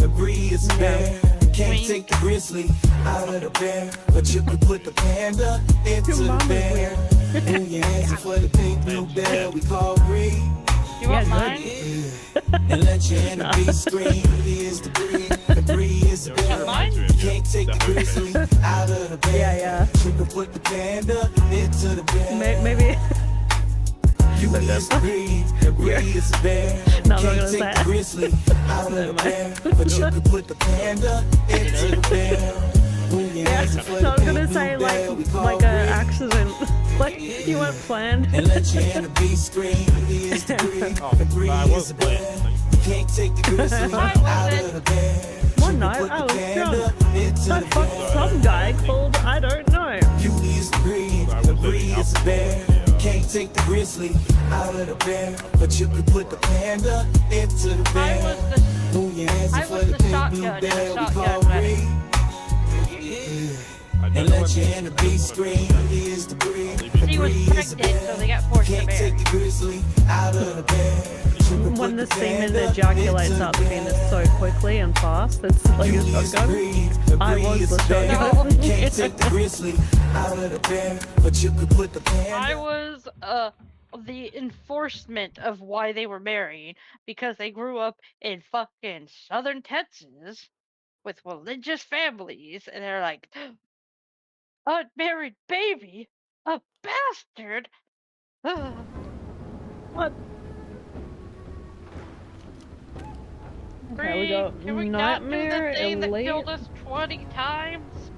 The breed is bear. Can't take the grizzly out of the bear, but you can put the panda into the bear. Move your hands for the pink blue bear we call breed. You want mine? And let your inner beast scream. He is the breed. The breed is the bear. Can't take the grizzly out of the bear. Yeah. You can put the panda into the bear. Maybe. You is the breed. The breed is the bear. No, I'm not Can't gonna take say the it. grizzly out of the bear, but you can put the panda into the bear. Move your hands for No, the I was gonna pink say blue bear we call like an breed. accident. Like you weren't planned. And let your inner beast scream. He is the breed. The breed is the bear. Can't take the grizzly out of the bear. One night I was drunk. I fucked some guy called I don't know. You is the breed. The breed is the bear. Can't take the grizzly out of the bear, but you can put the panda into the bear. Move your hands for the pink blue bear we call breed. And let your inner beast scream. He is the breed. The She was breed is the pregnant, so bear. they got forced to Can't bear. take the grizzly out of the bear. When the semen ejaculates out the penis so quickly and fast, it's like a shotgun. I was the shotgun. Can't take the grizzly out of the bear, but you could put the panda. I was the enforcement of why they were married because they grew up in fucking southern Texas with religious families, and they're like, unmarried baby, a bastard. What? Okay, we got Can we not do Nightmare, the thing that Elite. killed us 20 times?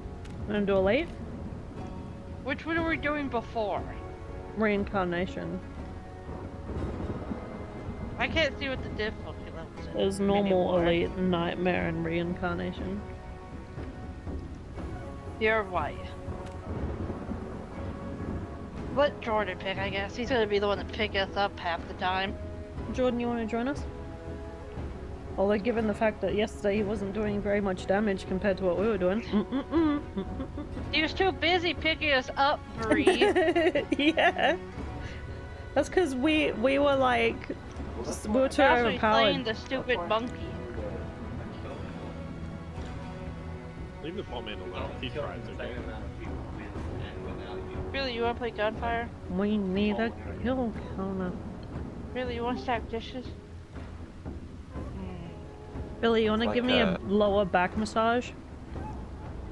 Wanna do Elite? Which one were we doing before? Reincarnation. I can't see what the difficulty level is. There's normal, anymore. Elite, Nightmare, and Reincarnation. You're white. Let Jordan pick, I guess. He's gonna be the one to pick us up half the time. Jordan, you wanna join us? Although given the fact that yesterday he wasn't doing very much damage compared to what we were doing. He was too busy picking us up, Bree. Yeah. That's because we were like, we were too Actually playing overpowered. the stupid monkey. Leave the bomb man alone. He tries, okay? Really, you wanna play gunfire? We need a kill counter. Really, you wanna stack dishes? Billy, you wanna Like give me a lower back massage?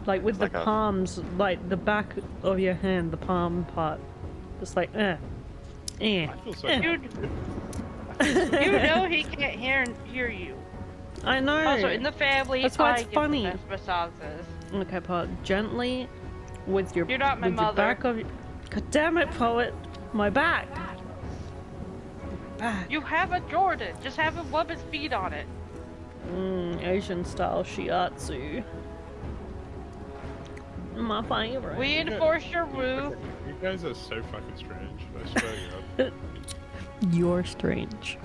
Like with the like a- palms, like the back of your hand, the palm part. Just like, I feel so Dude, you know he can't hear you. I know. Also, in the family, That's why I it's give funny. the best massages. Okay, Poet, gently with your, You're not my with your mother. back of your... God damn it, Poet! My back! Back. You have a Jordan. Just have him rub his feet on it. Asian style shiatsu. My favorite. We enforce your roof. You guys are so fucking strange. I swear to God. You're strange.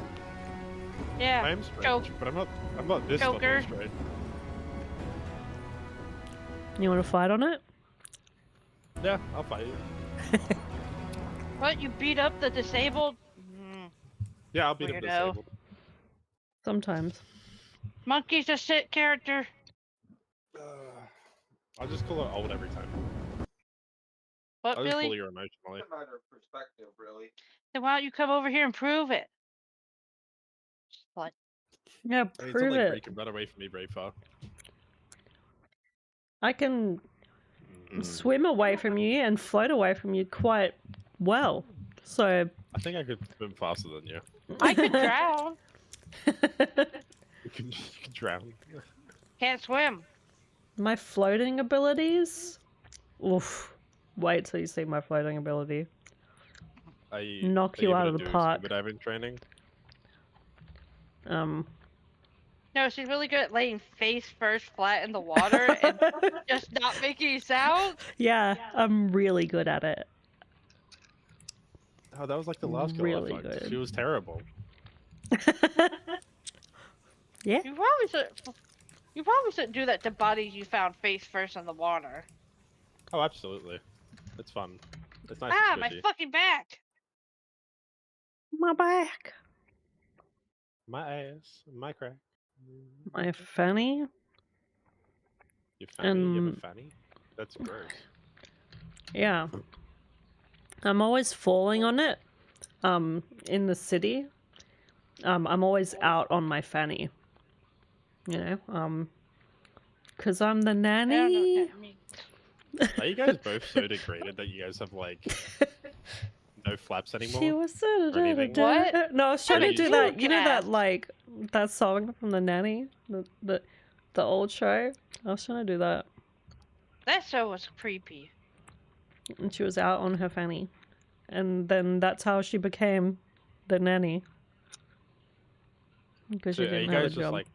I Yeah. am strange, Choke. but I'm not this level Joker. strange. You want to fight on it? Yeah, I'll fight you. What? You beat up the disabled? Yeah, I'll beat him Weirdo. disabled. Sometimes. Monkey's a shit character. I'll just call it old every time. What, I'll just bully Billy? her emotionally. matter of perspective, really. Then why don't you come over here and prove it? Slut. Yeah, Hey, it's not prove like it. Bree can run away from me very far. I can swim away from you and float away from you quite well. So. I think I could swim faster than you. I could drown. You can drown. Can't swim. My floating abilities? Oof. Wait till you see my floating ability. Knock you out of the park. Scuba diving training. Um. No, she's really good at laying face first flat in the water and just not making any sounds. Yeah, I'm really good at it. Oh, that was like the last girl Really I fucked. good. She was terrible. Yeah. You probably shouldn't do that to bodies you found face first in the water. Oh, absolutely. It's fun. It's nice Ah, and my squishy. fucking back! My back. My ass, my crack, My fanny. Your fanny? You have a fanny? That's gross. Yeah. I'm always falling on it. In the city. I'm always out on my fanny. You know, cause I'm the I don't know what nanny. that means. Are you guys both so degraded that you guys have like no flaps She anymore? was Or anything? What? No, I was trying Are to you do that. You know that joking? like that song from the nanny, the old show. I was trying to do that, That show was creepy. and she was out on her fanny, and then that's how she became the nanny. Because So she are you didn't have a guys just job. like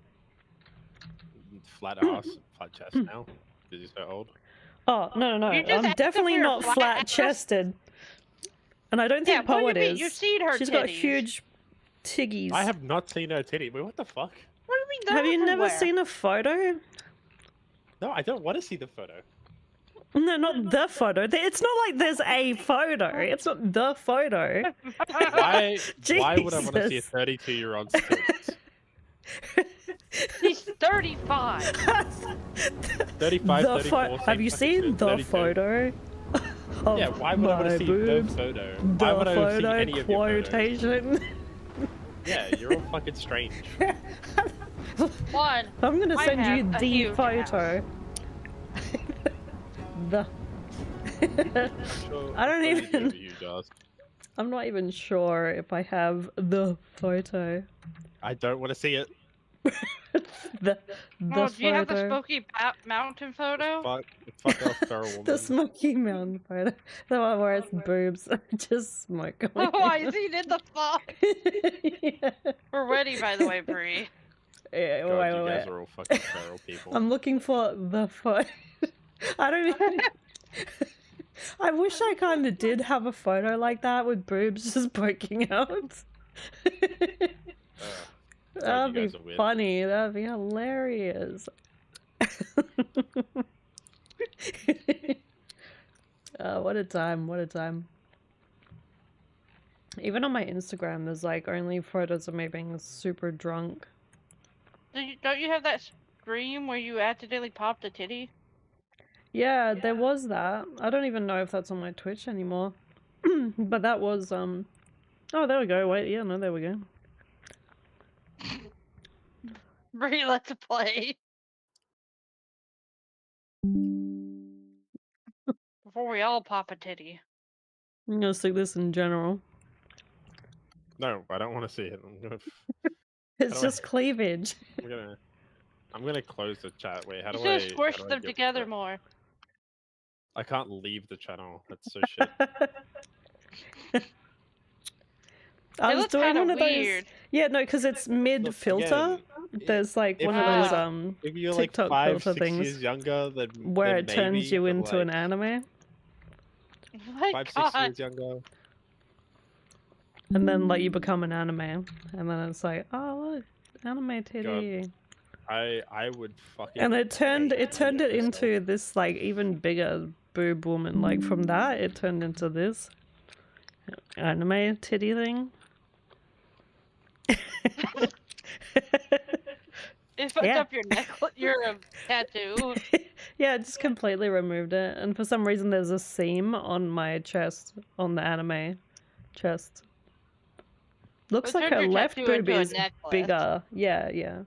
flat ass, flat chest now? Because you're so old? Oh no! You just I'm asked if definitely we were not flat flat ass? chested, and I don't think Yeah, what do Poet you mean? is. You've seen her She's got titties. huge tiggies. I have not seen her titty. Wait, what the fuck? What do you mean? They're Have you never everywhere. seen a photo? No, I don't want to see the photo. No, not the photo. It's not like there's a photo. It's not the photo. Why would I want to see a Jesus. 32-year-old's tits? He's 35. 35, The 34, Have you seen the 32. photo? Of Yeah, why would I want my to see boobs? the photo? The Why would I want to see photo any of your photos? quotation. Yeah, you're all fucking strange. One. I'm gonna I send you have a the huge photo. The. Sure, I don't I'm sure you do even- have a huge ass. I'm not even sure if I have the photo. I don't want to see it. the Oh, do you have the photo. Smoky Mountain photo? Fuck off, feral woman. The Smoky Mountain photo. The one where it's boobs. Just smoke. Oh, I seen it. The fuck. Yeah. We're ready, by the way, Bree. Yeah, God, wait, you wait, guys wait. are all fucking feral people. I'm looking for the photo. I don't even... I wish I kind of did have a photo like that with boobs just poking out. That'd you be guys are weird. funny. That'd be hilarious. What a time. What a time. Even on my Instagram, there's like only photos of me being super drunk. Don't you have that stream where you accidentally popped a titty? Yeah, there was that. I don't even know if that's on my Twitch anymore. But that was, Oh, there we go. Wait, yeah, no, there we go. Bree, let's play. Before we all pop a titty. I'm gonna stick this in general. No, I don't want to see it. It's do I- just cleavage. I'm gonna close the chat. Wait, how You do should I? have squished how do I them get together rid of it? more. I can't leave the channel. That's so shit. I It was looks doing kinda one of those. weird. Yeah, no, because it's mid filter. again, There's like if one you're of those like- If you're like TikTok 5, filter 6 things years younger, then where then it turns maybe, you but, into an like, anime, Oh my 5, 6 god. years younger. and then like you become an anime, and then it's like, oh look, anime titty, I would fucking. and it turned hate it myself. into this like even bigger boob woman. Like from that, it turned into this anime titty thing. It fucked Yeah. up your necklace, your tattoo. Yeah, I just completely removed it, and for some reason there's a seam on my chest, on the anime chest. Looks Well, like turn her your left tattoo boob into a is necklace. bigger. Yeah, yeah.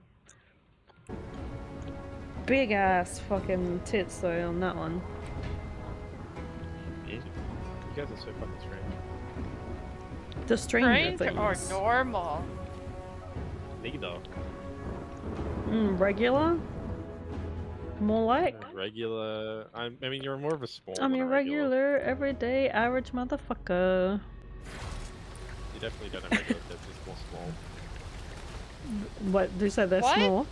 Big ass fucking tits though on that one. You guys are so fucking strange. The stranger Strange or things. normal? Neither. Regular? More like? Regular. I mean, you're more of a small. I'm than your a regular. regular, everyday, average motherfucker. You definitely don't have regular tits. It's more small. What, do you say they're What? small?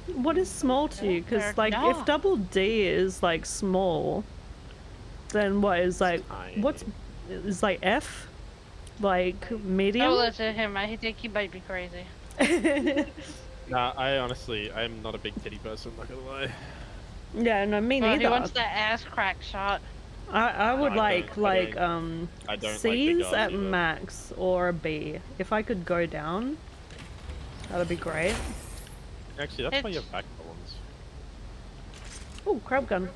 Small. What is small to you? Because, They're like, if not. double D is, like, small, then what is, like, Tiny. what's, is, like, F? Like, medium? Don't listen to him. I think he might be crazy. Nah, I honestly, I'm not a big titty person. Not gonna lie. Yeah, no, me Well, he neither. wants that ass crack shot. I would I like, don't- I don't like C's big girls at either. max or a B. If I could go down, That'd be great. Actually, that's why you have back problems. Oh, crab gun.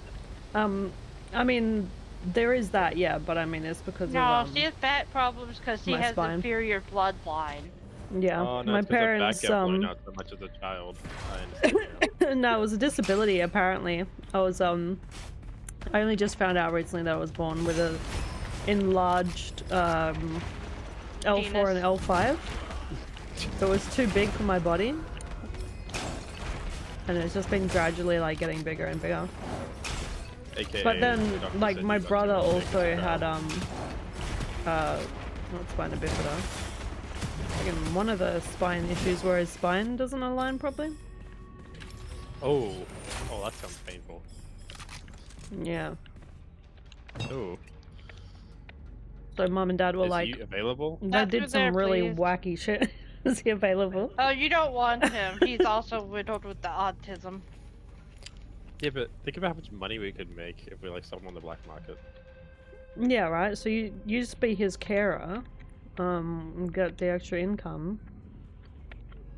I mean, there is that, yeah, but I mean, it's because No, of she has back problems because she my has spine. inferior bloodline. yeah. Oh, no, My it's 'cause of parents back blown out so much as a child. I understand now. no, it was a disability apparently. I was I only just found out recently that I was born with a enlarged L4 and L5. So it was too big for my body. And it's just been gradually like getting bigger and bigger. AKA, But then the doctor like said my you got brother too much also bacon had around. not spina bifida. Again, one of the spine issues where his spine doesn't align properly. Oh, that sounds painful. Yeah. Oh, So mum and dad were is like, he available? they Bathroom did some there, really please. wacky shit. Is he available? Oh, you don't want him. He's also widowed with the autism. Yeah, but think about how much money we could make if we like sold him on the black market. Yeah, right. So you just be his carer, and get the extra income.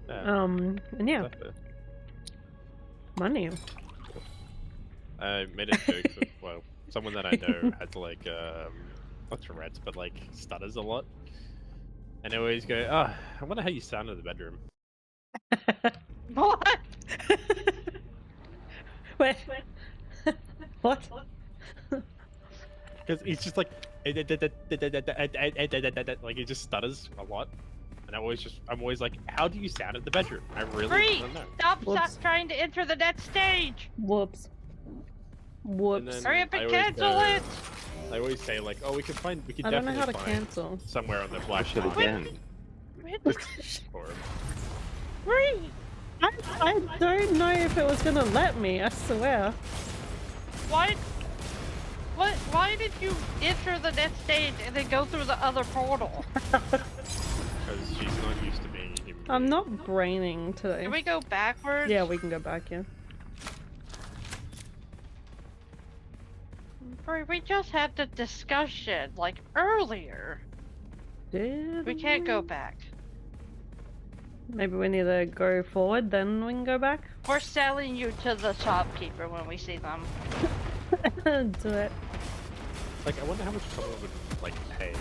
Yeah, And yeah, exactly. money. I made a joke of, well, someone that I know has like not Tourette's, but like stutters a lot. And they always go, "Oh, I wonder how you sound in the bedroom." What? Wait. What? Because he's just like he just stutters a lot. And I'm always like, how do you sound in the bedroom? I really Free! don't know. Stop Whoops. trying to enter the next stage! Whoops. Whoops. then- Hurry up I and always cancel go- it! I always say like, oh, we can I don't know definitely how to find cancel. somewhere on the black Shit market again. for him. Free! I don't know if it was gonna let me, I swear. Why? What? Why did you enter the next stage and then go through the other portal? Because she's not used to being a human. I'm being. not braining today. Can we go backwards? Yeah, we can go back, yeah. Free, we just had the discussion, like, earlier. Did We can't go back. Maybe we need to go forward, then we can go back? We're selling you to the shopkeeper when we see them. Do it. Like, I wonder how much someone would like pay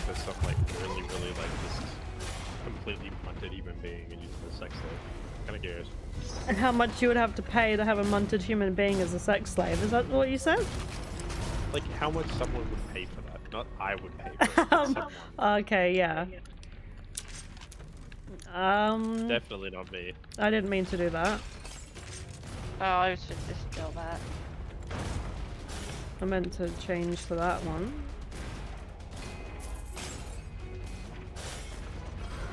for some like really like this completely munted human being and use it as a sex slave. Kind of curious. And how much you would have to pay to have a munted human being as a sex slave? Is that what you said? Like, how much someone would pay for that? Not I would pay for it. but someone. Okay, yeah. Definitely not me. I didn't mean to do that. Oh, I should distill that. I meant to change to that one.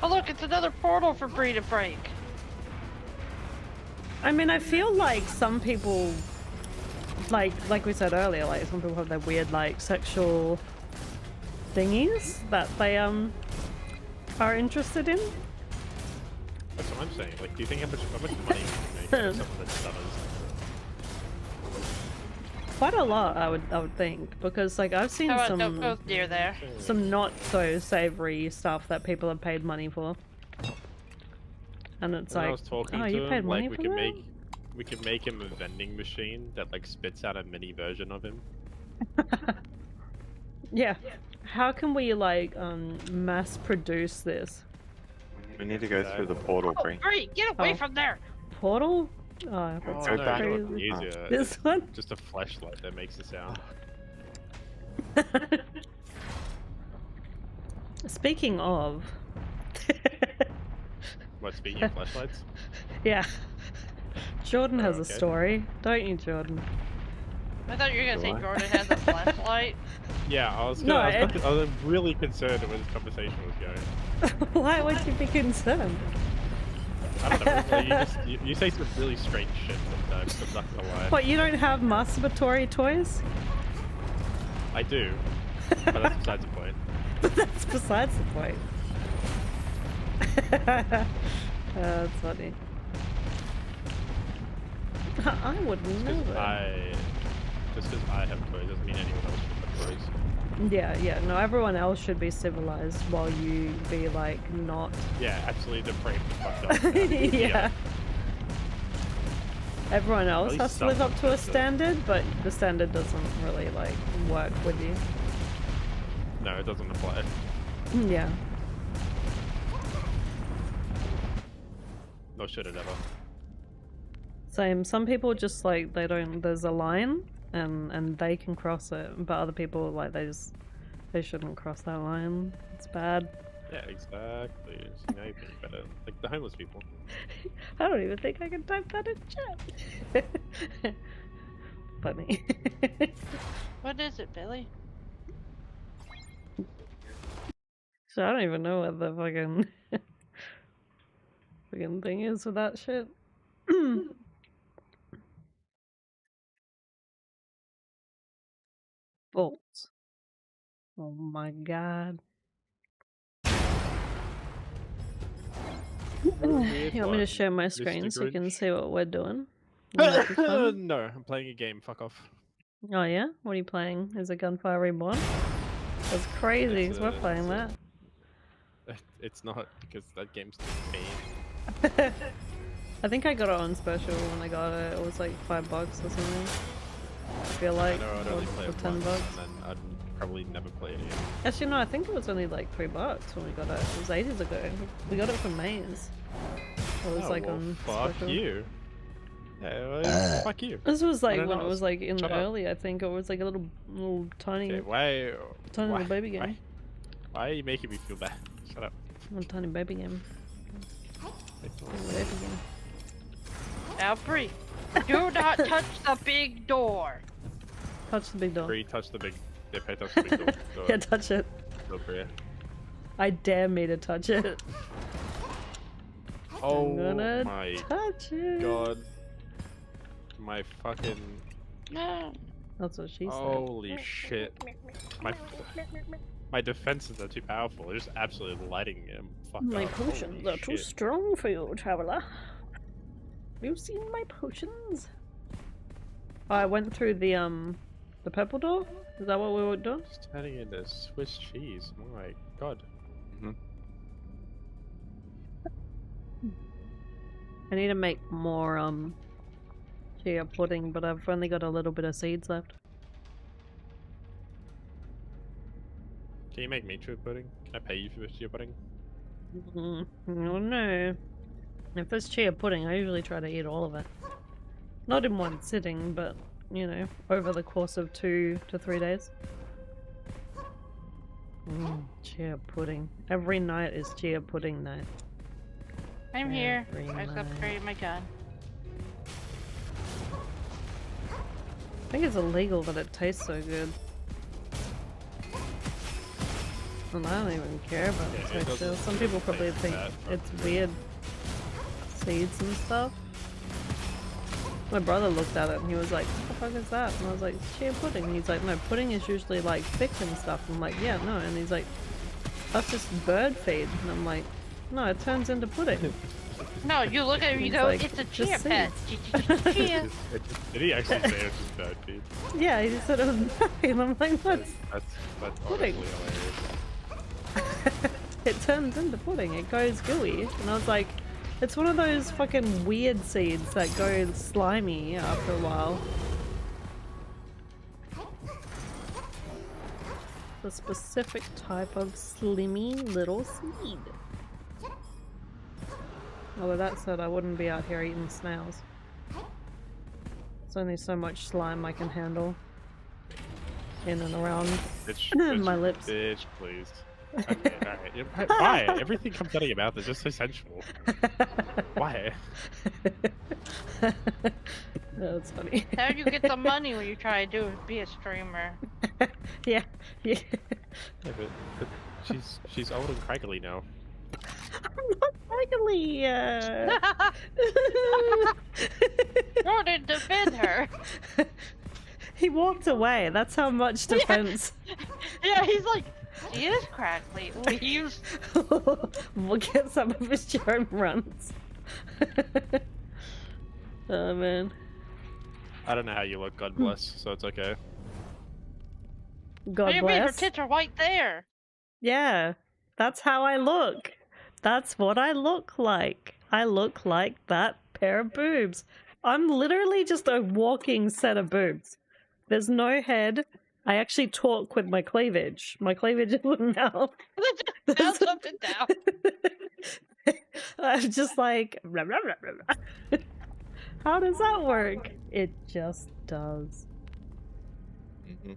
Oh look, it's another portal for Bree to break. I mean, I feel like some people, like we said earlier, like some people have their weird like sexual thingies that they are interested in. That's what I'm saying. Like, do you think how much money we can make out of someone that stutters? Quite a lot, I would think, because like I've seen How about don't some go near there? not so savory stuff that people have paid money for, and it's When I like, was talking oh, to you paid him, money like for we that? could make him a vending machine that like spits out a mini version of him. Yeah. How can we like mass produce this? We need to go through the portal, Oh, Bree. Bree, get away Oh. from there! Portal? Oh, Oh, that's go no, back. you know crazy. what's easier? This one? Just a flashlight that makes the sound. Speaking of, What, speaking of flashlights? yeah, Jordan has Oh, a okay. story, don't you, Jordan? I thought you were gonna say Do I? Jordan has a flashlight. Yeah, I was No, I was really concerned where this conversation was going. Why would you be concerned? I don't know. Like, you say some really strange shit sometimes. I'm not gonna lie. What, you don't have masturbatory toys? I do, but that's besides the point. But that's besides the point. That's funny. I wouldn't know that. Just because I have toys doesn't mean anyone else should have toys. Yeah, yeah. No, everyone else should be civilized while you be like not. Yeah, absolutely depraved and fucked up. Yeah. Everyone else least has to live up someone to a does it. standard, but the standard doesn't really like work with you. No, it doesn't apply. Yeah. Nor should it ever. Same. Some people just like they don't. There's a line, and they can cross it, but other people like they shouldn't cross that line. It's bad. Yeah, exactly. So now you're being better. Like the homeless people. I don't even think I can type that in chat. Funny. What is it, Billy? So I don't even know what the fucking fucking thing is with that shit. Bolts. Oh my god. Weird You want me to one, share my Mr. screen so you can Grinch. see what we're doing? Might be fun. No, I'm playing a game. Fuck off. Oh yeah? What are you playing? Is it Gunfire Reborn? That's crazy, It's 'cause we're playing a- that. It's not because that game's banned. I think I got it on special when I got it. It was like $5 or something. I feel like, I know I'd only play or it $10. once, and then I'd probably never play it again. Actually, no, I think it was only like $3 when we got it. It was ages ago. We got it from Maze. It was Oh, like well, on fuck special. you. Yeah, well, fuck you. This was like What when it else? was like in Shut up. early. I think it was like a little tiny, Okay, why? tiny why, little baby game. Why are you making me feel bad? Shut up. Little tiny baby game. Little baby game. Now, Bree, do not touch the big door. Touch the big door. Bree, touch the big. Yeah, pay touch the big door. Go Yeah, ahead. touch it. Go, Bree. I dare me to touch it. Oh I'm gonna my touch it. god. My fucking. That's what she said. Holy shit. My defenses are too powerful. They're just absolutely lighting him. Fuck My up. potions Holy are too shit. strong for you, traveler. Have you seen my potions? Oh, I went through the purple door? Is that what we were doing? Just turning into Swiss cheese. My god. I need to make more chia pudding, but I've only got a little bit of seeds left. Can you make me chia pudding? Can I pay you for chia pudding? Oh no. If it's chia pudding, I usually try to eat all of it. Not in one sitting, but you know, over the course of 2 to 3 days. Chia pudding. Every night is chia pudding night. I'm here. Every I just night. upgraded my gun. I think it's illegal that it tastes so good. And I don't even care about Yeah, the it texture. doesn't Some people probably taste think bad, but- it's weird. Seeds and stuff. My brother looked at it and he was like, what the fuck is that? And I was like, chia pudding. And he's like, no, pudding is usually like thick and stuff. I'm like, yeah, no. And he's like, that's just bird feed. And I'm like, no, it turns into pudding. No, you look at it and you He's go, like, it's a "Just chia see." pet. Chia. Did he actually say it was just bad feed? Yeah, he just said it was nothing. And I'm like, That's that's honestly Pudding. hilarious. it turns into pudding. It goes gooey. And I was like, it's one of those fucking weird seeds that go slimy after a while. A specific type of slimy little seed. Although that said, I wouldn't be out here eating snails. There's only so much slime I can handle. In and around Bitch, my lips. Bitch, please. Okay, alright. Why? Everything comes out of your mouth is just so sensual. Why? That's funny. How do you get the money when you try to do be a streamer? Yeah, yeah. Yeah, but she's old and craggly now. I'm not ugly. Jordan, defend her. He walked away. That's how much defense. Yeah, he's like, she is crackly. Leaves. We'll get some of his charm runs. Oh man. I don't know how you look, God bless, so it's okay. God What do you mean? Her bless. tits are right there. Yeah, that's how I look. That's what I look like. I look like that pair of boobs. I'm literally just a walking set of boobs. There's no head. I actually talk with my cleavage. My cleavage is the mouth. Bounce up and down. I'm just like, rah, rah, rah, rah, rah. How does that work? It just does. Mhm.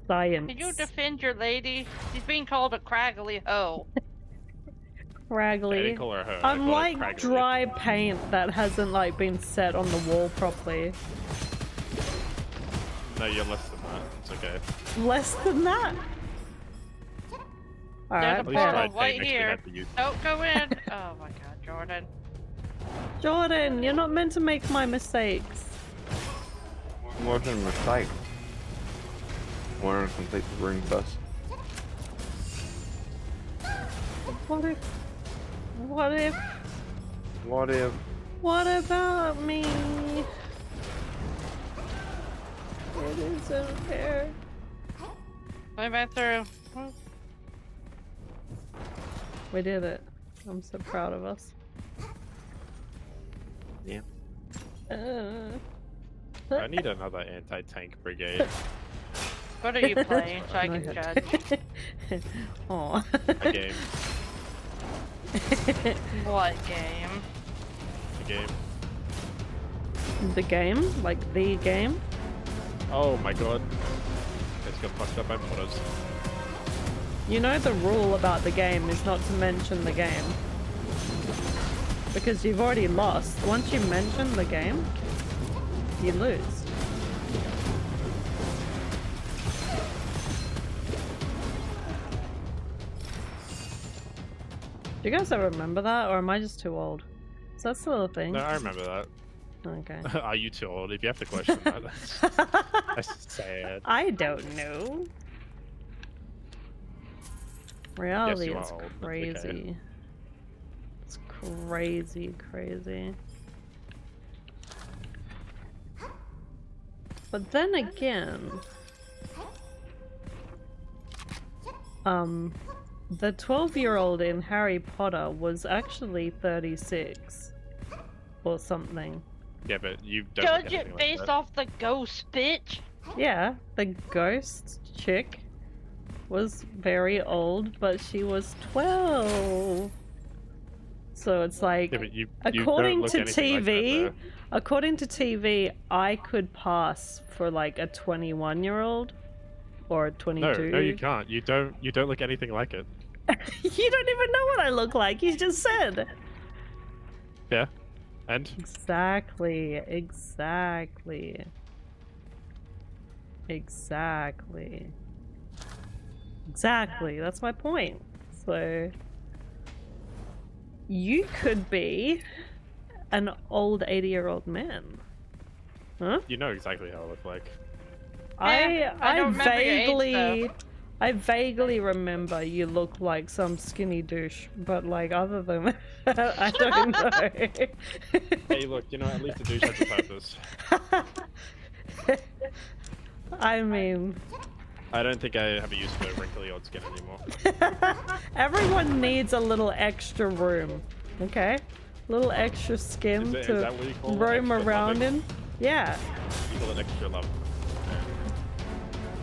Science. Can you defend your lady? She's being called a craggly hoe. I Raggly. didn't call her her. I I'm called her like Craggly. dry paint that hasn't like been set on the wall properly. No, you're less than that. It's okay. Less than that. There's Alright, a At least portal try fair. to right actually here. have to use. Don't go in. Oh my god, Jordan. Jordan, you're not meant to make my mistakes. More than a mistake. Want to complete the room first? What if? What if? What if? What about me? It isn't fair. Going back through. We did it. I'm so proud of us. Yeah. I need another anti-tank brigade. What are you playing so I No can head. judge? Aw. A game. What game? A game. The game? Like the game? Oh my god. It's got fucked up by modders. You know the rule about the game is not to mention the game. Because you've already lost. Once you mention the game, you lose. Do you guys ever remember that, or am I just too old? Is that still a thing? No, I remember that. Okay. Are you too old? If you have to question that, that's sad. I don't know. Reality you is are old, that's crazy. okay. It's crazy, crazy. But then again, the 12-year-old in Harry Potter was actually 36 or something. Yeah, but you don't Judge look it anything like based that. off the ghost, bitch. Yeah, the ghost chick was very old, but she was 12. So it's like, Yeah, but you according don't look to anything like that, TV, though. according to TV, I could pass for like a 21-year-old or a 22. No, you can't. You don't look anything like it. You don't even know what I look like. You just said. Yeah, and Exactly. Exactly. Exactly. Exactly. That's my point. So you could be an old 80-year-old man. Huh? you know exactly how I look like. I don't remember your age, I vaguely remember you look like some skinny douche, but like other than that, I don't know. Hey, look, at least the douche has a purpose. I mean, I don't think I have a use for wrinkly old skin anymore. everyone needs a little extra room, okay? Little extra skin Is to that what you call it? roam Extra around loving? in. Yeah. You call it extra love.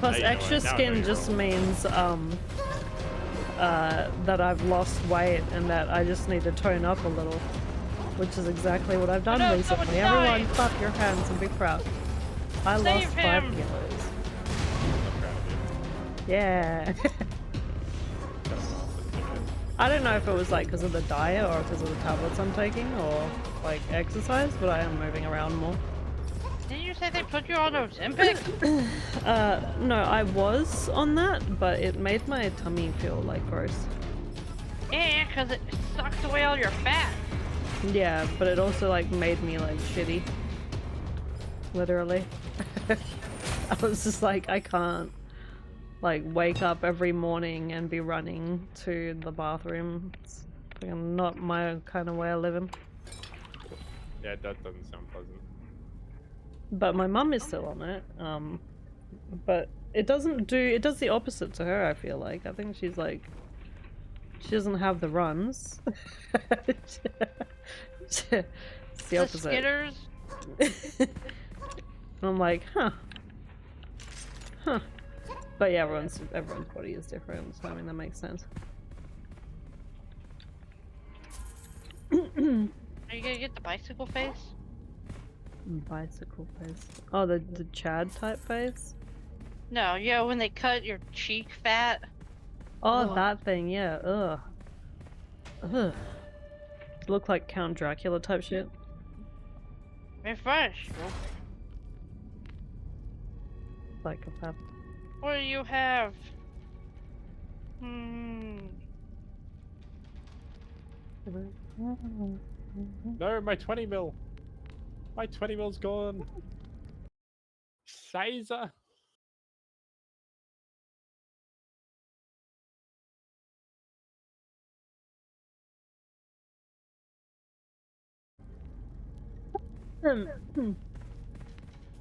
Plus, Now you know extra it. Now I know skin you're just wrong. means that I've lost weight and that I just need to tone up a little, which is exactly what I've done no, recently. someone's Everyone, dying. clap your hands and be proud. I Save lost 5 him. kilos. I'm proud of you. Yeah. Cut them off, but it's okay. I don't know if it was like because of the diet or because of the tablets I'm taking or like exercise, but I am moving around more. Didn't you say they put you on Ozempic? No, I was on that, but it made my tummy feel like gross. Yeah, because it sucked away all your fat. Yeah, but it also like made me like shitty. Literally. I was just like, I can't like wake up every morning and be running to the bathroom. It's fucking not my kind of way of living. Yeah, that doesn't sound pleasant. But my mum is still on it. But it doesn't do. It does the opposite to her. I feel like. I think she's like. She doesn't have the runs. It's the The opposite. Skitters. I'm like, huh. But yeah, everyone's body is different, so I mean that makes sense. Are you gonna get the bicycle face? Bicycle face. Oh, the Chad type face? No, yeah, when they cut your cheek fat. Oh, Ugh. that thing, yeah. Ugh. Ugh. Look like Count Dracula type shit. Refresh. Psychopath. What do you have? Hmm. No, my 20 mil. My 20 mil's gone. Sizer.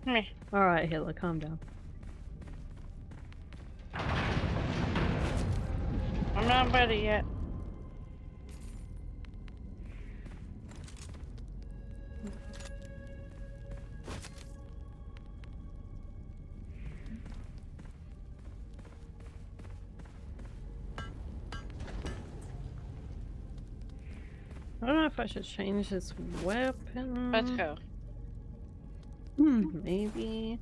Meh. Alright, Hitler, calm down. I'm not ready yet. I don't know if I should change this weapon. Let's go. Maybe.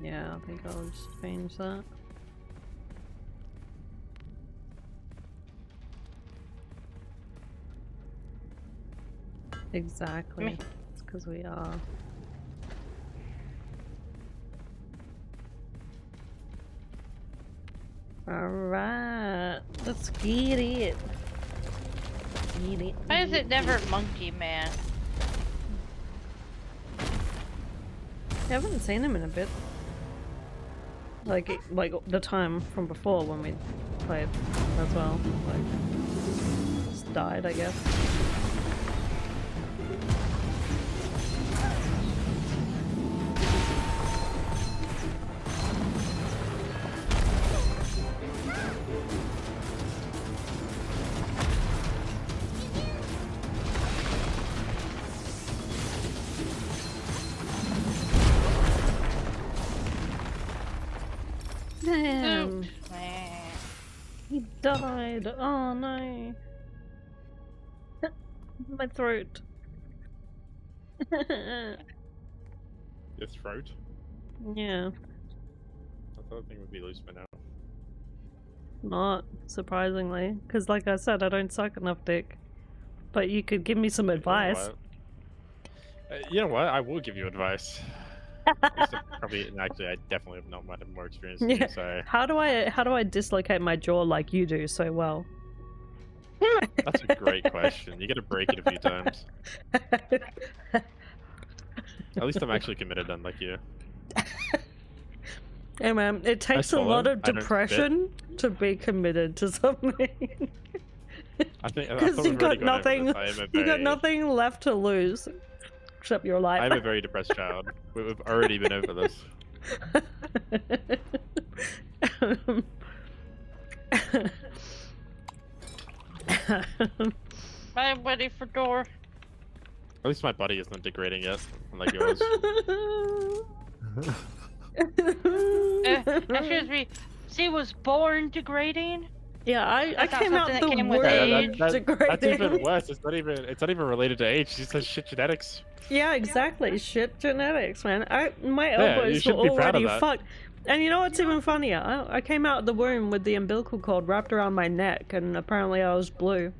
Yeah, I think I'll just change that. Exactly. It's because we are. Alright, let's get it. Get it. Why is it never Monkey Man? I haven't seen him in a bit. Like the time from before when we played as well. Like, just died, I guess. Damn. He died. Oh no. My throat. Your throat? Yeah. I thought the thing would be loose by now. Not surprisingly, because like I said, I don't suck enough dick. But you could give me some advice. You know what? I will give you advice. Probably, actually, I definitely have not had more experience than you, so... How do I dislocate my jaw like you do so well? That's a great question. You gotta break it a few times. At least I'm actually committed, unlike you. Hey man, it takes a lot of depression to be committed to something. Because you've got nothing, you got nothing left to lose, except your life. I'm a very depressed child. We've already been over this. I'm ready for door. At least my body isn't degrading yet, unlike yours. Excuse me. She was born degrading? Yeah, I came out the came with womb age. degrading. That's even worse. It's not even related to age. She says shit genetics. Yeah, exactly. Shit genetics, man. My elbows were already fucked. And you know what's even funnier? I came out the womb with the umbilical cord wrapped around my neck, and apparently I was blue.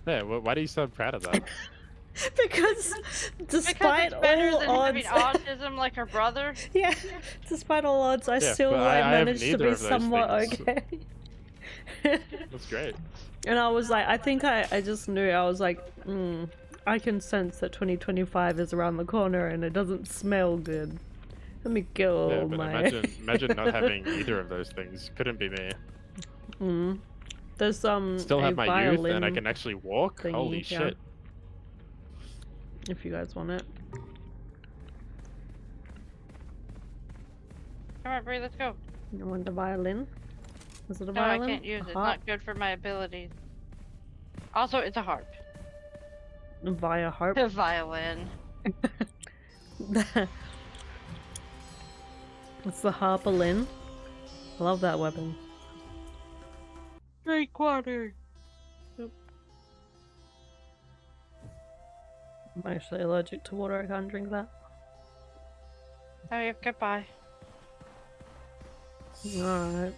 Yeah, why do you sound proud of that? Because despite it's better all than odds, having autism like her brother. yeah, despite all odds, I still managed to be somewhat okay. That's great. And I was like, I think I just knew. I was like, I can sense that 2025 is around the corner, and it doesn't smell good. Let me go, Yeah, but my. imagine not having either of those things. Couldn't be me. There's Still have my youth, violin and I can actually walk. thingy, Holy yeah. shit! If you guys want it. Come on, Bree, let's go. You want the violin? Is it a No, I violin? can't use it. It's Harp? not good for my abilities. Also, it's a harp. Via harp? A violin. It's the harpalin. I love that weapon. Drink water. I'm actually allergic to water, I can't drink that. Oh, yeah, goodbye. Alright.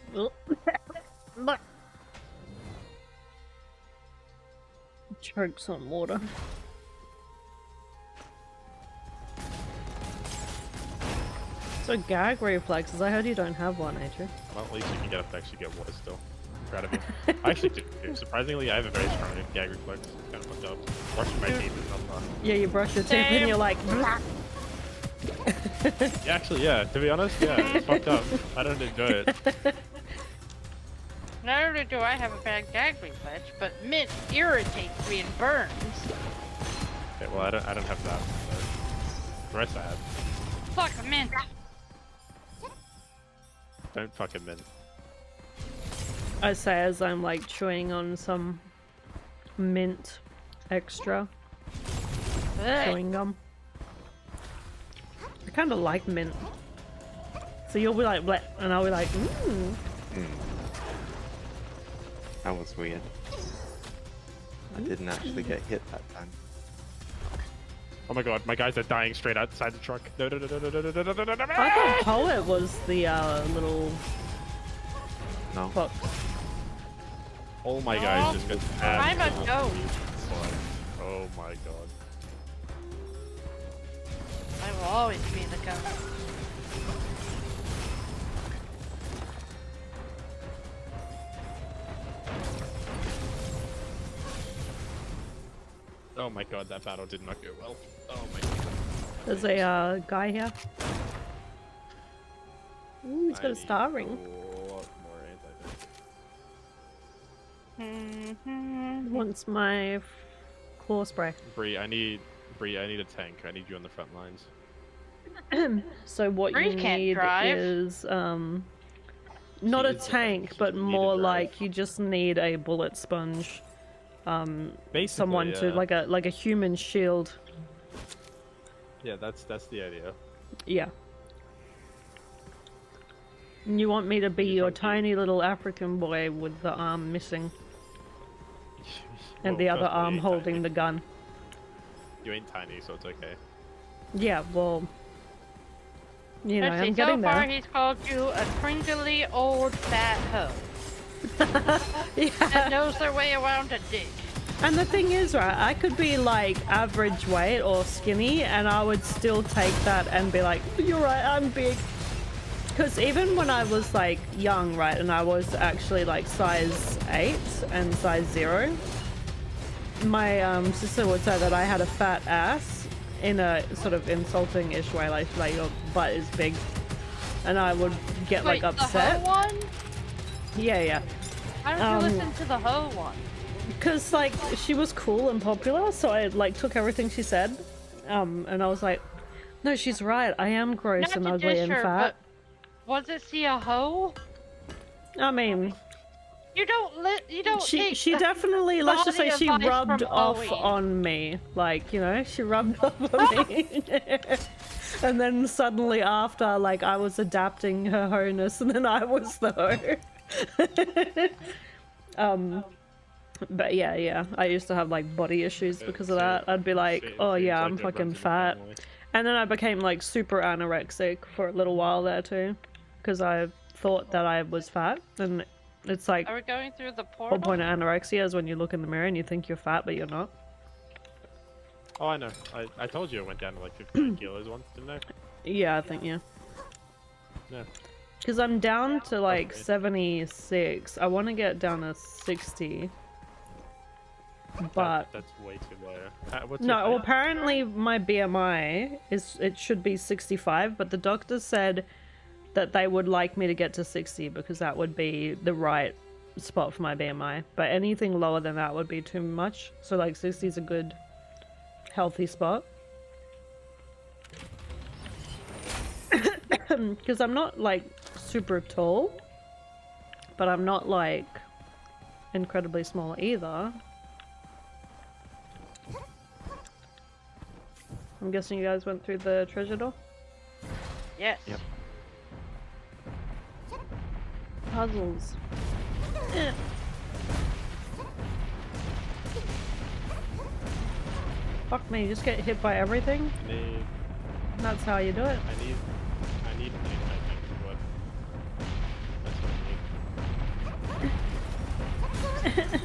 Chokes on water. So gag reflexes, I heard you don't have one, Adrian. Well, at least you can actually get water still. Proud of you. I actually do. Surprisingly, I have a very strong gag reflex. It's kind of fucked up. Brushing my teeth is not fun. Yeah, you brush your teeth and you're like... Yeah, actually, yeah. To be honest, yeah, it's fucked up. I don't enjoy it. Not only do I have a bad gag reflex, but mint irritates me and burns. Okay, well, I don't have that. But the rest I have. Fuck mint. Don't fucking mint. I say as I'm like chewing on some mint extra chewing gum. I kind of like mint. So you'll be like, bleh, and I'll be like, mmm. That was weird. I didn't actually get hit that time. Oh my god, my guys are dying straight outside the truck. No, no, no, no, no, no, no, no, no, no, no, I thought Poet was the little No. fox. All my guys just got stabbed. I'm a goat. Oh my god. I will always be the goat. Oh my god, that battle did not go well. Oh my god. There's a guy here. Ooh, he's got a star ring. A lot more anti-venom. Wants my claw spray. Bree, I need a tank. I need you on the front lines. So what Bree you can't need drive. is not She a is the tank, tank, but she need to more drive. like you just need a bullet sponge. Basically, Someone to yeah. like a human shield. Yeah, that's the idea. Yeah. And you want me to be You your don't need- tiny little African boy with the arm missing and Well, the other trust me, you arm ain't holding tiny. the gun. You ain't tiny, so it's okay. Yeah, well, you know, Let's see, I'm so getting far there. he's called you a crinkly old fat hoe Yeah. that knows their way around a dick. And the thing is, right, I could be like average weight or skinny and I would still take that and be like, you're right, I'm big. Because even when I was like young, right, and I was actually like size 8 and size 0, my sister would say that I had a fat ass in a sort of insulting-ish way, like your butt is big. And I would get Wait, like the upset. hoe one? Yeah, yeah. Why don't you listen to the hoe one? Because like she was cool and popular, so I like took everything she said, and I was like, no, she's right. I am gross Not and to ugly dish and her, fat. but wasn't she a hoe? I mean, You don't take she the definitely, let's just say body she advice rubbed from off Bowie. on me, like, you know, she rubbed off on me. And then suddenly after, like, I was adapting her wholeness, and then I was the hoe. But yeah, I used to have like body issues because of that. I'd be like, oh yeah, I'm fucking fat. And then I became like super anorexic for a little while there too, because I thought that I was fat, and it's like Are we going through the the portal? whole point of anorexia is when you look in the mirror and you think you're fat, but you're not. Oh, I know. I told you I went down to like 15 kilos once, didn't I? Yeah, I think yeah. Yeah. Because I'm down to like Okay. 76. I want to get down to 60. But That's way too low. What's no, your well, height? apparently my BMI it should be 65, but the doctor said that they would like me to get to 60 because that would be the right spot for my BMI. But anything lower than that would be too much. So like 60 is a good healthy spot. because I'm not like super tall, but I'm not like incredibly small either. I'm guessing you guys went through the treasure door? Yes. Yep. Puzzles. Eh. Fuck me, you just get hit by everything? That's how you do it. I need an ignite thing to what? That's what I need.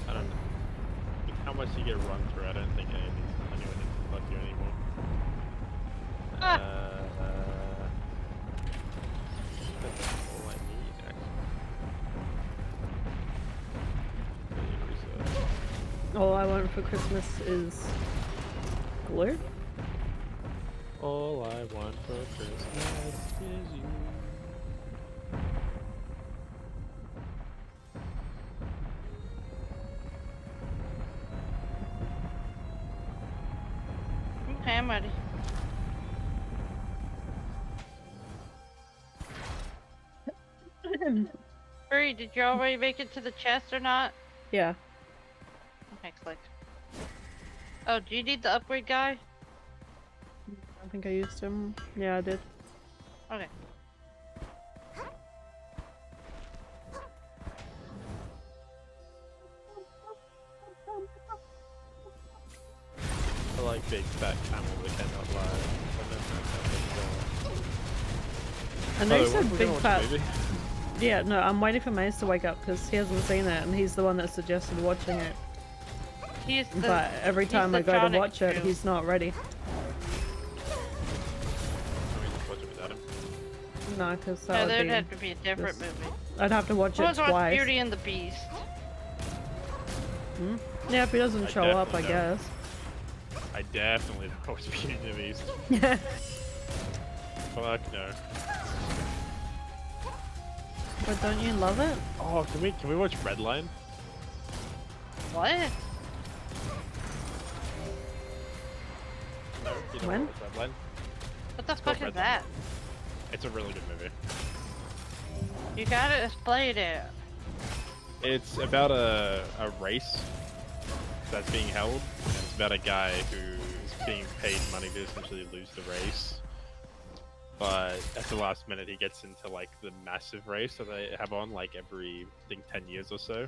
I don't know. With how much you get run through, I don't think anyone needs to fuck you anymore. Ah. That's all I need, actually. All I want for Christmas is glue. All I want for Christmas is you. Okay, I'm ready. Bree, did you already make it to the chest or not? Yeah. Okay, click. Oh, do you need the upgrade guy? I think I used him. Yeah, I did. Okay. I like big fat camel that cannot lie. I know you When said we're big gonna watch fat. a movie? Yeah, no, I'm waiting for Maze to wake up because he hasn't seen it and he's the one that suggested watching it. He's the, But every time I the go to Tronic watch it, too. he's not ready. Can we just watch it without him? No, because No, that there'd would have to be a different this- movie. I'd have to watch I it was watching twice. Beauty and the Beast. Hmm? Yeah, if he doesn't I show up, I definitely guess. I definitely don't watch Beauty and the Beast. Fuck no. But don't you love it? Oh, can we watch Redline? What? No, you don't When? watch Redline? What the called fuck is Red that? It's a really good movie. You gotta explain it. It's about a race that's being held, and it's about a guy who is being paid money to essentially lose the race. But at the last minute, he gets into like the massive race that they have on like every, I think, 10 years or so.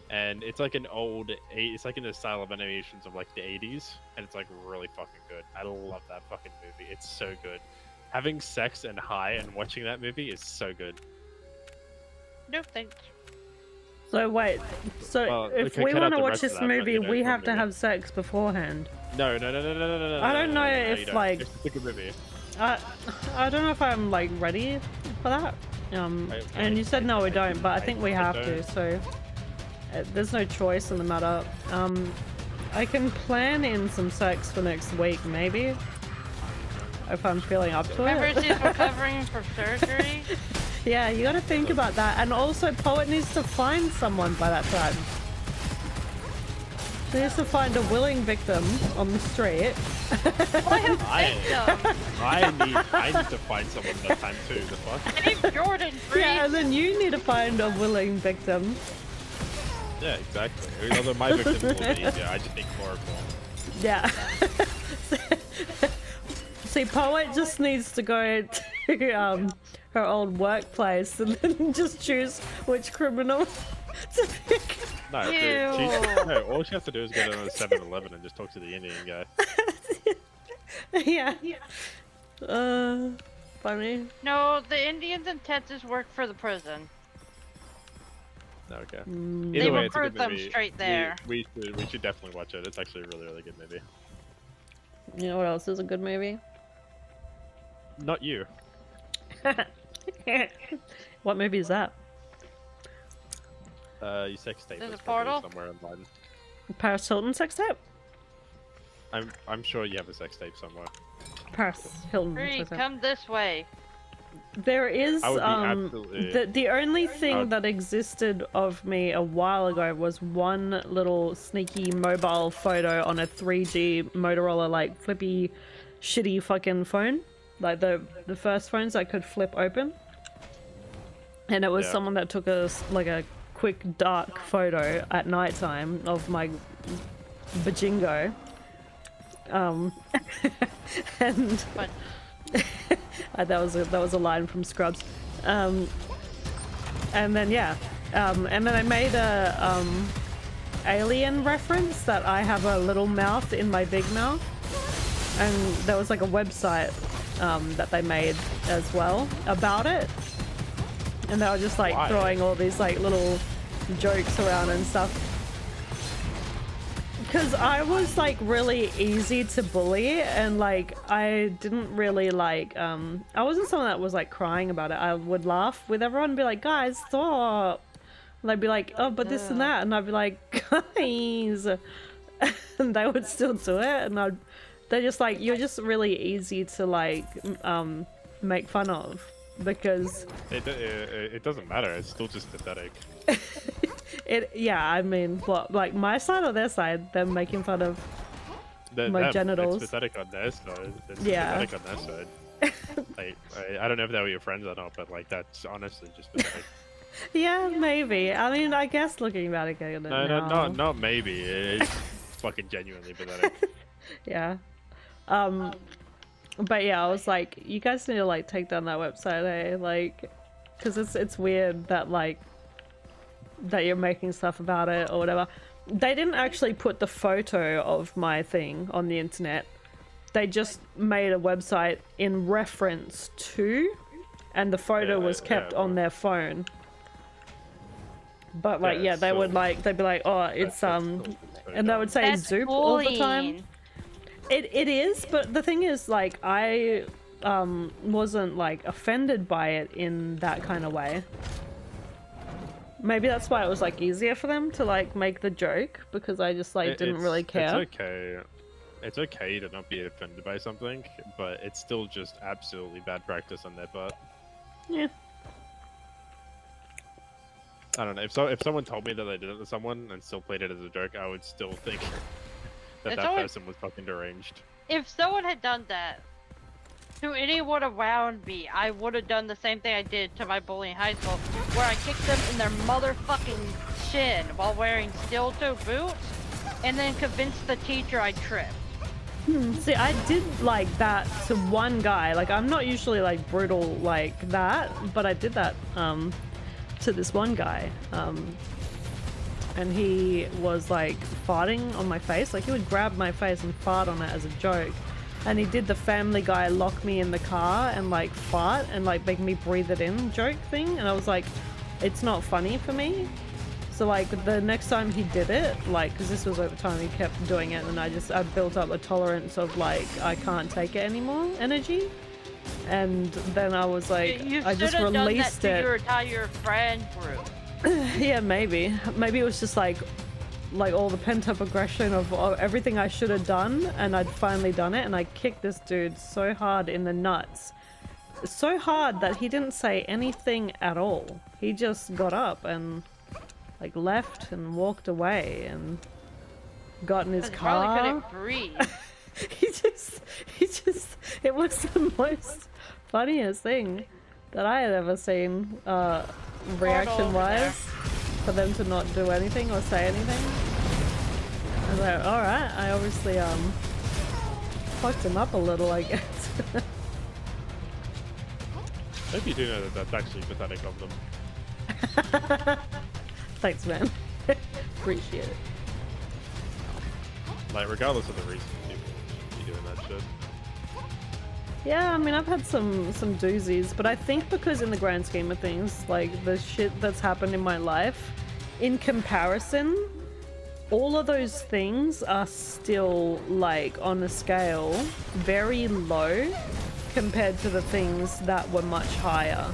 And it's like it's like in the style of animations of like the 80s, and it's like really fucking good. I love that fucking movie. It's so good. Having sex and high and watching that movie is so good. No thanks. So wait, so Well, if we we can cut want out to the watch rest of this that, but, movie, you know, we it's one have to movie. have sex beforehand. No. I don't know if, you don't. like- It's just a good movie. I don't know if I'm like ready for that. And you said no, we don't, but I think we have to. So there's no choice in the matter. I can plan in some sex for next week, maybe, if I'm feeling up to Remember, it. she's recovering from surgery. Yeah, you gotta think about that. And also, Poet needs to find someone by that time. She needs to find a willing victim on the street. I need to find someone that time too. The fuck? Name's Jordan, Bree. Yeah, and then you need to find a willing victim. Yeah, exactly. Although my victim's a little bit easier. I just need chloroform. Yeah. See, Poet just needs to go to her old workplace and then just choose which criminal to pick. No, dude, no. All she has to do is go to a 7-Eleven and just talk to the Indian guy. Yeah. Funny. No, the Indians in Texas work for the prison. Okay. Mm. Either They way, it's a recruit good them movie. straight there. We should definitely watch it. It's actually a really, really good movie. You know what else is a good movie? Not you. What movie is that? Your sex tape There's is a probably portal? somewhere online. Paris Hilton sex tape? I'm sure you have a sex tape somewhere. Paris Hilton Bree, sex tape. come this way. There is I would be absolutely- the only thing would- that existed of me a while ago was one little sneaky mobile photo on a 3G Motorola like flippy shitty fucking phone like the first phones I could flip open, and it was someone that took a quick dark photo at nighttime of my bajingo, and that was a line from Scrubs, and then and then I made a alien reference that I have a little mouth in my big mouth, and there was like a website that they made as well about it, and they were just like throwing all these like little jokes around and stuff, because I was like really easy to bully, and like I didn't really like I wasn't someone that was like crying about it. I would laugh with everyone and be like, guys, stop. And they'd be like, oh, but this and that, and I'd be like, guys, and they would still do it, and they're just like, you're just really easy to like make fun of, because it doesn't matter. It's still just pathetic. I mean, what, like my side or their side? Them making fun of my genitals. It's pathetic on their side. It's pathetic on their side. I don't know if they were your friends or not, but like that's honestly just pathetic. Yeah, maybe. I mean, I guess looking back at it now. Not maybe. It's fucking genuinely pathetic. Yeah. But yeah, I was like, you guys need to like take down that website, eh? Like, because it's weird that like that you're making stuff about it or whatever. They didn't actually put the photo of my thing on the internet. They just made a website in reference to, and the photo was kept on their phone. But like, they'd be like, oh, it's and they would say Zoop all the time. It is, but the thing is, like, I wasn't like offended by it in that kind of way. Maybe that's why it was like easier for them to like make the joke, because I just like didn't really care. It's okay. It's okay to not be offended by something, but it's still just absolutely bad practice on their part. Yeah. I don't know. If someone told me that they did it to someone and still played it as a joke, I would still think that person was fucking deranged. If someone had done that to anyone around me, I would have done the same thing I did to my bully in high school, where I kicked them in their motherfucking shin while wearing steel-toe boots, and then convinced the teacher I tripped. See, I did like that to one guy. Like, I'm not usually like brutal like that, but I did that to this one guy, and he was like farting on my face. Like, he would grab my face and fart on it as a joke, and he did the Family Guy lock me in the car and like fart and like make me breathe it in joke thing, and I was like, it's not funny for me. So like the next time he did it, like, because this was over time, he kept doing it, and I built up a tolerance of like, I can't take it anymore energy. And then I was like, I just released it. You should have done that to your entire friend group. Yeah, maybe it was just like all the pent-up aggression of everything I should have done, and I'd finally done it, and I kicked this dude so hard in the nuts, so hard that he didn't say anything at all. He just got up and like left and walked away and got in his car. Probably couldn't breathe. he just it was the most funniest thing that I had ever seen, reaction wise, for them to not do anything or say anything. I was like, alright, I obviously fucked him up a little, I guess. I hope you do know that that's actually pathetic of them. Thanks, man. Appreciate it. Like, regardless of the reason people be doing that shit. Yeah, I mean, I've had some doozies, but I think because in the grand scheme of things, like, the shit that's happened in my life, in comparison, all of those things are still, like, on a scale very low compared to the things that were much higher.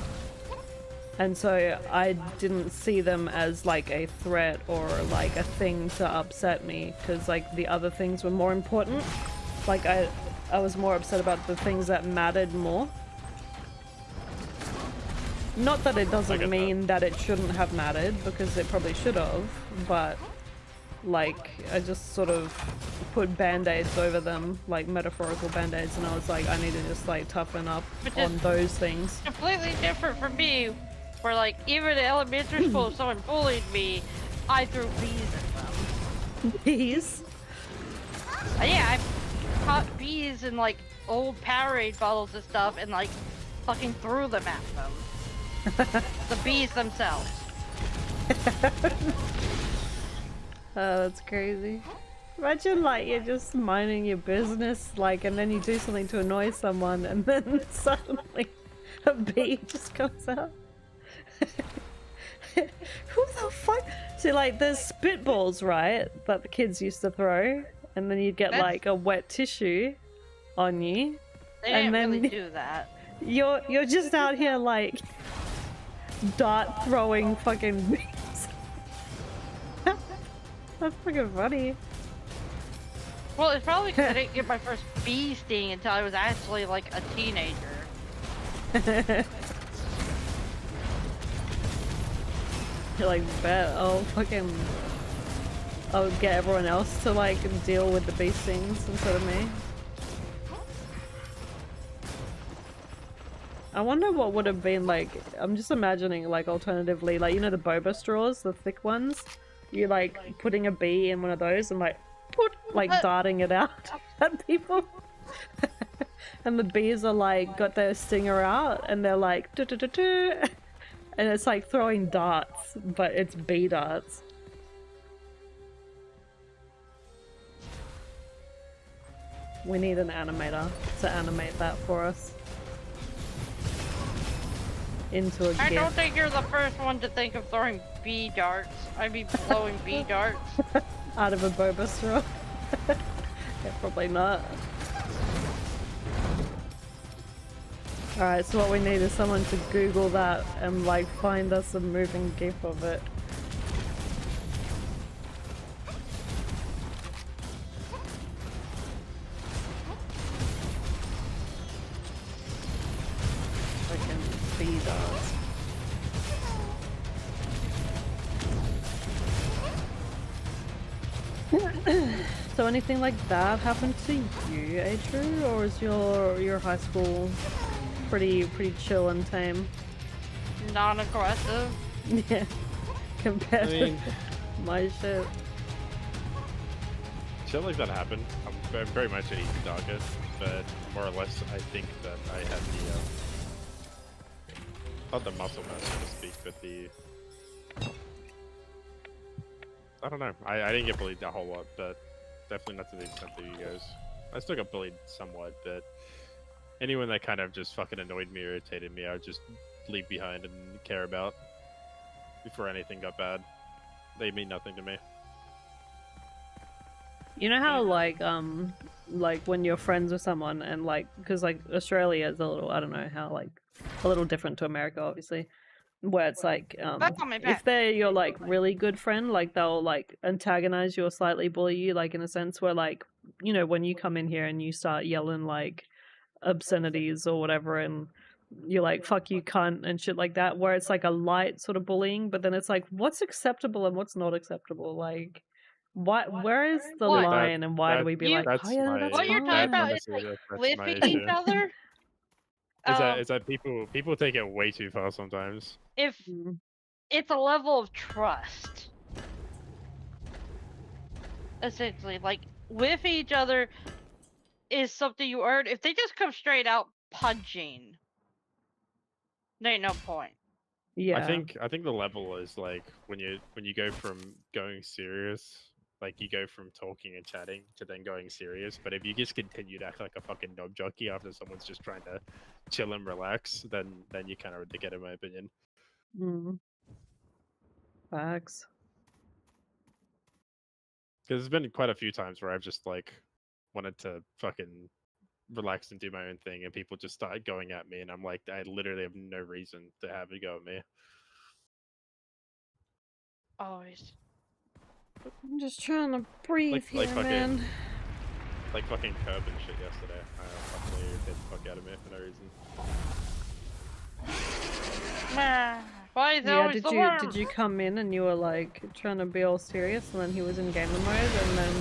And so I didn't see them as like a threat or like a thing to upset me, because like the other things were more important. Like I was more upset about the things that mattered more. Not that it doesn't mean that it shouldn't have mattered, because it probably should have, but like I just sort of put band-aids over them, like metaphorical band-aids, and I was like, I need to just like toughen up Which on is those things. completely different from me, where like even in elementary school, if someone bullied me, I threw bees at them. Bees? Yeah, I caught bees in like old Powerade bottles and stuff, and like fucking threw them at them. The bees themselves. Oh, that's crazy. Imagine like you're just minding your business, like, and then you do something to annoy someone, and then suddenly a bee just comes out. Who the fuck? See, like, there's spitballs, right, that the kids used to throw, and then you'd get like a wet tissue on you. They and didn't then really do that. You're just out here like dart throwing fucking bees. That's fucking funny. Well, it's probably because I didn't get my first bee sting until I was actually like a teenager. You're like, bet I'll get everyone else to like deal with the bee stings instead of me. I wonder what would have been like. I'm just imagining like alternatively, like, you know, the boba straws, the thick ones. You like putting a bee in one of those and like darting it out at people. And the bees are like got their stinger out and they're like do, do, do, do. And it's like throwing darts, but it's bee darts. We need an animator to animate that for us. Into a I GIF. don't think you're the first one to think of throwing bee darts. I mean, blowing bee darts. Out of a boba straw. Yeah, probably not. Alright, so what we need is someone to Google that and like find us a moving GIF of it. Fucking bee darts. So anything like that happened to you, Adrian, or is your high school pretty chill and tame? Non-aggressive. Yeah, compared I mean, to my shit. shit like that happened. I'm very much an easy target, but more or less, I think that I had the not the muscle mass, so to speak, but the I don't know. I didn't get bullied a whole lot, but definitely not to the extent that you guys. I still got bullied somewhat, but anyone that kind of just fucking annoyed me, irritated me, I would just leave behind and care about before anything got bad. They mean nothing to me. You know how like when you're friends with someone and like, because like Australia is a little, I don't know how, like a little different to America obviously, where it's like Back on my back. if they're your like really good friend, like they'll like antagonize you or slightly bully you, like in a sense where like, you know, when you come in here and you start yelling like obscenities or whatever and you're like fuck you cunt and shit like that, where it's like a light sort of bullying, but then it's like what's acceptable and what's not acceptable, like where is the What? line and why do we be like, that's oh yeah, my- that's What you're talking fine. about is honestly, like that's my flipping each issue. other. Is that people take it way too far sometimes. If Mm. it's a level of trust, essentially, like with each other is something you earn. If they just come straight out punching, there ain't no point. Yeah, I think the level is like when you go from going serious, like you go from talking and chatting to then going serious. But if you just continue to act like a fucking knob jockey after someone's just trying to chill and relax, then you kind of get, in my opinion. Facts. Because there's been quite a few times where I've just like wanted to fucking relax and do my own thing, and people just started going at me, and I'm like, I literally have no reason to have a go at me. Always. I'm just trying to breathe Like here, fucking- man. Like fucking Curb and shit yesterday. I fucking irritated the fuck out of me for no reason. Well, why is it Yeah, always the worm? did you come in and you were like trying to be all serious, and then he was in gamer mode, and then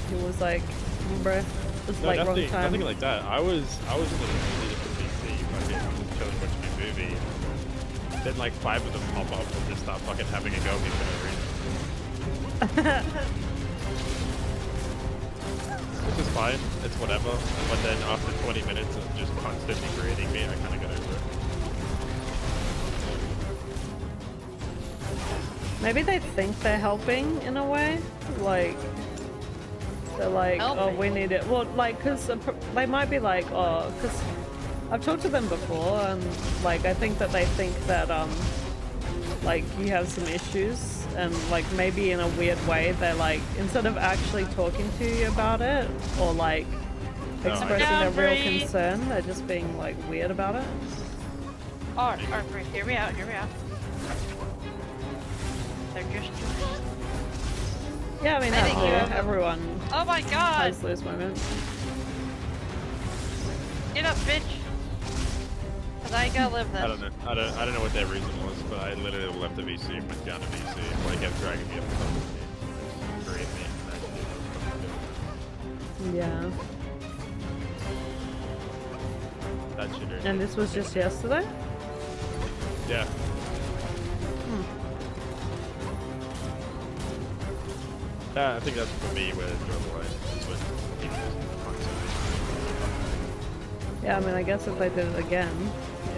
he was like, bruh, it's No, like wrong nothing, time. nothing like that. I was literally just a PC, fucking chilling watching a movie. Then like 5 of them pop up and just start fucking having a go at me for no reason. Which is fine, it's whatever. But then after 20 minutes of just constantly creating me, I kind of got over it. Maybe they think they're helping in a way, like they're like, oh, Helping? we need it. Well, like, cause they might be like, oh, cause I've talked to them before, and like I think that they think that like you have some issues, and like maybe in a weird way they're like, instead of actually talking to you about it or like expressing their real Boundary. concern, they're just being like weird about it. Alright, hear me out, They're just... Yeah, I mean I that's think you cool. have a- Everyone Oh my god! has those moments. Get up, bitch! Cause I ain't gotta live this. I don't know. I don't know what their reason was, but I literally left the VC and went down to VC. Like kept dragging me up the top of me. Create me. Yeah. That shit hurt. And this was just yesterday? Yeah. I think that's for me where the draw the line is when people just Yeah, I mean, I guess if they did it again,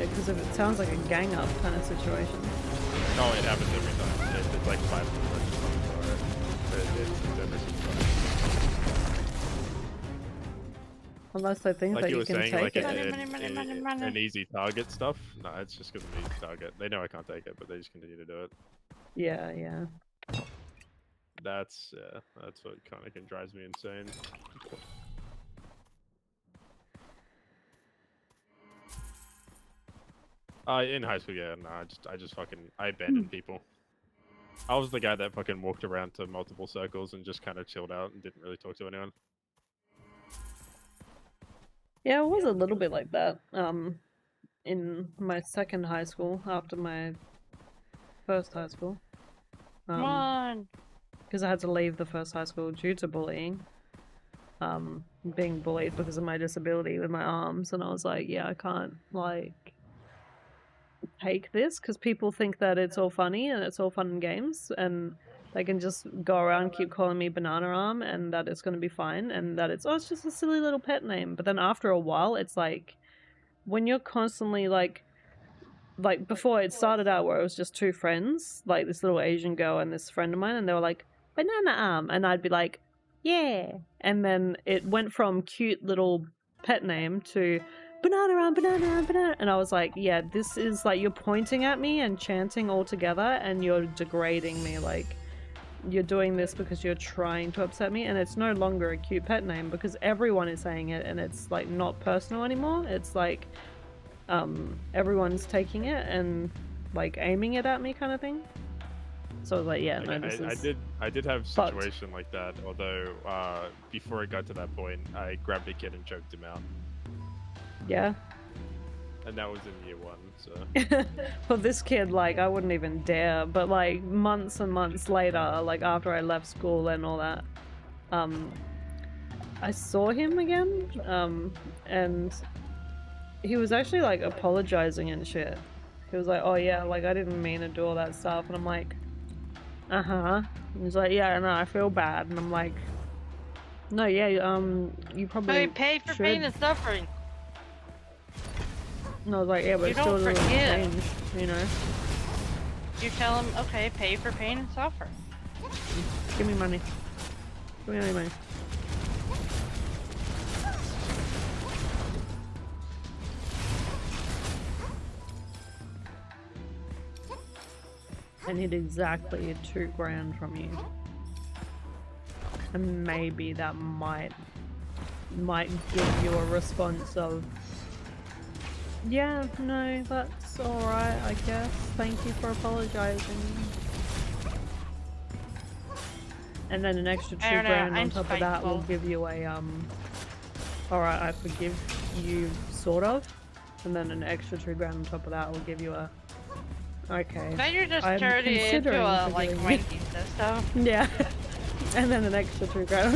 because if it sounds like a gang up kind of situation. Oh, it happens every time. It's like 5 minutes for it. It's every single time. Unless they think Like that you you were can saying, take like it. an easy target stuff. No, it's just because of an easy target. They know I can't take it, but they just continue to do it. Yeah, yeah. That's what kind of drives me insane. In high school, yeah, no, I just fucking abandoned people. I was the guy that fucking walked around to multiple circles and just kind of chilled out and didn't really talk to anyone. Yeah, it was a little bit like that. In my second high school, after my first high school. Come on! Because I had to leave the first high school due to bullying. Being bullied because of my disability with my arms, and I was like, yeah, I can't, like, take this, because people think that it's all funny and it's all fun and games, and they can just go around keep calling me banana arm, and that it's going to be fine, and that it's just a silly little pet name. But then after a while, it's like, when you're constantly like before it started out where it was just 2 friends, like this little Asian girl and this friend of mine, and they were like, banana arm, and I'd be like, yeah, and then it went from cute little pet name to banana arm, banana arm, banana, and I was like, yeah, this is like, you're pointing at me and chanting all together, and you're degrading me, like, you're doing this because you're trying to upset me, and it's no longer a cute pet name because everyone is saying it, and it's like not personal anymore. It's like everyone's taking it and like aiming it at me kind of thing. So I was like, yeah, no, this is... I did have a fucked. situation like that, although before it got to that point, I grabbed a kid and choked him out. Yeah. And that was in year 1, so... Well, this kid, like, I wouldn't even dare, but like months and months later, like after I left school and all that, I saw him again, and he was actually like apologizing and shit. He was like, oh yeah, like I didn't mean to do all that stuff, and I'm like, uh-huh. And he's like, yeah, no, I feel bad, and I'm like, no, yeah, you probably We pay for should. pain and suffering. And I was like, yeah, but You it still don't doesn't forgive. change, you know? You tell them, okay, pay for pain and suffer. Give me money. Give me any money. I need exactly $2,000 from you. And maybe that might give you a response of, yeah, no, that's alright, I guess. Thank you for apologizing. And then an extra I don't know, $2,000 on I'm top of that will spiteful. give you a, alright, I forgive you, sort of. And then an extra $2,000 on top of that will give you a, Okay. Then you just I'm turn it into considering a like forgiving you. ranking system. Yeah. And then an extra 2 grand.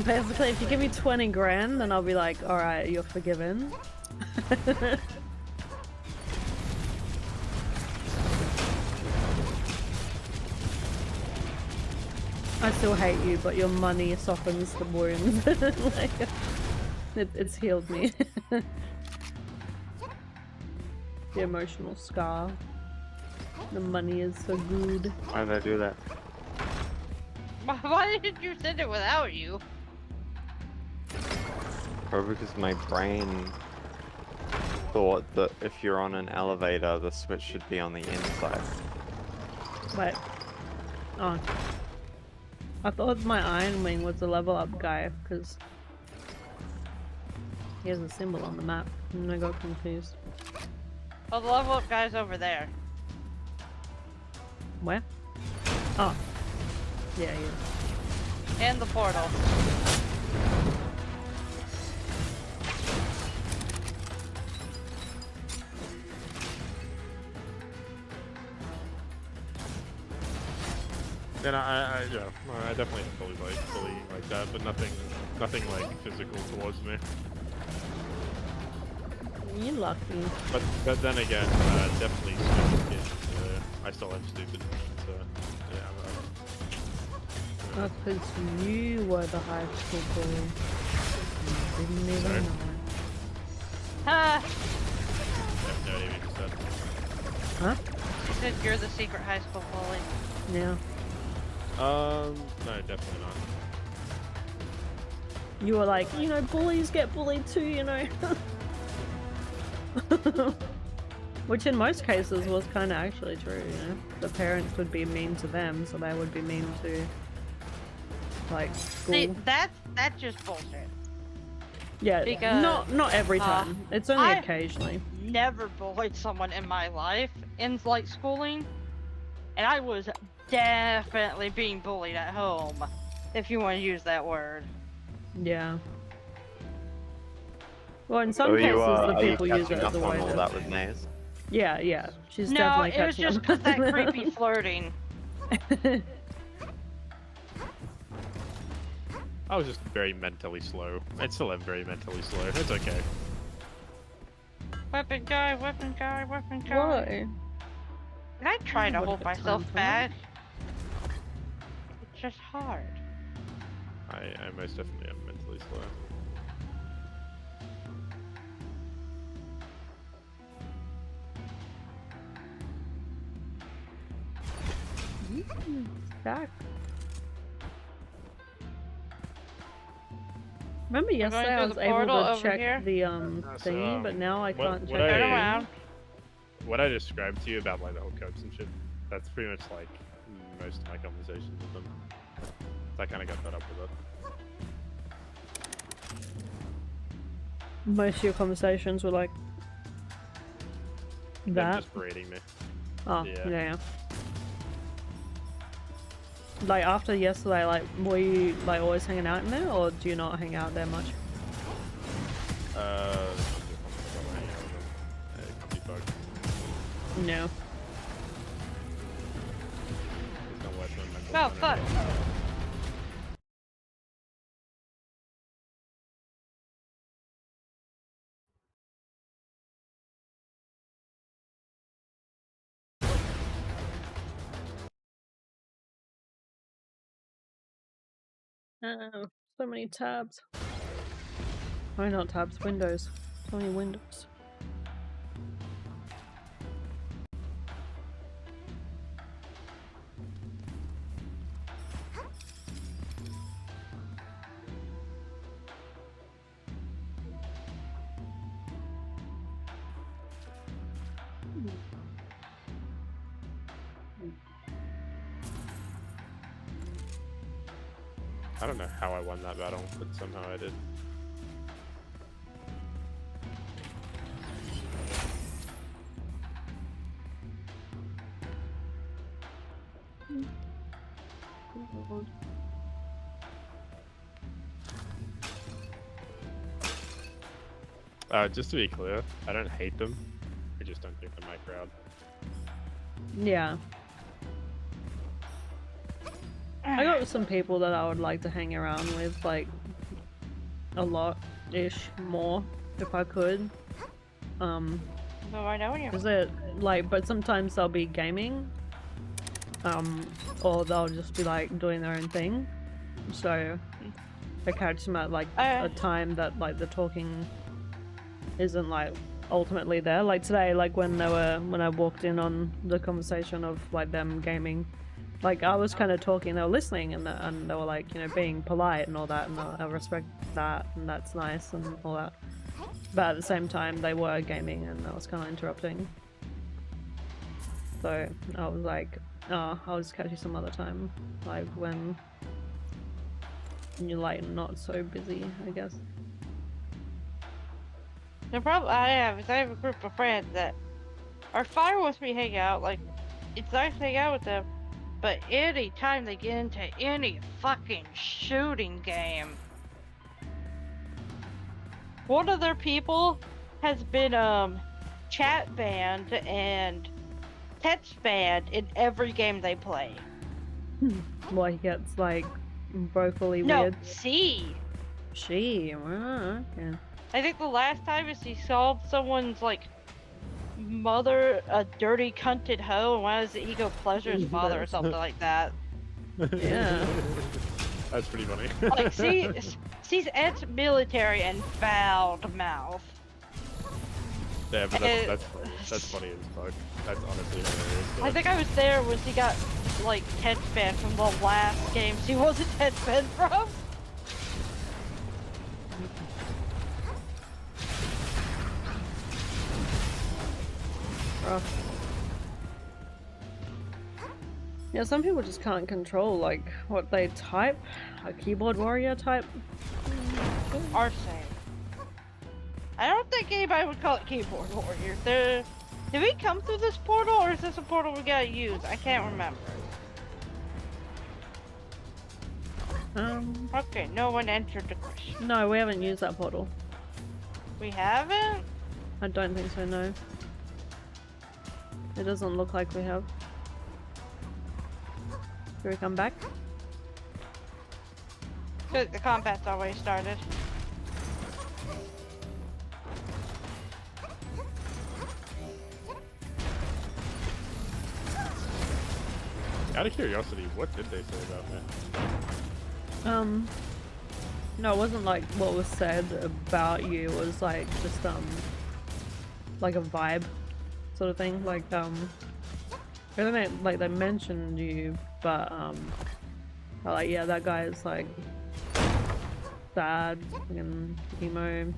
Basically, if you give me 20 grand, then I'll be like, alright, you're forgiven. I still hate you, but your money softens the wounds. Like, it's healed me. The emotional scar. The money is so good. Why did I do that? Why did you send it without you? Probably because my brain thought that if you're on an elevator, the switch should be on the inside. Wait. Oh. I thought my Iron Wing was the level up guy, because he has a symbol on the map, and I got confused. Well, the level up guy's over there. Where? Oh. Yeah, yeah. In the portal. And I definitely have bullying like that, but nothing like physical towards me. You're lucky. But then again, definitely stupid kids. I still am stupid. So yeah. That's because you were the high school bully. You didn't even Sorry? know. Ha! No idea what you said. Huh? Because you're the secret high school bully. Yeah. No, definitely not. You were like, you know, bullies get bullied too, you know. Which in most cases was kind of actually true, you know. The parents would be mean to them, so they would be mean to, like, school. See, that's just bullshit. Yeah, because, not every time. It's only I- occasionally. Never bullied someone in my life in like schooling, and I was definitely being bullied at home, if you want to use that word. Yeah. Well, in some Oh, cases, you the are you people use it catching as up a way on all to. that with Maze? Yeah, yeah. She's No, definitely it was catching just up. because that creepy flirting. I was just very mentally slow. I still am very mentally slow. It's okay. Weapon guy, weapon guy, weapon guy. Why? And I try to What hold a good myself time, back. It's just hard. I most definitely am mentally slow. Back. Remember yesterday I through was the able portal to over check here? the So, thingy, but now I can't what check I- Turn it. around. What I described to you about like the hookups and shit, that's pretty much like most of my conversations with them. So I kind of got fed up with it. Most of your conversations were like Them that. just berating me. Oh, yeah. yeah. Like after yesterday, like were you like always hanging out in there, or do you not hang out there much? No. Oh, fuck. Oh, so many tabs. Oh, not tabs, windows. So many windows. I don't know how I won that battle, but somehow I did. Just to be clear, I don't hate them. I just don't think they're my crowd. Yeah. I got some people that I would like to hang around with, like, a lot-ish more, if I could. No, I know you. Is it, like, but sometimes they'll be gaming, or they'll just be, like, doing their own thing. So, I catch them at, like, a time that, like, the talking isn't, like, ultimately there. Like, today, like, when I walked in on the conversation of, like, them gaming, like, I was kind of talking, they were listening, and they were, like, you know, being polite and all that, and I respect that, and that's nice, and all that. But at the same time, they were gaming, and I was kind of interrupting. So, I was like, oh, I'll just catch you some other time, like, when you're, like, not so busy, I guess. The problem I have is I have a group of friends that are fine with me hanging out, like, it's nice to hang out with them. But any time they get into any fucking shooting game, one of their people has been chat banned and text banned in every game they play. Well, he gets like vocally No, weird. C. She. Okay. I think the last time is he called someone's like mother a dirty cunted hoe, and why does the ego pleasure his father or something like that. Yeah. That's pretty funny. Like, she's ex-military and foul mouth. Yeah, but that's funny as fuck. That's honestly hilarious. I think I was there when she got like text banned from the last game she wasn't text banned from. Rough. Yeah, some people just can't control like what they type. A keyboard warrior type. Our same. I don't think anybody would call it keyboard warrior. Did we come through this portal, or is this a portal we gotta use? I can't remember. Okay, no one entered the question. No, we haven't used that portal. We haven't? I don't think so, no. It doesn't look like we have. Should we come back? Good, the combat's already started. Out of curiosity, what did they say about me? No, it wasn't like what was said about you. It was like just like a vibe sort of thing. Like I don't know, like they mentioned you, but like yeah, that guy is like sad and emo.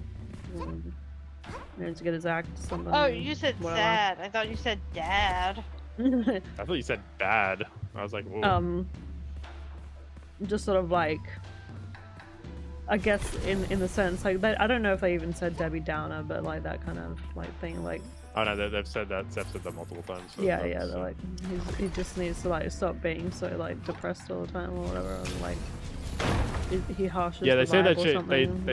Needs to get his act or something. Oh, you said whatever. sad. I thought you said dad. I thought you said bad. I was like, whoa. Just sort of like, I guess in the sense like I don't know if they even said Debbie Downer, but like that kind of like thing, like. Oh no, they've said that. They've said that multiple times. So Yeah, yeah. They're like, he just needs to like stop being so like depressed all the time or whatever, and like he harshes. Yeah, they the say that vibe or shit. something.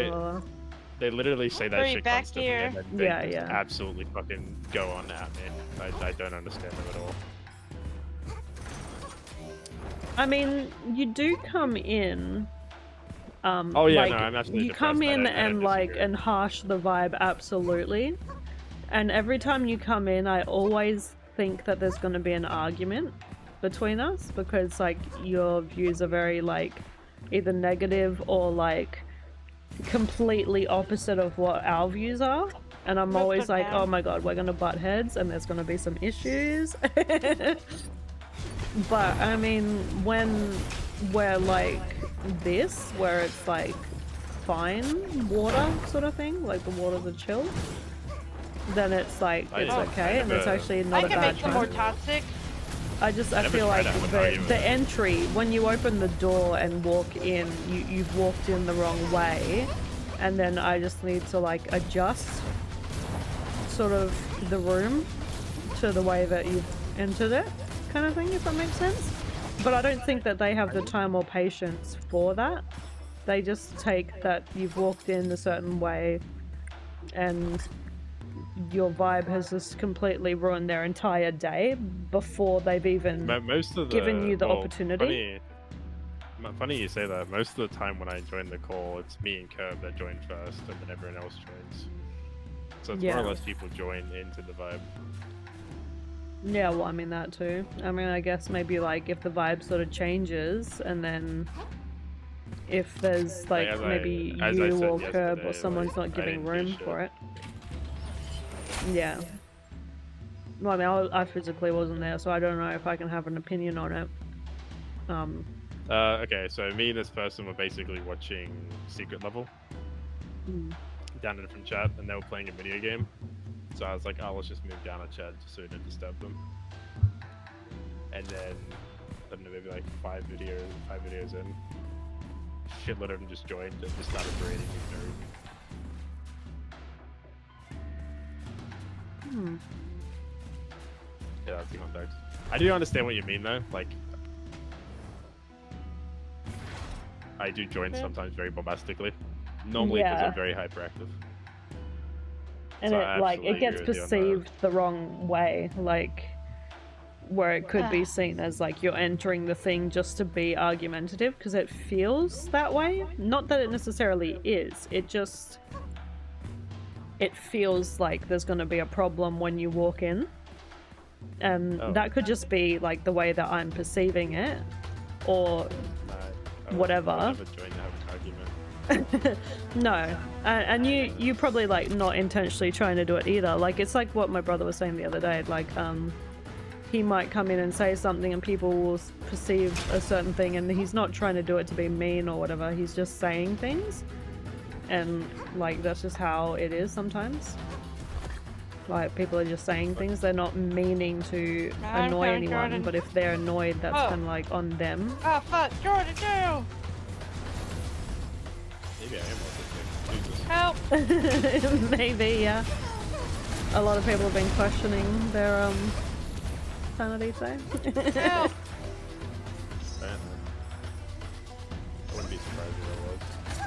They literally say that Hurry shit back constantly. here. And then they Yeah, just yeah. absolutely fucking go on at me. I don't understand them at all. I mean, you do come in. Oh yeah, like, no, I'm absolutely you come depressed. in I don't and like disagree. and harsh the vibe absolutely, and every time you come in, I always think that there's going to be an argument between us because like your views are very like either negative or like completely opposite of what our views are, and I'm always like, oh my god, we're gonna butt heads and there's gonna be some issues. But I mean, when we're like this, where it's like fine water sort of thing, like the waters are chill, then it's like it's okay, and it's actually not I a can bad make them more time. toxic. I never feel tried like that with argument. the entry, when you open the door and walk in, you've walked in the wrong way, and then I just need to like adjust sort of the room to the way that you've entered it, kind of thing, if that makes sense. But I don't think that they have the time or patience for that. They just take that you've walked in a certain way and your vibe has just completely ruined their entire day before they've even Most of the given you the well, opportunity. Funny you say that. Most of the time when I join the call, it's me and Curb that join first, and then everyone else joins. So it's more Yeah. or less people join into the vibe. Yeah, well, I mean that too. I mean, I guess maybe like if the vibe sort of changes, and then if there's like as maybe I you said or Curb or yesterday, someone's like, not I giving didn't do room shit. for it. Yeah. Well, I mean, I physically wasn't there, so I don't know if I can have an opinion on it. Okay, so me and this person were basically watching Secret Level down in from chat, and they were playing a video game. So I was like, oh, let's just move down a chat just so we don't disturb them. And then, I don't know, maybe like five videos in, shitload of them just joined and just started berating me. Yeah, that's the context. I do understand what you mean though. Like, I do join sometimes very bombastically. Normally because Yeah. I'm very hyperactive. And So it I like it absolutely gets agree with you on that. perceived the wrong way, like where it could be seen as like you're entering the thing just to be argumentative, because it feels that way. Not that it necessarily is. It feels like there's going to be a problem when you walk in, and that could just be like the way that I'm perceiving it, or whatever. I would never join to have an argument. No, and you probably like not intentionally trying to do it either. Like it's like what my brother was saying the other day. Like he might come in and say something, and people will perceive a certain thing, and he's not trying to do it to be mean or whatever. He's just saying things, and like that's just how it is sometimes. Like people are just saying things. They're not meaning to annoy anyone, Jordan. but if they're annoyed, that's Oh. kind of like on them. Oh fuck, Jordan, no! Maybe I am autistic. Jesus. Help! Maybe, yeah. A lot of people have been questioning their sanity today. Help! Apparently. I wouldn't be surprised if I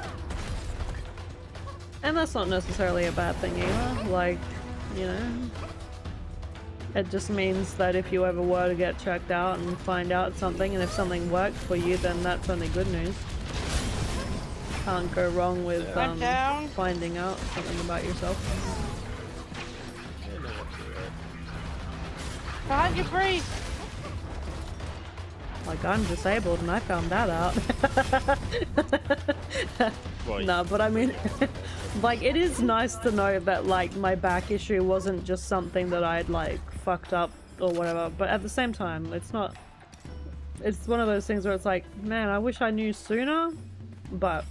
was. And that's not necessarily a bad thing either. Like, you know, it just means that if you ever were to get checked out and find out something, and if something worked for you, then that's only good news. Can't go wrong with I'm down. finding out something about yourself. Yeah, no, absolutely right. Behind you, Bree! Like, I'm disabled and I found that out. Well, No, but I mean, like, it is nice to know that, like, my back issue wasn't just something that I'd, like, fucked up or whatever. But at the same time, it's not... It's one of those things where it's like, man, I wish I knew sooner. But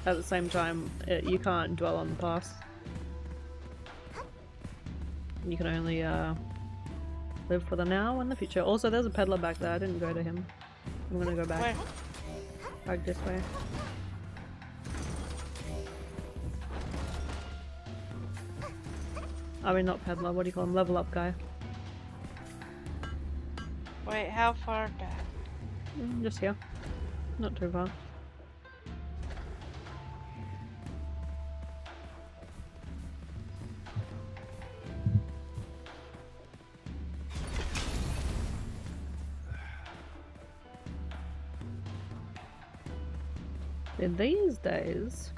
at the same time, you can't dwell on the past. You can only, live for the now and the future. Also, there's a peddler back there. I didn't go to him. I'm gonna go back. Where? Back this way. I mean, not peddler. What do you call him? Level up guy. Wait, how far back? Just here. Not too far. In these days,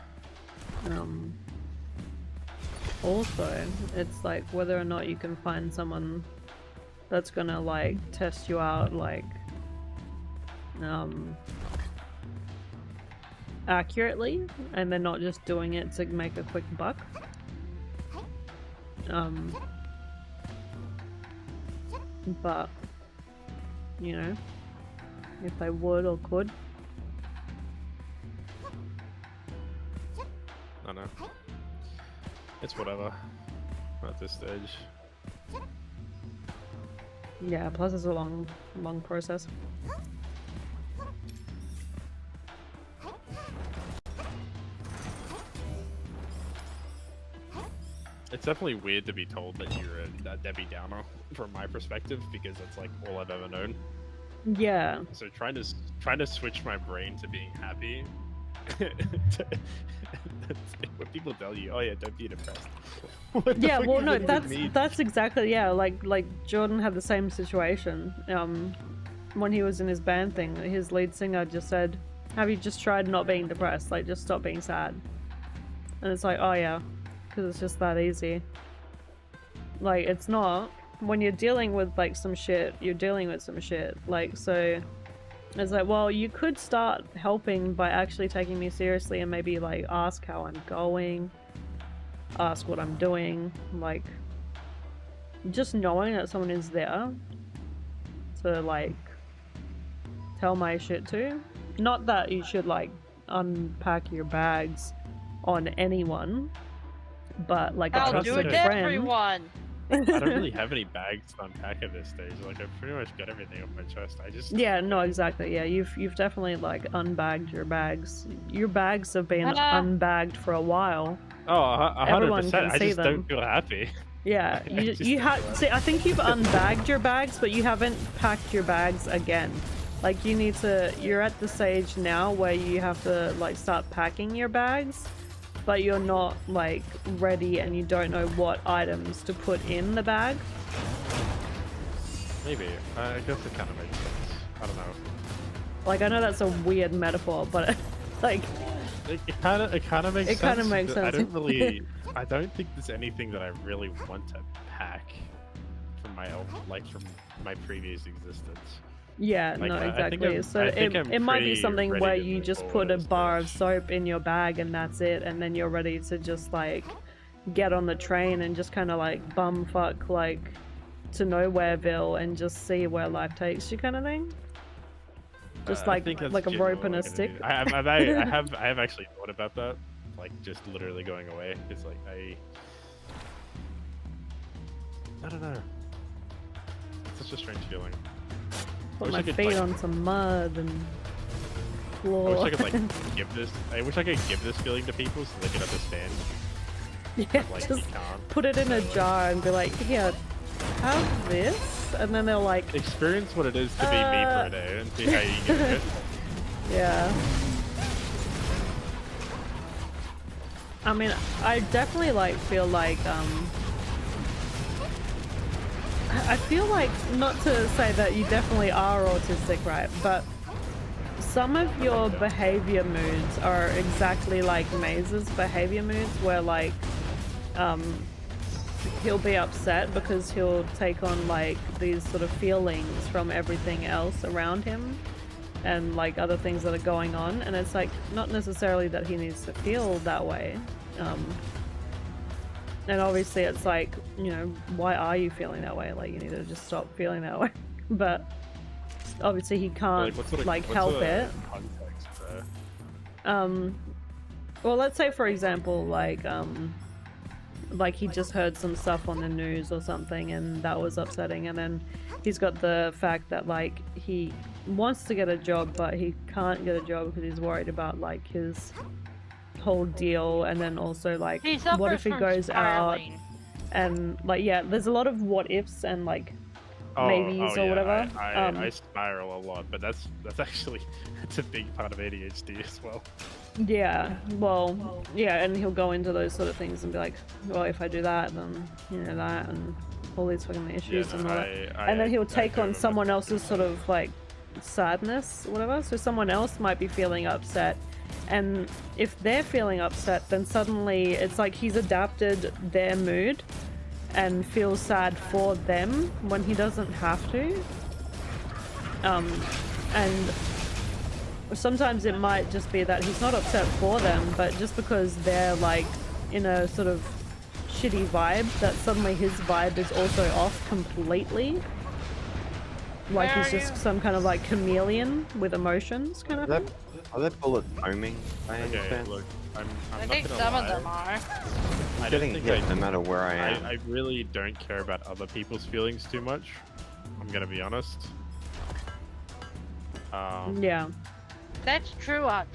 also, it's like whether or not you can find someone that's gonna like test you out, like, accurately, and they're not just doing it to make a quick buck. But, you know, if they would or could. I know. It's whatever. At this stage. Yeah, plus it's a long process. It's definitely weird to be told that you're a Debbie Downer from my perspective, because that's like all I've ever known. Yeah. So trying to switch my brain to being happy When people tell you, "Oh yeah, don't be depressed." Yeah, well, no, that's exactly, yeah. Like Jordan had the same situation. When he was in his band thing, his lead singer just said, "Have you just tried not being depressed? Like, just stop being sad." And it's like, oh yeah, because it's just that easy. Like, it's not. When you're dealing with like some shit, you're dealing with some shit. Like, so it's like, well, you could start helping by actually taking me seriously and maybe like ask how I'm going, ask what I'm doing, like just knowing that someone is there to like tell my shit to. Not that you should like unpack your bags on anyone, but like a I'll do trusted it to friend. everyone. I don't really have any bags to unpack at this stage. Like, I've pretty much got everything on my chest. I just... Yeah, no, exactly. Yeah, you've definitely like unbagged your bags. Your bags have been unbagged for a while. Oh, 100%. Can I see just them. don't feel happy. Yeah, I just you don't have. feel See, I think you've unbagged your bags, but you haven't packed your bags again. Like, you need to. You're at the stage now where you have to like start packing your bags, but you're not like ready and you don't know what items to put in the bag. Maybe. I guess it kind of makes sense. I don't know. Like, I know that's a weird metaphor, but like It kind of makes sense. It kind of makes but sense. I don't think there's anything that I really want to pack from my previous existence. yeah, Like, no, I think exactly. I'm- So I think I'm it might be pretty something ready where to you move just forward put a at this bar of stage. soap in your bag and that's it, and then you're ready to just like get on the train and just kind of like bumfuck like to Nowhereville and just see where life takes you, kind of thing. Just I like think that's a rope generally and what a I'm gonna stick. do. I have actually thought about that, like just literally going away. It's like I don't know. It's such a strange feeling. Put wish my I could, feet like- on some mud and I floor. wish I could like give this. I wish I could give this feeling to people so they could understand. Yeah, Like just you can't. put it in a jar and be like, here, have this, and then they're like, Experience what it is to be me for a day and see how you get it. yeah. I mean, I definitely like feel like I feel like, not to say that you definitely are autistic, right? But some of your behavior moods are exactly like Maze's behavior moods, where like he'll be upset because he'll take on like these sort of feelings from everything else around him and like other things that are going on, and it's like not necessarily that he needs to feel that way, and obviously it's like, you know, why are you feeling that way? Like, you need to just stop feeling that way. But obviously he can't what sort of- like what help sort of it. Context there? Well, let's say for example, like he just heard some stuff on the news or something and that was upsetting, and then he's got the fact that like he wants to get a job but he can't get a job because he's worried about like his whole deal, and then also like He what if suffers he from goes out spiraling. and like, yeah, there's a lot of what ifs and like maybes or yeah, whatever. I spiral a lot, but that's actually that's a big part of ADHD as well. Yeah, well, yeah, and he'll go into those sort of things and be like, well, if I do that, then, you know, that, and all these fucking issues no, and all that. And then he'll take on someone else's sort of, like, sadness, or whatever. So someone else might be feeling upset, and if they're feeling upset, then suddenly it's like he's adapted their mood and feels sad for them when he doesn't have to. And sometimes it might just be that he's not upset for them, but just because they're like in a sort of shitty vibe, that suddenly his vibe is also off completely. Like Where he's are just you? some kind of like chameleon with emotions kind of thing. Are there bullets foaming by any Okay, chance? look, I'm I not think gonna some lie. of them are. I'm I don't getting think hit no matter where I am. I really don't care about other people's feelings too much. I'm gonna be honest. Yeah, That's true autism.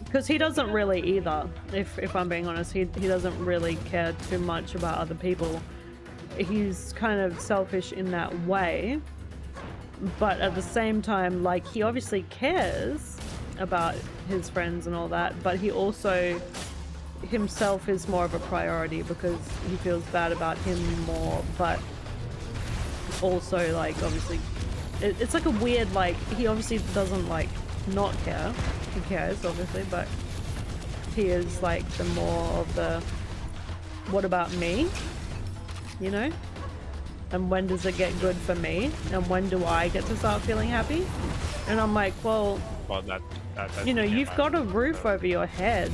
because he doesn't really either. If I'm being honest, he doesn't really care too much about other people. He's kind of selfish in that way, but at the same time, like, he obviously cares, about his friends and all that, but he also himself is more of a priority because he feels bad about him more, but also like obviously it's like a weird, like, he obviously doesn't like not care. He cares obviously, but he is like the more of the what about me, you know? And when does it get good for me? And when do I get to start feeling happy? And I'm like, well, that's you know, the you've got a environment, roof so- over your head.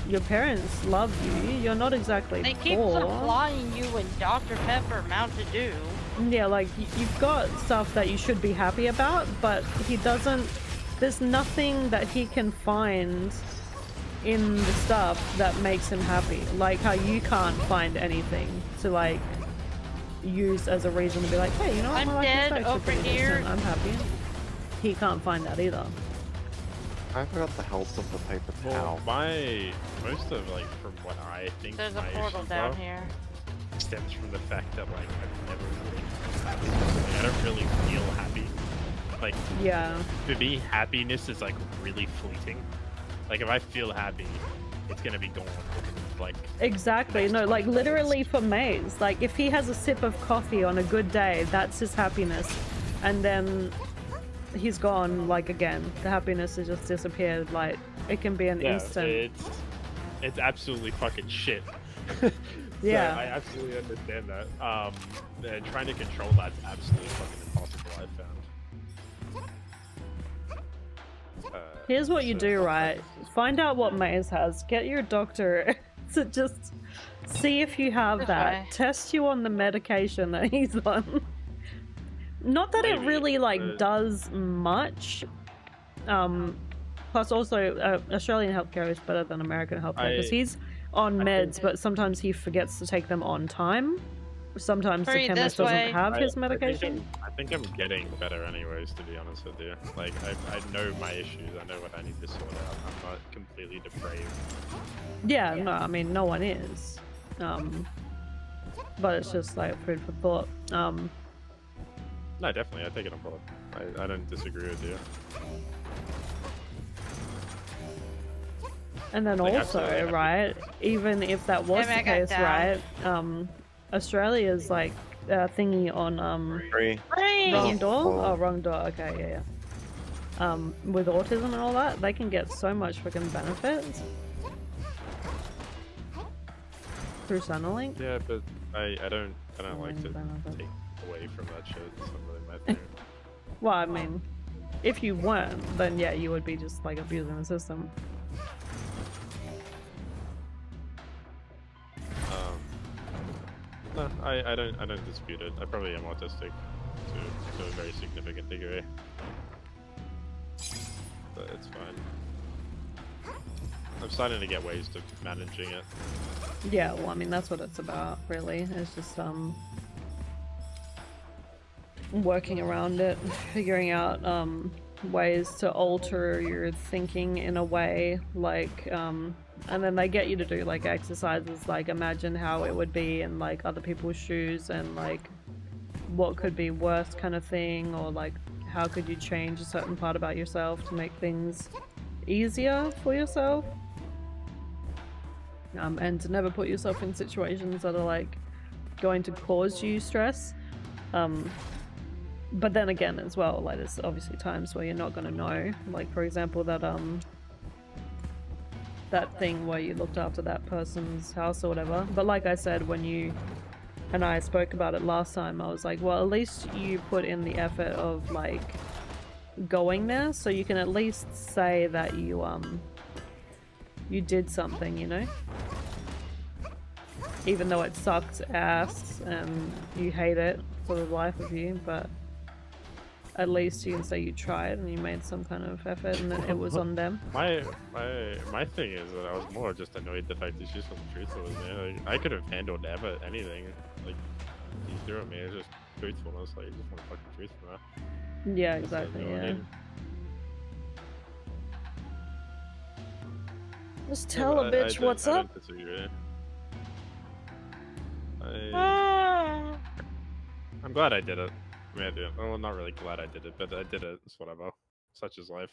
Your parents love you. You're not exactly They keep poor. supplying you with Dr. Pepper, Mountain Dew. Yeah, like, you've got stuff that you should be happy about, but he doesn't... There's nothing that he can find in the stuff that makes him happy. Like how you can't find anything to, like, use as a reason to be like, hey, you know what? I'm my life is dead actually over pretty here. decent. I'm happy. He can't find that either. I forgot the help of the paper Well, towel. most of like from what I think There's a my portal issues down are, here. stems from the fact that like I've never really felt happy. Like, I don't really feel happy. Like Yeah. for me, happiness is like really fleeting. Like if I feel happy, it's gonna be gone within like Exactly. next No, 20 like minutes. literally for Maze. Like if he has a sip of coffee on a good day, that's his happiness. And then he's gone, like, again. The happiness has just disappeared. Like, it can be an Yeah, instant. it's absolutely fucking shit. So Yeah. I absolutely understand that. And trying to control that's absolutely fucking impossible. I found. Here's what you So- do, right? Find out what Maze has. Get your doctor to just see if you have This that. way. Test you on the medication that he's on. Not that it Maybe, really, like, but- does much. Plus also, Australian healthcare is better than American healthcare because he's on I meds, think- but sometimes he forgets to take them on time. Sometimes the Hurry, chemist this doesn't way. have his medication. I think I'm getting better anyways, to be honest with you. Like, I know my issues, I know what I need to sort out. I'm not completely depraved. Yeah, no, I mean, no one is. But it's just like food for thought. No, definitely, I take it on board. I don't disagree with you. And then Like, also, absolutely. right, even if that was Damn it, the I got case, down. right, Australia's like thingy on Free. Free! wrong door. Oh. Oh, wrong door. Okay, yeah, yeah. With autism and all that, they can get so much freaking benefits through Centrelink. Yeah, but I don't like to Benefit. take away from that shit. It's not really my thing. Well, I mean, if you weren't, then yeah, you would be just like abusing the system. No, I don't dispute it. I probably am autistic to a very significant degree. But it's fine. I'm starting to get ways to managing it. Yeah, well, I mean, that's what it's about, really. It's just, working around it, figuring out, ways to alter your thinking in a way, like, and then they get you to do, like, exercises, like, imagine how it would be in, like, other people's shoes and, like, what could be worse kind of thing, or, like, how could you change a certain part about yourself to make things easier for yourself. And to never put yourself in situations that are like going to cause you stress. But then again as well, like there's obviously times where you're not gonna know. Like for example that thing where you looked after that person's house or whatever. But like I said, when you and I spoke about it last time, I was like, well, at least you put in the effort of like going there, so you can at least say that you did something, you know? Even though it sucks ass and you hate it for the life of you, but at least you can say you tried and you made some kind of effort and that it was on them. My thing is that I was more just annoyed the fact that she's so truthful with me. Like, I could have handled anything. Like you threw at me, it's just truthfulness. Like you just want fucking truth from her. Yeah, So, exactly, you know what I yeah. mean? Just Yeah, tell but a bitch what's I up. don't disagree. I'm glad I did it. I mean, well, not really glad I did it, but I did it. It's whatever. Such is life.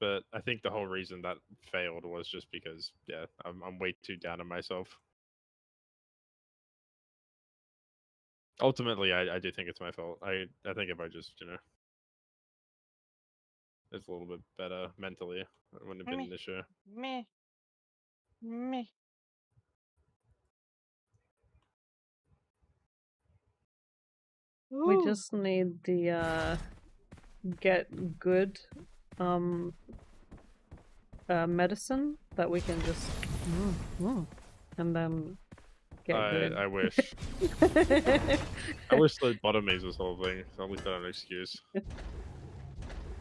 but I think the whole reason that failed was just because, yeah, I'm way too down on myself. Ultimately, I do think it's my fault. I think if I just, it's a little bit better mentally, it wouldn't have been an issue. Me. We just need the get good medicine that we can just and then get good. I wish. I wish the bottomies this whole thing, so at least I have an excuse.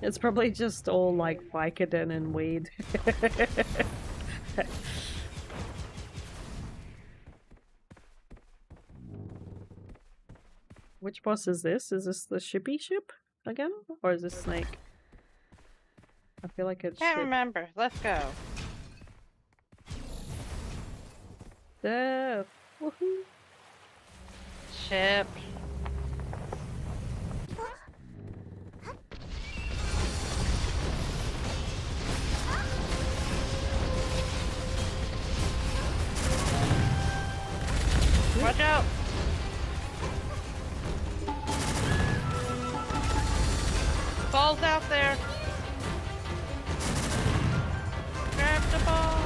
It's probably just all like Vicodin and weed. Which boss is this? Is this the shippy ship again? Or is this Snake? I feel like it's Can't ship. remember. Let's go. Death! Woohoo! Ship. Watch out! Ball's out there. Grab the ball.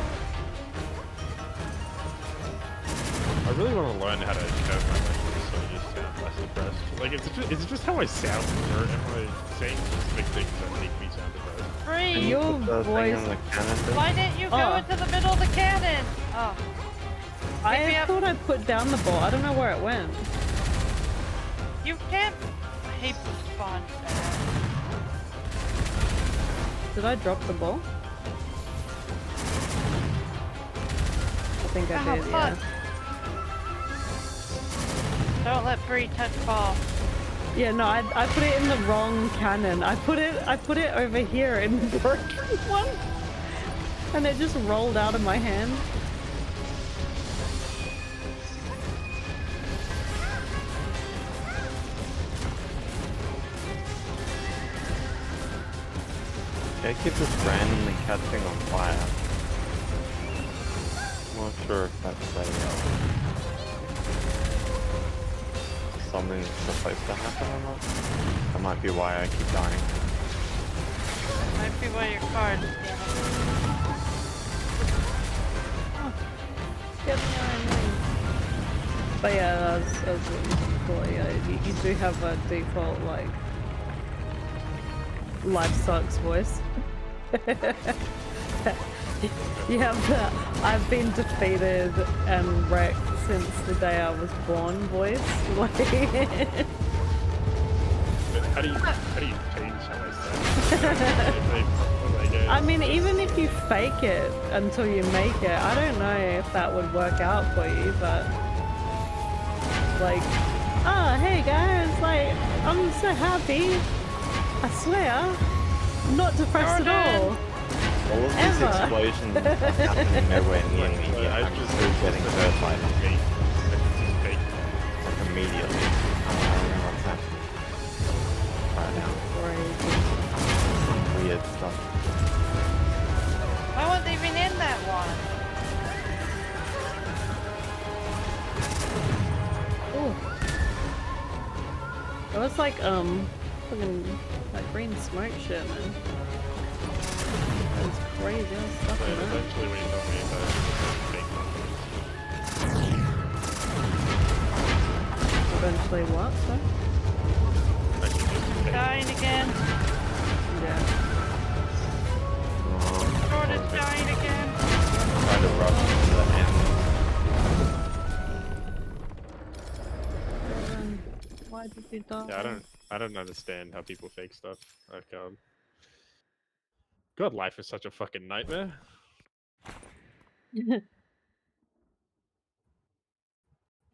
I really want to learn how to curve my language so I just sound less depressed. Like, is it just how I sound, or am I saying specific things that make me sound depressed? Free. Your Put the thing voice. in the cannon bit? Why didn't you go Oh. into the middle of the cannon? Oh. Maybe I thought I put down the ball. I don't know where it went. You can't. I hate the spawn pad. Did I drop the ball? I think I did, yeah. fuck. Don't let Bree touch ball. Yeah, no, I put it in the wrong cannon. I put it over here in the broken one, and it just rolled out of my hand. They keep just randomly catching on fire. I'm not sure if that's something that's supposed to happen or not. That might be why I keep dying. Might be why your card is Get me. But yeah, as before, yeah, you do have a default like life sucks voice. You have the I've been defeated and wrecked since the day I was born voice. Like But how do you change how I sound? I mean, even if you fake it until you make it, I don't know if that would work out for you, but like, oh hey guys, like I'm so happy. I swear, not depressed at all. All of these Ever. explosions are happening nowhere near me, yet I'm still getting hurt by them. Like immediately. I don't know what's happening right now. Some weird stuff. I wasn't even in that one. Ooh. It was like fucking like green smoke shit, man. It was crazy. I was stuck in that. Eventually, when you told me about fake Eventually, what? Sir? Dying again. Yeah. Jordan's dying again. Try to rush to the end. Why did you die? Yeah, I don't understand how people fake stuff. Like, God, life is such a fucking nightmare.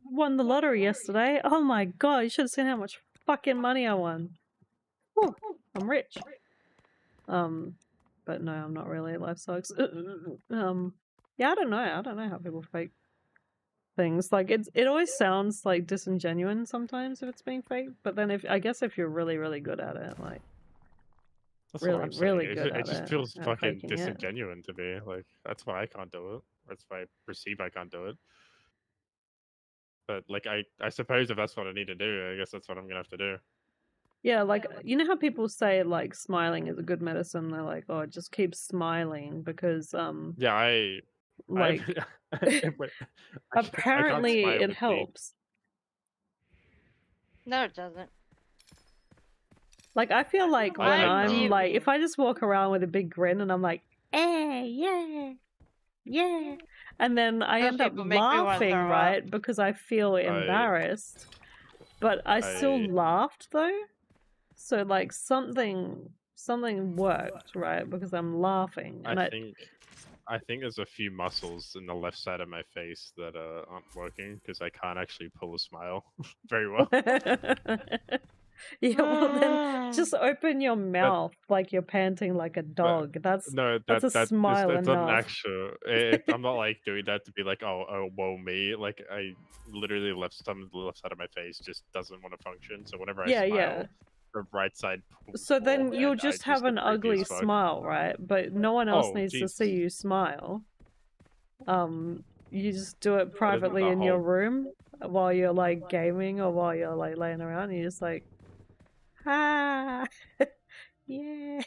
Won the lottery yesterday. Oh my god, you should have seen how much fucking money I won. Whew, I'm rich. But no, I'm not really. Life sucks. Yeah, I don't know how people fake things. Like it always sounds like disingenuous sometimes if it's being fake. But then I guess if you're really, really good at it, like That's Really, what I'm saying. really good It at just it, feels at fucking faking it. disingenuous to me. Like that's why I can't do it. That's why I perceive I can't do it. But like I suppose if that's what I need to do, I guess that's what I'm gonna have to do. Yeah, like you know how people say like smiling is a good medicine. They're like, oh, just keep smiling because Yeah, I like but I can't apparently smile it with teeth. helps. No, it doesn't. Like I feel like when I I'm know. like, if I just walk around with a big grin and I'm like, eh, yeah, yeah, and then I Those end up people make me wanna laughing, throw up. right? Because I feel embarrassed, but I still I- laughed though. So like something worked, right? Because I'm laughing, and I think there's a few muscles in the left side of my face that aren't working because I can't actually pull a smile very well. Yeah, well then just open your mouth like you're panting like a dog. That's No, a that smile it's not an enough. actual. I'm not like doing that to be like, oh, whoa, me. Like I literally the left side of my face just doesn't want to function. So whenever I Yeah, smile, yeah. the right side pulls So more, then you'll and I just have look an creepy ugly as fuck. smile, right? But no one else Oh, needs to see Jesus. you smile. You just do it But isn't privately the in your whole room while you're like gaming or while you're like laying around. You're just like, ah, yeah.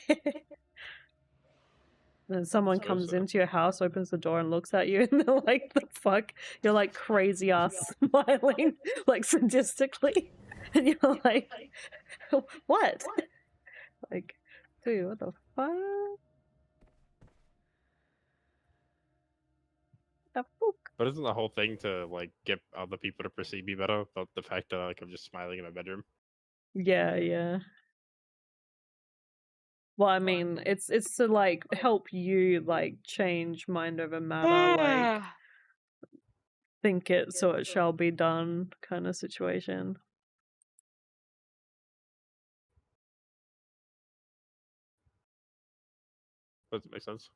Then someone suppose comes so. into your house, opens the door, and looks at you, and they're like, "The fuck?" You're like crazy ass smiling, like sadistically, and you're like, "What?" Like, dude, what the fuck? The fuck? But isn't the whole thing to like get other people to perceive me better? The fact that like I'm just smiling in my bedroom. Yeah, yeah. Well, I mean, it's to like help you like change mind over matter, like think it so it shall be done kind of situation. Does it make sense?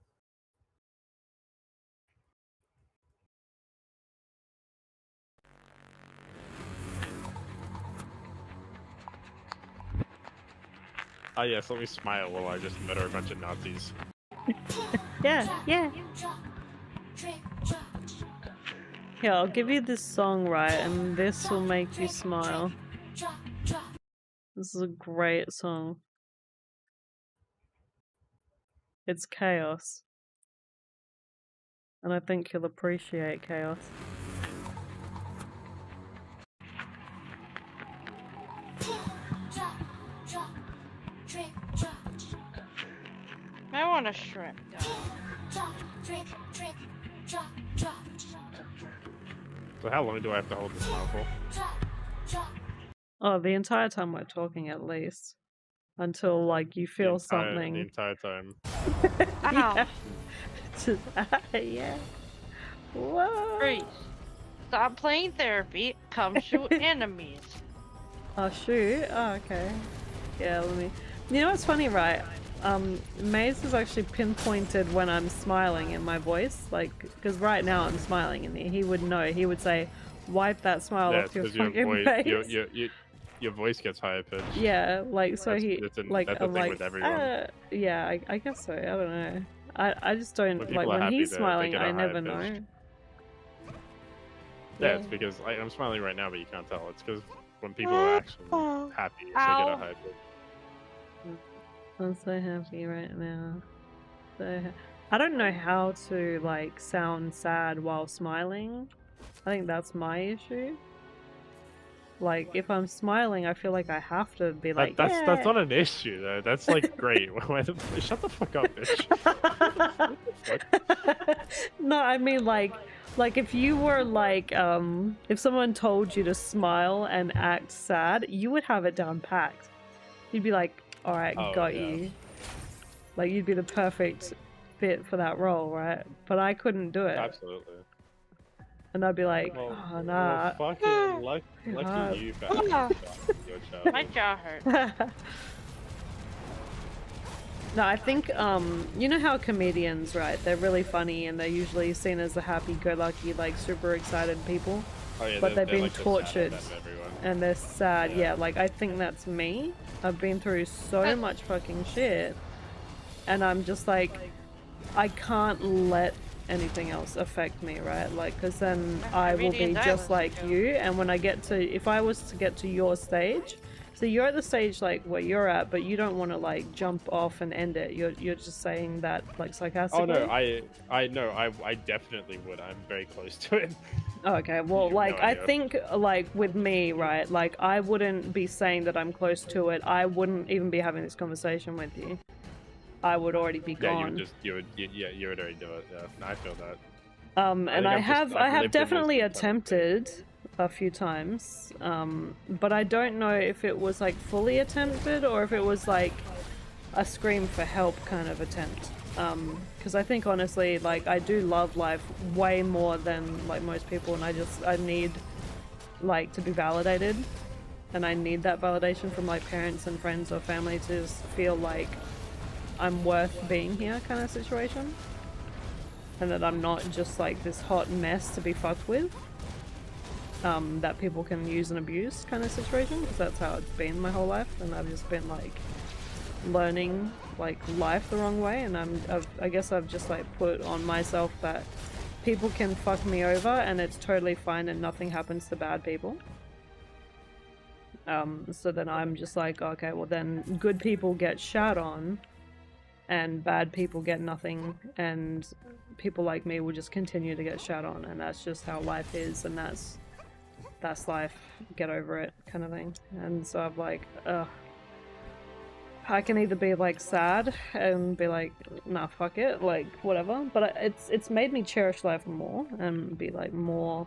Ah, yes. Let me smile while I just murder a bunch of Nazis. Yeah, yeah. Here, I'll give you this song, right, and this will make you smile. This is a great song. It's chaos. And I think you'll appreciate chaos. I want a shrimp. So how long do I have to hold the smile for? Oh, the entire time we're talking, at least. Until, like, you feel something. The entire time. Ow. Just, yeah. Whoa. Freeze. Stop playing therapy. Come shoot enemies. Oh, shoot. Oh, okay. Yeah, let me... You know what's funny, right? Maze has actually pinpointed when I'm smiling in my voice, like, because right now I'm smiling and he would know. He would say, wipe that smile off your fucking face. Your voice gets higher pitched. Yeah, like, so that's like, that's I'm the thing like, with everyone. yeah, I guess so, I don't know. I just don't, When like, people are when happy, he's they smiling, get a I higher never pitch. know. Yeah, it's because I'm smiling right now, but you can't tell. It's because when people are actually happy, they get a higher pitch. I'm so happy right now. I don't know how to like sound sad while smiling. I think that's my issue. Like if I'm smiling, I feel like I have to be like, That's not an issue though. That's like great. Shut the fuck up, bitch. No, I mean like if you were like if someone told you to smile and act sad, you would have it down packed. You'd be like, all right, got you. Like you'd be the perfect fit for that role, right? But I couldn't do it. Absolutely. And I'd be like, Well, oh nah. well, fucking lucky you, bastard. Your child. My jaw hurt. No, I think you know how comedians, right? They're really funny and they're usually seen as the happy-go-lucky, like super excited people. Oh, yeah, But they've been like the sad tortured of everyone. and they're sad. Yeah, like I think that's me. I've been through so much fucking shit and I'm just like, I can't let anything else affect me, right? Like, because then I will be just like you, and when I get to, if I was to get to your stage, so you're at the stage like where you're at, but you don't want to like jump off and end it. You're just saying that like sarcastically. Oh no, I definitely would. I'm very close to it. Okay, well, like, I think, like, with me, right, like, I wouldn't be saying that I'm close to it. I wouldn't even be having this conversation with you. I would already be gone. You would already do it. Yeah, I feel that. And I have definitely attempted a few times, but I don't know if it was, like, fully attempted or if it was, like, a scream for help kind of attempt. Because I think honestly, like, I do love life way more than like most people, and I need like to be validated, and I need that validation from like parents and friends or family to just feel like I'm worth being here kind of situation, and that I'm not just like this hot mess to be fucked with, that people can use and abuse kind of situation, because that's how it's been my whole life, and I've just been like learning like life the wrong way, and I guess I've just like put on myself that people can fuck me over and it's totally fine and nothing happens to bad people. So then I'm just like, okay, well then good people get shat on and bad people get nothing, and people like me will just continue to get shat on, and that's just how life is, and that's life, get over it kind of thing. And so I'm like, I can either be like sad and be like, nah, fuck it, like whatever, but it's made me cherish life more and be like more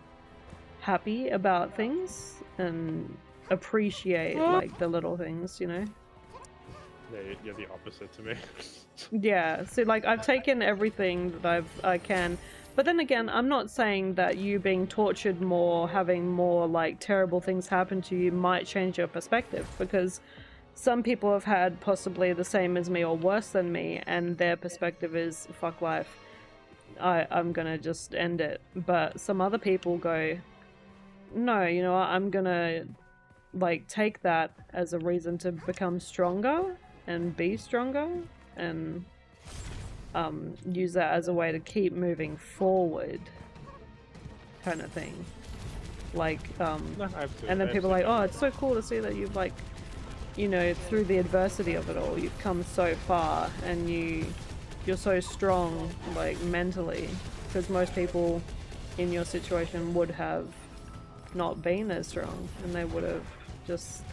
happy about things and appreciate like the little things, you know? Yeah, you're the opposite to me. Yeah, so like I've taken everything that I can, but then again, I'm not saying that you being tortured more, having more like terrible things happen to you might change your perspective, because some people have had possibly the same as me or worse than me, and their perspective is, fuck life, I'm gonna just end it. But some other people go, no, you know what, I'm gonna like take that as a reason to become stronger and be stronger, and use that as a way to keep moving forward kind of thing. Like, and then people are like, oh, it's so cool to see that you've like, you know, through the adversity of it all, you've come so far, and you're so strong, like, mentally, because most people in your situation would have not been as strong, and they would have just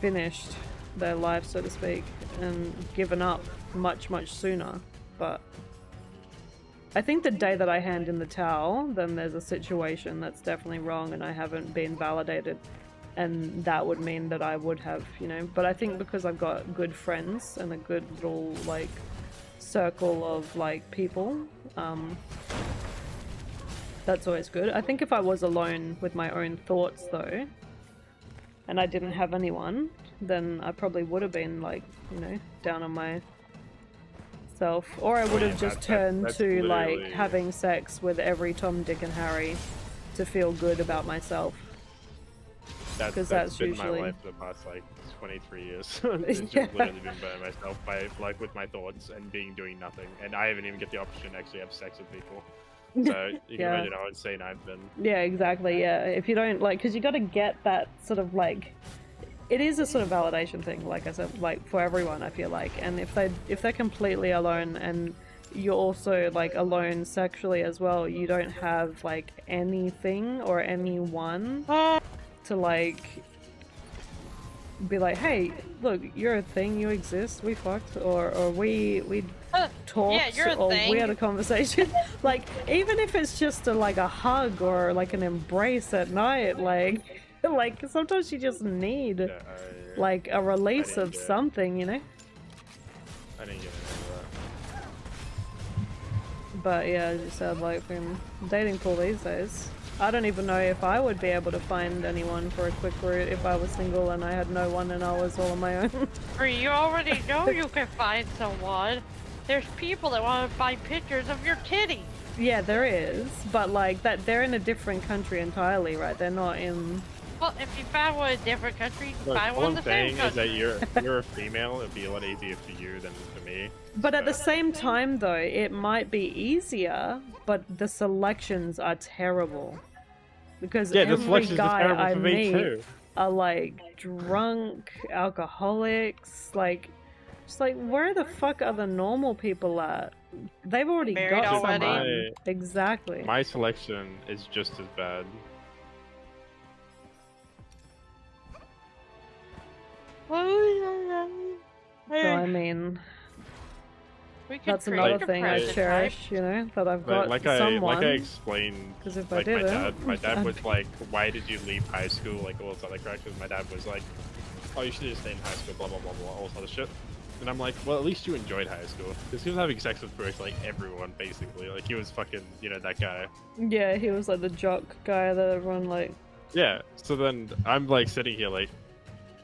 finished their life, so to speak, and given up much, much sooner. But I think the day that I hand in the towel, then there's a situation that's definitely wrong and I haven't been validated, and that would mean that I would have, you know. But I think because I've got good friends and a good little like circle of like people, that's always good. I think if I was alone with my own thoughts though, and I didn't have anyone, then I probably would have been like, you know, down on myself, or I would have just turned to like having sex with every Tom, Dick and Harry to feel good about myself. That's been usually my life for the past like 23 years. It's just literally been by myself, by like with my thoughts and doing nothing, and I haven't even get the opportunity to actually have sex with people. So you can imagine how insane I've been. Yeah, exactly. Yeah, if you don't like, because you got to get that sort of like, it is a sort of validation thing. Like I said, like for everyone, I feel like, and if they're completely alone and you're also like alone sexually as well, you don't have like anything or anyone to like be like, hey, look, you're a thing, you exist, we fucked, or we talked, or we had a conversation. Like, even if it's just like a hug or like an embrace at night, like sometimes you just need like a release of something, you know? I didn't get into that. But yeah, as you said, like from dating pool these days, I don't even know if I would be able to find anyone for a quick route if I was single and I had no one and I was all on my own. You already know you can find someone. There's people that want to find pictures of your titty. Yeah, there is, but like that, they're in a different country entirely, right? They're not in. Well, if you find one in a different country, you can Look, find all one in I'm the same saying is country. that you're a female. It'd be a lot easier for you than for me. But at the So- same time, though, it might be easier, but the selections are terrible. Because Yeah, the every selections are guy terrible I for me meet too. are like drunk, alcoholics, like, just like, where the fuck are the normal people at? They've already Married got already? someone. Exactly. My selection is just as bad. So I mean, We could that's create another a thing I prototype. cherish, you know, that I've got Like someone. I explained, 'Cause if I like my didn't, dad I'd was like, "Why did you leave high school?" Like all this other crap. Because my dad was like, "Oh, you should have stayed in high school." Blah blah blah blah, all this other shit. And I'm like, "Well, at least you enjoyed high school." Because he was having sex with first, like everyone basically. Like he was fucking, you know, that guy. Yeah, he was like the jock guy that everyone like. Yeah. So then I'm like sitting here like,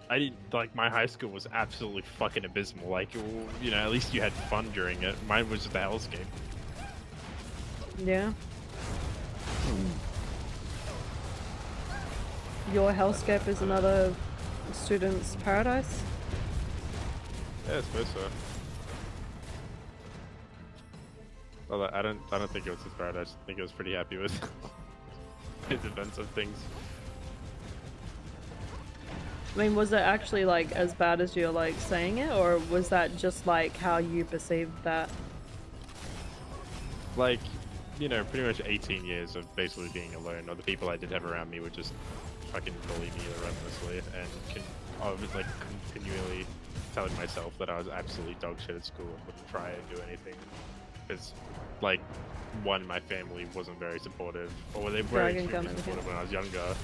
I didn't like my high school was absolutely fucking abysmal. Like, you know, at least you had fun during it. Mine was just a hellscape. Yeah. Your hellscape is another student's paradise. Yeah, I suppose so. Well, I don't think it was his paradise. I think it was pretty happy with his defensive things. I mean, was it actually like as bad as you're like saying it, or was that just like how you perceived that? Like, you know, pretty much 18 years of basically being alone, or the people I did have around me would just fucking bully me relentlessly, and I was like continually telling myself that I was absolutely dog shit at school and wouldn't try and do anything. Because, like, one, my family wasn't very supportive, or they were Dragon extremely gun, supportive when I was younger.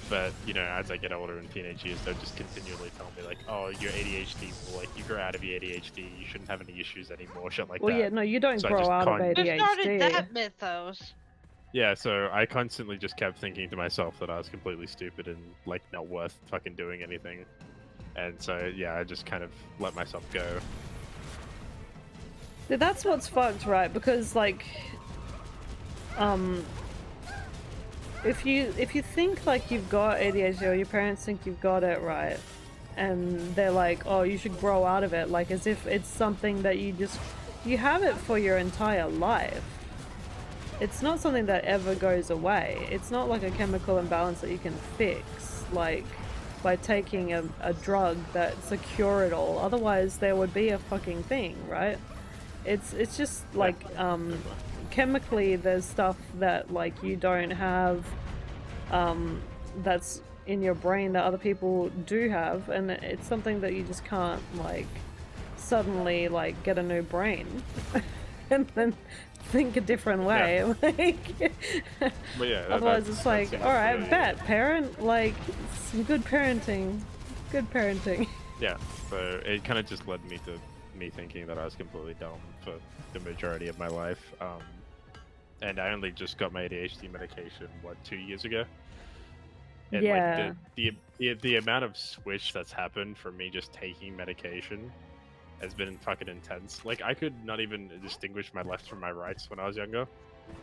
But, you know, as I get older in teenage years, they'll just continually tell me, like, oh, you're ADHD, well, like, you grow out of your ADHD, you shouldn't have any issues anymore, shit like Well, that. yeah, no, you don't So I grow just out of can't- Who started ADHD. that mythos? Yeah, so I constantly just kept thinking to myself that I was completely stupid and, like, not worth fucking doing anything. And so, yeah, I just kind of let myself go. Yeah, that's what's fucked, right? Because like, if you think like you've got ADHD, or your parents think you've got it, right, and they're like, oh, you should grow out of it, like as if it's something that you have it for your entire life. It's not something that ever goes away. It's not like a chemical imbalance that you can fix, like by taking a drug that's a cure-it-all. Otherwise, there would be a fucking thing, right? It's just like chemically, there's stuff that like you don't have, that's in your brain that other people do have, and it's something that you just can't like suddenly like get a new brain and then think a different way. Yeah. Like, But yeah, otherwise it's like, seems all right, really- bet parent, like some good parenting, good parenting. Yeah, so it kind of just led me to me thinking that I was completely dumb for the majority of my life. And I only just got my ADHD medication, what, 2 years ago? And Yeah. like the amount of switch that's happened from me just taking medication has been fucking intense. Like I could not even distinguish my lefts from my rights when I was younger,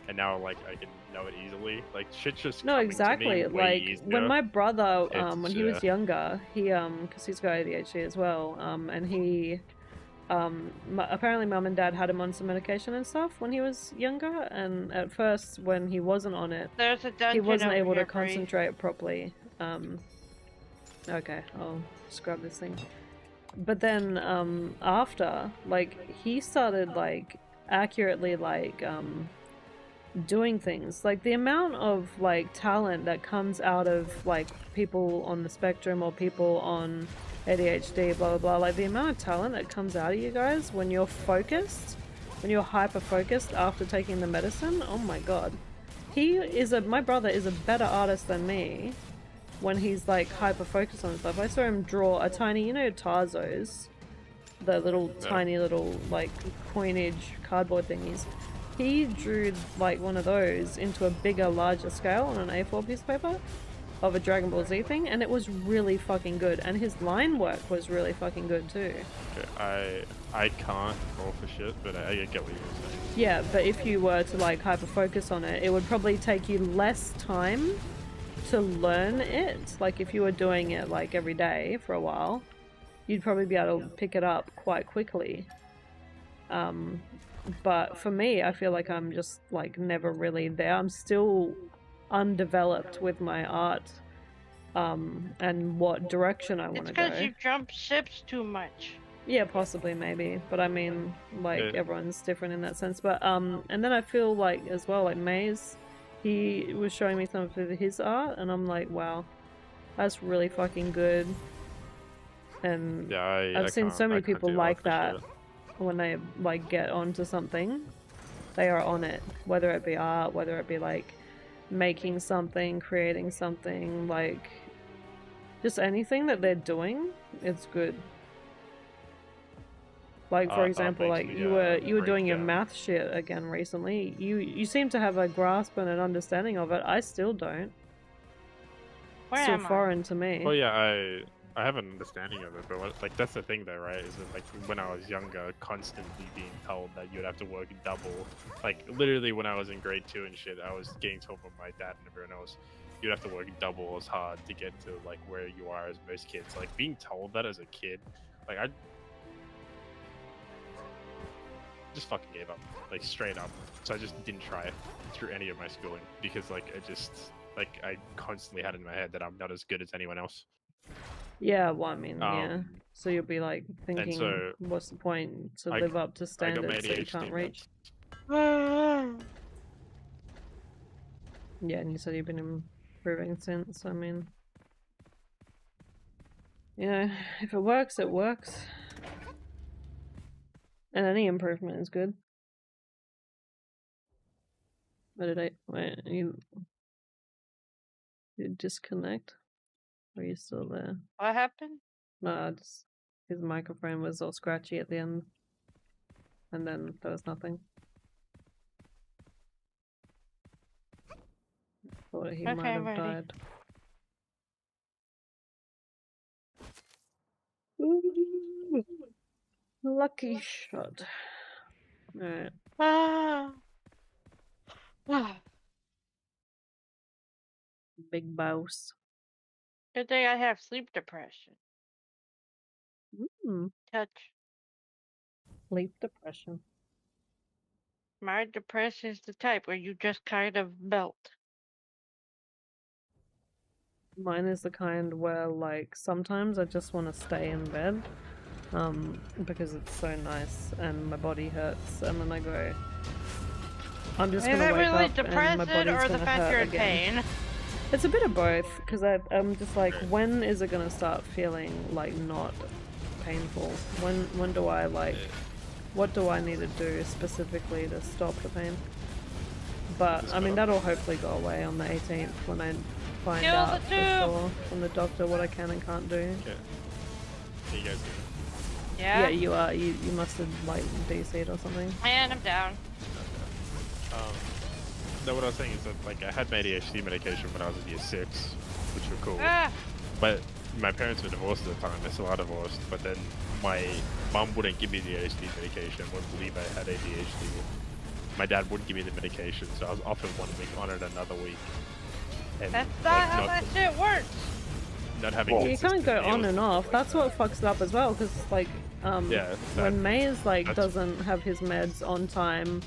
and now like I can know it easily. Like shit's just No, coming exactly. to me way Like easier. when my brother, It's, when he was younger, he because he's got ADHD as well, and he, apparently mum and dad had him on some medication and stuff when he was younger, and at first when he wasn't on it, There's a dungeon he wasn't over able to here, Bree. concentrate properly. Okay, I'll just grab this thing. But then after, like, he started like accurately like doing things, like the amount of like talent that comes out of like people on the spectrum or people on ADHD, blah blah blah, like the amount of talent that comes out of you guys when you're focused, when you're hyper focused after taking the medicine. Oh my god, my brother is a better artist than me when he's like hyper focused on stuff. I saw him draw a tiny, you know, Tarzos, the little tiny little like coinage cardboard thingies. He drew like one of those into a bigger, larger scale on an A4 piece of paper of a Dragon Ball Z thing, and it was really fucking good. And his line work was really fucking good too. Okay, I can't roll for shit, but I get what you're saying. Yeah, but if you were to like hyper focus on it, it would probably take you less time to learn it, like if you were doing it like every day for a while, you'd probably be able to pick it up quite quickly. But for me, I feel like I'm just like never really there. I'm still undeveloped with my art, and what direction I want to It's go. because you jump ships too much. Yeah, possibly, maybe, but I mean, like everyone's different in that sense. But and then I feel like as well, like Maze, he was showing me some of his art, and I'm like, wow, that's really fucking good. And Yeah, I've seen so many people like that. Shit. When they like get onto something, they are on it, whether it be art, whether it be like making something, creating something, like just anything that they're doing, it's good. Like for example, like you were doing your math shit again recently. You seem to have a grasp and an understanding of it. I still don't. Where Still am I? foreign to me. Well, yeah, I have an understanding of it, but like that's the thing though, right? Is that like when I was younger, constantly being told that you'd have to work double. Like literally when I was in grade 2 and shit, I was getting told by my dad and everyone else, you'd have to work double as hard to get to like where you are as most kids. Like being told that as a kid, like I just fucking gave up, like straight up. So I just didn't try it through any of my schooling because like it just like I constantly had in my head that I'm not as good as anyone else. Yeah, well, I mean, yeah. So you'll be like thinking, so what's the point to live up to standards that you can't reach? Yeah, and you said you've been improving since. I mean, you know, if it works, it works. And any improvement is good. Wait, you disconnect? Or are you still there? What happened? No, just his microphone was all scratchy at the end. And then there was nothing. Thought he might have died. Ooh, lucky shot. Alright. Big boss. Good thing I have sleep depression. Touch. Sleep depression. My depression is the type where you just kind of melt. Mine is the kind where, like, sometimes I just want to stay in bed, because it's so nice and my body hurts, and then I go, I'm just gonna wake up and my body's gonna hurt again. It's a bit of both, because I'm just like, when is it gonna start feeling, like, not painful? When do I, like, what do I need to do specifically to stop the pain? But, I mean, that'll hopefully go away on the 18th when I find out for sure from the doctor what I can and can't do. Okay. You guys do? Yeah? Yeah, you are. You must have, like, DC'd or something. And I'm down. No, what I was saying is that, like, I had my ADHD medication when I was in year 6, which was cool. Ah! But my parents were divorced at the time, they still are divorced, but then my mum wouldn't give me the ADHD medication, wouldn't believe I had ADHD. My dad wouldn't give me the medication, so I was off it 1 week, on it another week. And that's not how that shit works! Not having you can't go on and off. That's what fucks it up as well, because, like, when Maze, like, doesn't have his meds on time,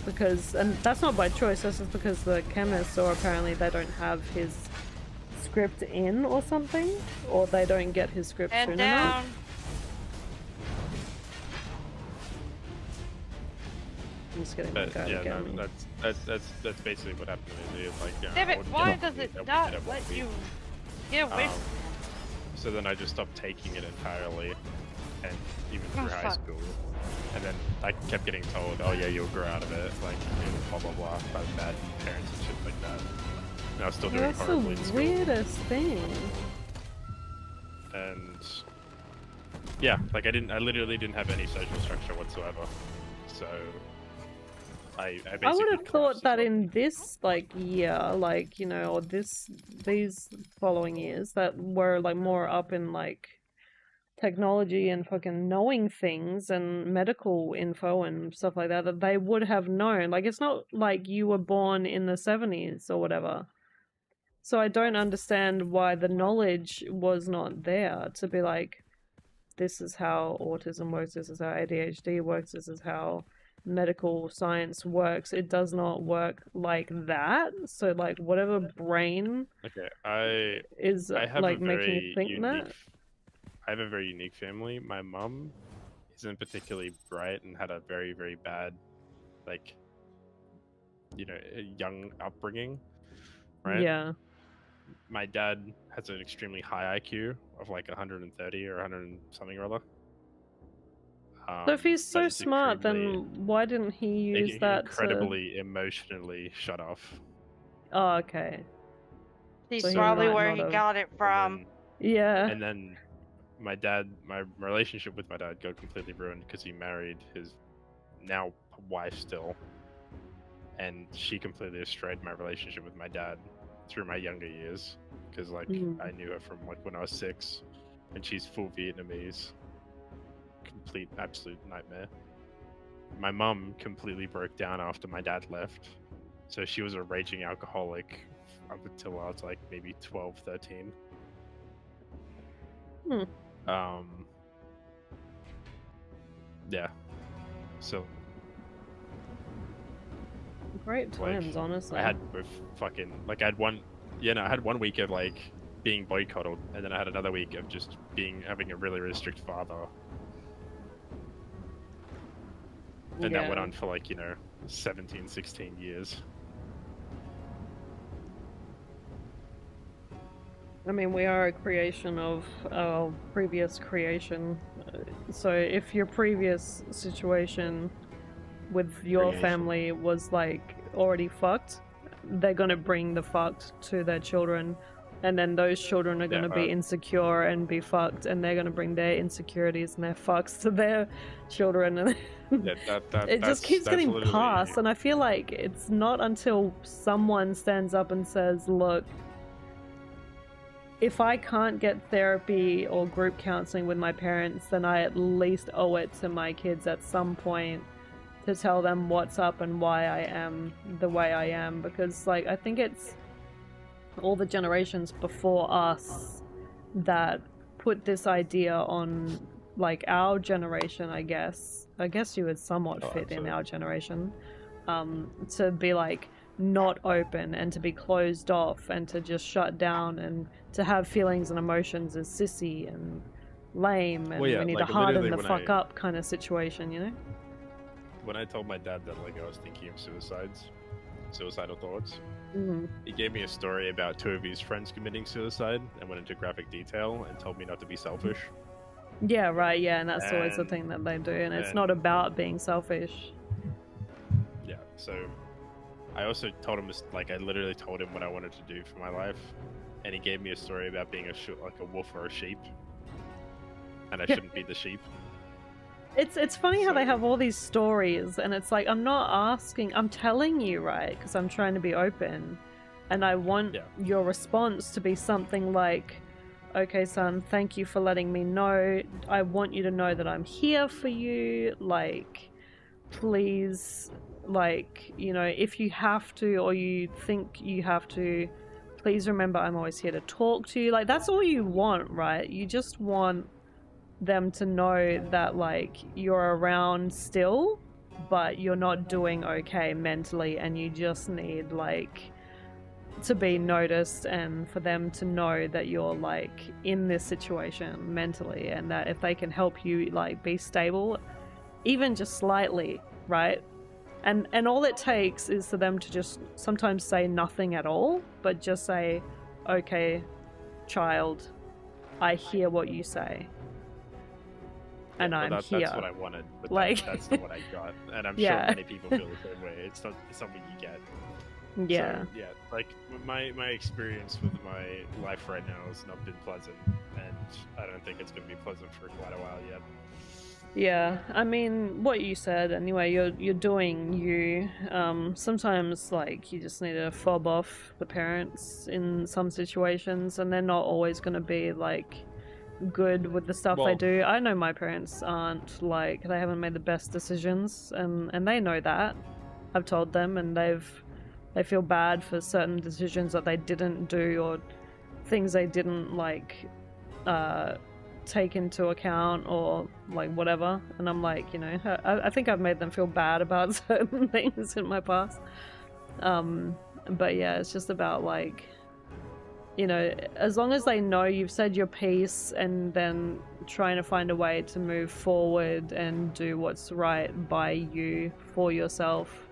because, and that's not by choice, that's just because the chemist, or apparently they don't have his script in or something, or they don't get his script soon enough. I'm just getting my guy again. No, that's basically what happened to me. Like, damn it, why does it not let you get away from so then I just stopped taking it entirely, and even through high school. And then I kept getting told, oh yeah, you'll grow out of it, like, blah blah blah, by bad parents and shit like that. And I was still doing horribly in school. That's the weirdest thing. And yeah, like I literally didn't have any social structure whatsoever. So I would have thought that in this, like, year, like, you know, or these following years that were, like, more up in, like, technology and fucking knowing things and medical info and stuff like that, that they would have known. Like, it's not like you were born in the 70s or whatever. So I don't understand why the knowledge was not there to be like, this is how autism works, this is how ADHD works, this is how medical science works. It does not work like that. So like whatever brain is like making you think that. I have a very unique family. My mom isn't particularly bright and had a very, very bad, like, you know, young upbringing, right? Yeah. My dad has an extremely high IQ of like 130 or 100 and something or other. So if he's so smart, then why didn't he use that incredibly emotionally shut off? Oh, okay. He's so probably where he got it from. Yeah. And then my relationship with my dad got completely ruined because he married his now wife still, and she completely destroyed my relationship with my dad through my younger years, because like I knew her from like when I was 6, and she's full Vietnamese. Complete absolute nightmare. My mum completely broke down after my dad left, so she was a raging alcoholic up until I was like maybe 12, 13. Yeah. So great times, honestly. I had fucking like I had one week of like being boycotted, and then I had another week of just having a really, really strict father. And that went on for like, 17, 16 years. I mean, we are a creation of our previous creation. So if your previous situation with your family was like already fucked, they're gonna bring the fucked to their children, and then those children are gonna be insecure and be fucked, and they're gonna bring their insecurities and their fucks to their children, and it just keeps getting passed. And I feel like it's not until someone stands up and says, look, if I can't get therapy or group counseling with my parents, then I at least owe it to my kids at some point to tell them what's up and why I am the way I am. Because like I think it's all the generations before us that put this idea on like our generation, I guess you would somewhat fit in our generation, to be like not open and to be closed off and to just shut down and to have feelings and emotions is sissy and lame, and we need to harden the fuck up kind of situation, you know? When I told my dad that like I was thinking of suicidal thoughts, he gave me a story about 2 of his friends committing suicide and went into graphic detail and told me not to be selfish. Yeah, right, yeah, and that's always the thing that they do, and it's not about being selfish. Yeah, so I also told him, like, I literally told him what I wanted to do for my life, and he gave me a story about being like a wolf or a sheep, and I shouldn't be the sheep. It's funny how they have all these stories, and it's like, I'm not asking, I'm telling you, right, because I'm trying to be open, and I want your response to be something like, okay, son, thank you for letting me know. I want you to know that I'm here for you. Like, please, like, if you have to or you think you have to, please remember I'm always here to talk to you. Like, that's all you want, right? You just want them to know that, like, you're around still, but you're not doing okay mentally, and you just need, like, to be noticed, and for them to know that you're like in this situation mentally, and that if they can help you like be stable even just slightly, right? And all it takes is for them to just sometimes say nothing at all, but just say, okay, child, I hear what you say, and I'm here. That's what I wanted, but like that's not what I got, and I'm sure many people feel the same way. It's not something you get. Yeah. So, yeah, like my experience with my life right now has not been pleasant, and I don't think it's going to be pleasant for quite a while yet. Yeah, I mean, what you said anyway, you're doing you. Sometimes like you just need to fob off the parents in some situations, and they're not always going to be like good with the stuff they do. I know my parents aren't like, they haven't made the best decisions, and they know that. I've told them, and they've they feel bad for certain decisions that they didn't do or things they didn't like take into account or like whatever. And I'm like, you know, I think I've made them feel bad about certain things in my past. But yeah, it's just about like, you know, as long as they know you've said your piece and then trying to find a way to move forward and do what's right by you for yourself,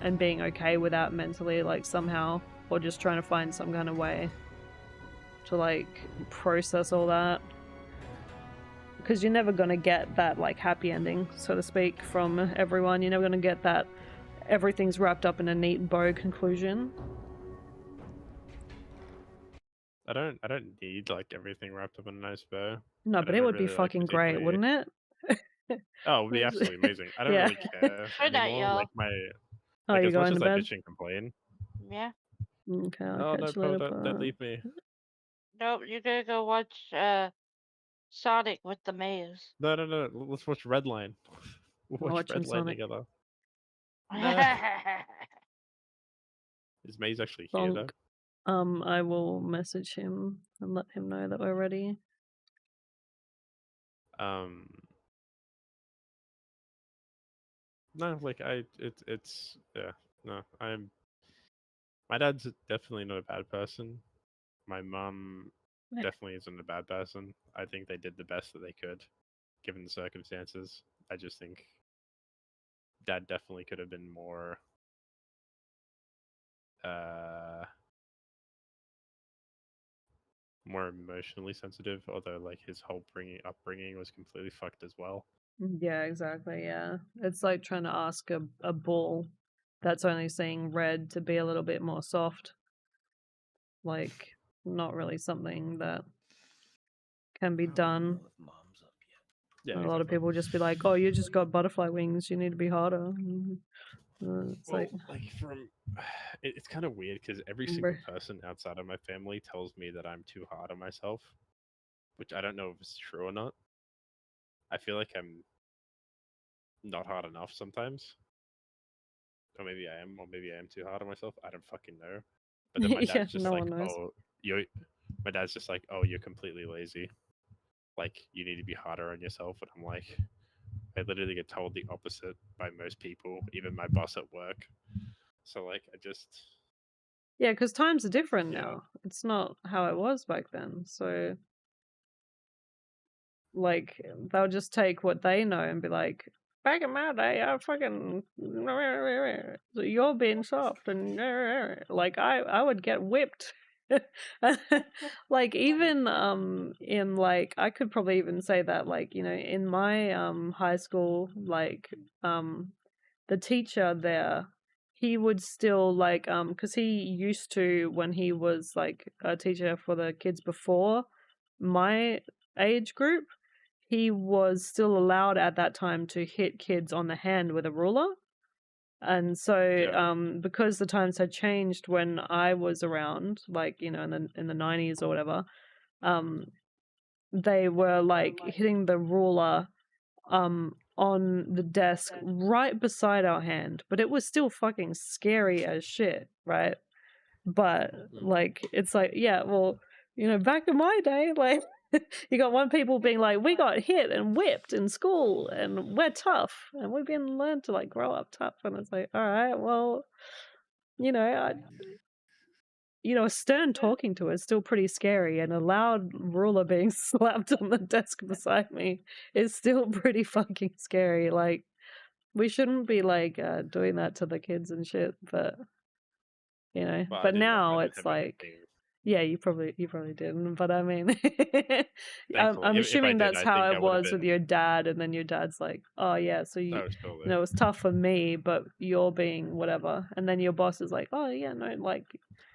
and being okay with that mentally, like somehow, or just trying to find some kind of way to like process all that, because you're never gonna get that like happy ending, so to speak, from everyone. You're never gonna get that everything's wrapped up in a neat bow conclusion. I don't need like everything wrapped up in a nice bow. No, I but it don't would be really, like, fucking great, particularly. wouldn't it? Oh, it would be absolutely amazing. I don't Yeah. really care Good night, anymore. y'all. Like Oh, you as much going as to I bed? bitch and complain. Yeah. Okay, I'll Oh no, catch you Poe, later. don't leave me. Nope, you're gonna go watch Sonic with the maze. No. Let's watch Redline. We'll I'm watch watching Redline Sonic. together. No. Is Maze actually here Bonk. though? I will message him and let him know that we're ready. No, like it's yeah. No, my dad's definitely not a bad person. My mum definitely isn't a bad person. I think they did the best that they could, given the circumstances. I just think dad definitely could have been more more emotionally sensitive, although like his whole upbringing was completely fucked as well. Yeah, exactly. Yeah, it's like trying to ask a bull that's only seeing red to be a little bit more soft. Like, not really something that can be done. Yeah, A lot of exactly. people just be like, "Oh, you just got butterfly wings. You need to be harder." It's Well, like, like from it's kind of weird because every single person outside of my family tells me that I'm too hard on myself, which I don't know if it's true or not. I feel like I'm not hard enough sometimes. Or maybe I am, or maybe I am too hard on myself. I don't fucking know. But then my yeah, dad's just no like, one knows. "Oh, you." My dad's just like, "Oh, you're completely lazy. Like, you need to be harder on yourself." And I'm like, I literally get told the opposite by most people, even my boss at work. So like, I just Yeah, because times are different yeah. now. It's not how it was back then. So, like, they'll just take what they know and be like, back in my day, I fucking, so you're being soft, and like I would get whipped. Like even in like I could probably even say that, like, you know, in my high school, like the teacher there, he would still like because he used to, when he was like a teacher for the kids before my age group, he was still allowed at that time to hit kids on the hand with a ruler. And so because the times had changed when I was around, like, you know, in the 90s or whatever, they were like hitting the ruler on the desk right beside our hand, but it was still fucking scary as shit, right? But like, it's like, yeah, well, you know, back in my day, like, you got one people being like, we got hit and whipped in school and we're tough and we've been learned to like grow up tough. And it's like, all right, well, you know, a stern talking to is still pretty scary, and a loud ruler being slapped on the desk beside me is still pretty fucking scary. Like, we shouldn't be like doing that to the kids and shit, but you know, Well, but I now didn't it's have like, anything. yeah, you probably didn't, but I mean, Thankfully, I'm if I assuming did, that's I how think it I would have was with been. your dad, and then your dad's like, oh yeah, so you Oh, totally. know, it's tough for me, but you're being whatever, and then your boss is like, oh yeah, no, like,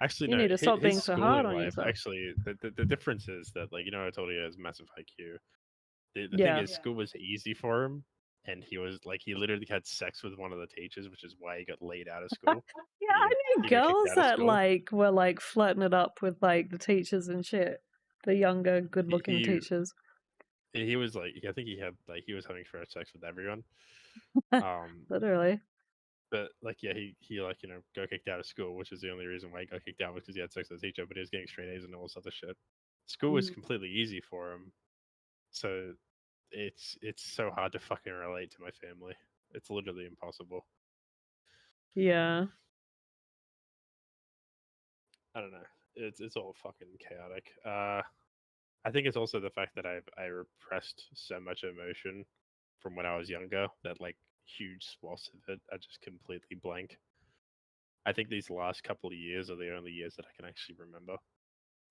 Actually, you no. need to stop His being so hard schooling on life, yourself. actually, the difference is that, like, you know, I told you he has massive IQ. The thing Yeah. is, school was easy for him, and he was like, he literally had sex with one of the teachers, which is why he got laid out of school. Yeah, I knew He got kicked girls out of that school. like were like flirting it up with like the teachers and shit. The younger, good-looking He teachers. he was like, I think he had like he was having first sex with everyone. Literally. But like, yeah, he like got kicked out of school, which is the only reason why he got kicked out was because he had sex with a teacher. But he was getting straight A's and all this other shit. School was completely easy for him, so it's so hard to fucking relate to my family. It's literally impossible. Yeah. I don't know. It's all fucking chaotic. I think it's also the fact that I repressed so much emotion from when I was younger that like huge swaths of it are just completely blank. I think these last couple of years are the only years that I can actually remember.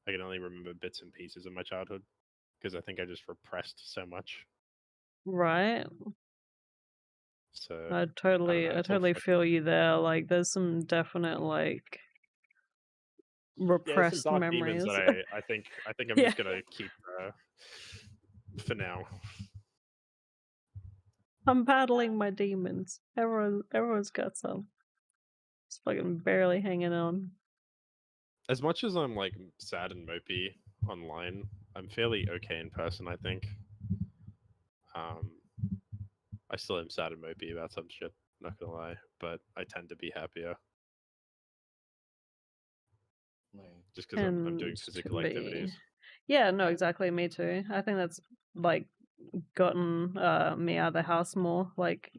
I can only remember bits and pieces of my childhood because I think I just repressed so much. Right. So I don't totally know, I it's all totally fucking feel you there. Like there's some definite like yeah, some repressed dark demons memories. that I think I'm Yeah. just gonna keep for now. I'm battling my demons. Everyone's got some. Just fucking barely hanging on. As much as I'm like sad and mopey online, I'm fairly okay in person. I think. Um, I still am sad and mopey about some shit. Not gonna lie, but I tend to be happier just because I'm doing And physical to be activities. Yeah, no, exactly, me too. I think that's like gotten me out of the house more. Like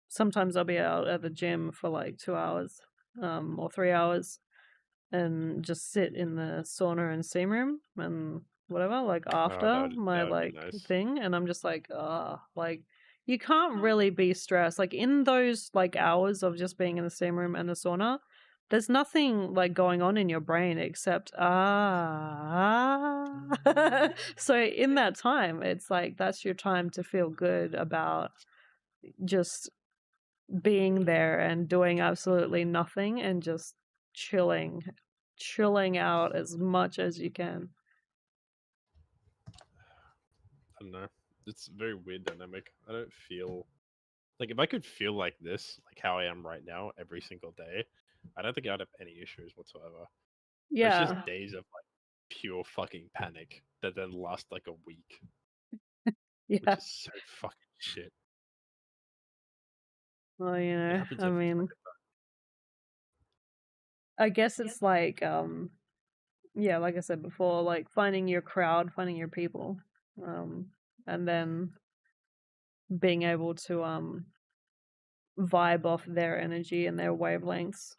sometimes I'll be out at the gym for like 2 hours, or 3 hours, and just sit in the sauna and steam room and whatever, like after my That would be like nice. thing, and I'm just like, like you can't really be stressed. Like in those like hours of just being in the steam room and the sauna, there's nothing like going on in your brain except so in that time, it's like that's your time to feel good about just being there and doing absolutely nothing and just chilling out as much as you can. I don't know. It's a very weird dynamic. I don't feel like if I could feel like this, like how I am right now, every single day, I don't think I'd have any issues whatsoever. It's Yeah. just days of like pure fucking panic that then last like a week, Yeah. which is so fucking shit. Well, It happens I every mean, fucking time. I guess it's like yeah, like I said before, like finding your crowd, finding your people, and then being able to vibe off their energy and their wavelengths.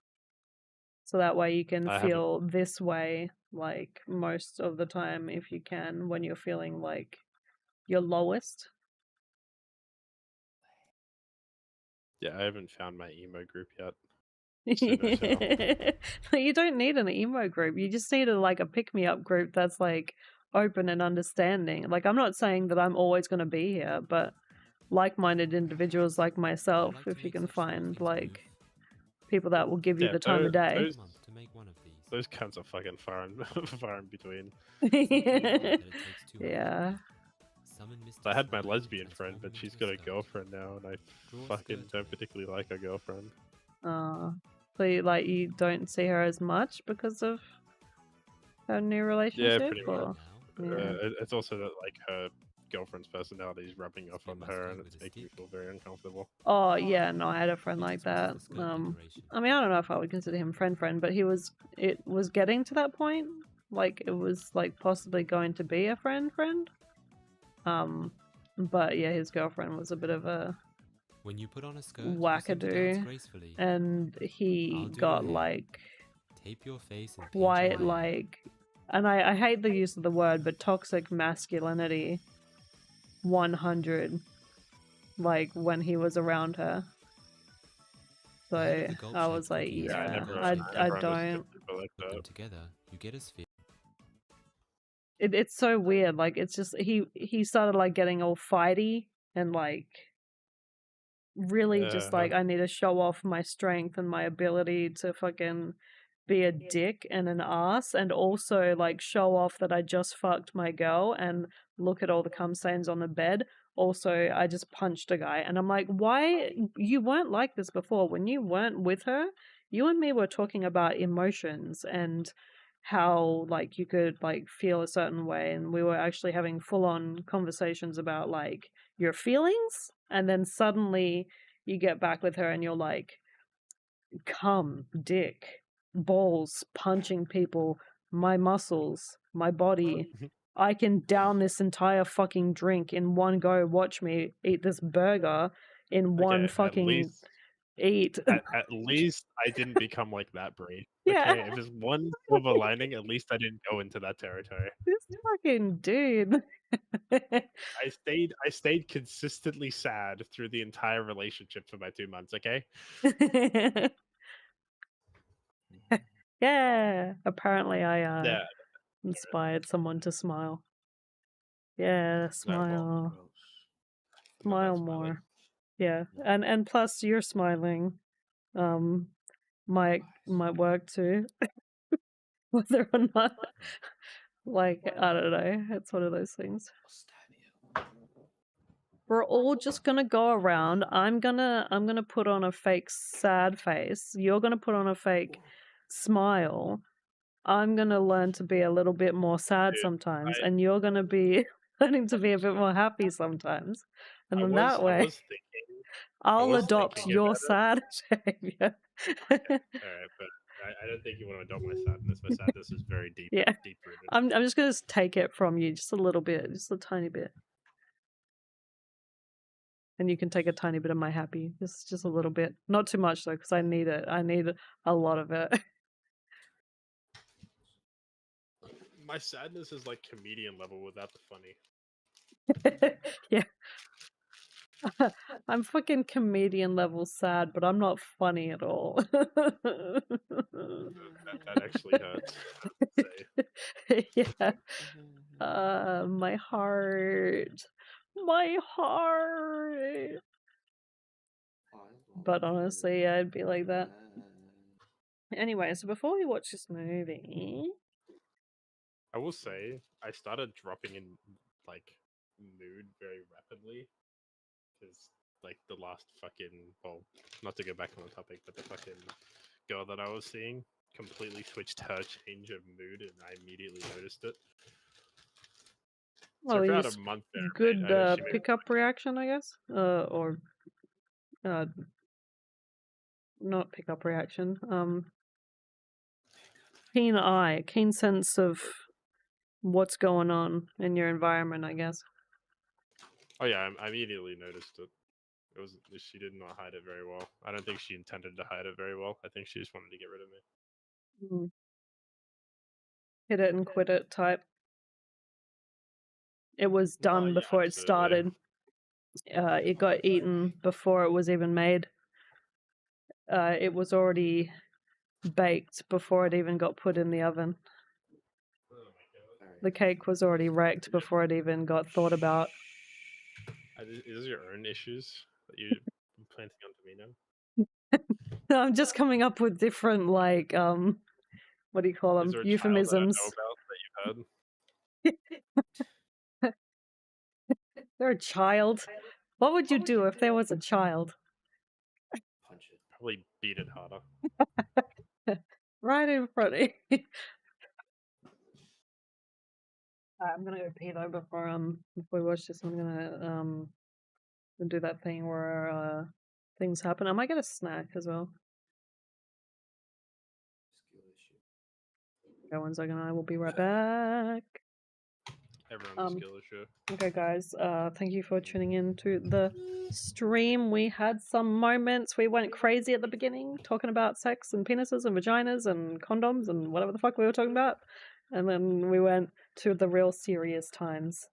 So that way you can I haven't. feel this way like most of the time if you can when you're feeling like your lowest. Yeah, I haven't found my emo group yet. Soon I shall. You don't need an emo group. You just need a pick-me-up group that's like open and understanding. Like I'm not saying that I'm always going to be here, but like-minded individuals like myself, if you can find like people that will give you Yeah, the time of day. Those cunts are fucking far in, far in between. Yeah. I had my lesbian friend, but she's got a girlfriend now, and I fucking don't particularly like her girlfriend. So you don't see her as much because of her new relationship? Yeah, pretty much. Yeah. It's also that like her girlfriend's personality is rubbing off on her, and it's making me feel very uncomfortable. Oh yeah, no, I had a friend like that. I mean, I don't know if I would consider him friend, but it was getting to that point. Like it was like possibly going to be a friend. But yeah, his girlfriend was a bit of a when you put on a skirt, wackadoo, and he got like tape your face and quite like, and I hate the use of the word, but toxic masculinity 100, like when he was around her. So I was like, yeah, I don't. Together, you get us fit. It's so weird. Like it's just he started like getting all fighty and like really just like I need to show off my strength and my ability to fucking be a dick and an ass, and also like show off that I just fucked my girl and look at all the cum stains on the bed. Also, I just punched a guy, and I'm like, why? You weren't like this before. When you weren't with her, you and me were talking about emotions and how like you could like feel a certain way, and we were actually having full on conversations about like your feelings, and then suddenly you get back with her and you're like, cum, dick, balls, punching people, my muscles, my body. I can down this entire fucking drink in one go. Watch me eat this burger in one fucking eat. At least I didn't become like that, Brie. Yeah. Okay, if there's one silver lining, at least I didn't go into that territory. This fucking dude. I stayed consistently sad through the entire relationship for my 2 months. Okay. Yeah. Apparently, I Yeah. inspired someone to smile. Yeah, smile. Smile more. Yeah, and plus you're smiling. Might work too. Whether or not, like, I don't know. It's one of those things. We're all just gonna go around. I'm gonna put on a fake sad face. You're gonna put on a fake smile. I'm gonna learn to be a little bit more sad sometimes, and you're gonna be learning to be a bit more happy sometimes. And then that way, I'll adopt your sad behavior. Alright, but I don't think you want to adopt my sadness. My sadness is very deep, Yeah. deep rooted. I'm just gonna take it from you, just a little bit, just a tiny bit. And you can take a tiny bit of my happy, just a little bit. Not too much though, because I need it. I need a lot of it. My sadness is like comedian level without the funny. Yeah. I'm fucking comedian level sad, but I'm not funny at all. That actually hurts. Yeah. My heart. My heart. But honestly, I'd be like that. Anyway, so before we watch this movie, I will say I started dropping in like mood very rapidly because like the last fucking, well, not to go back on the topic, but the fucking girl that I was seeing completely switched her change of mood, and I immediately noticed it. well, So you about just a month there, good she made pickup reaction, I guess, or not pickup reaction. Keen eye, keen sense of what's going on in your environment, I guess. Oh yeah, I immediately noticed it. It was she did not hide it very well. I don't think she intended to hide it very well. I think she just wanted to get rid of me. Hit it and quit it type. It was done yeah, before it absolutely. started. It got eaten before it was even made. It was already baked before it even got put in the oven. The cake was already wrecked before it even got thought about. Is your own issues that you're planting onto me now? I'm just coming up with different, like, what do you call them? Is there a Euphemisms. child that I know about that you've heard? They're a child. What would you do if there was a child? Punch it. Probably beat it harder. Right in front of you. I'm gonna go pee though before we watch this. I'm gonna do that thing where things happen. I might get a snack as well. Okay, 1 second. I will be right back. Everyone's a skill issue. Okay, guys. Thank you for tuning in to the stream. We had some moments. We went crazy at the beginning, talking about sex and penises and vaginas and condoms and whatever the fuck we were talking about, and then we went to the real serious times.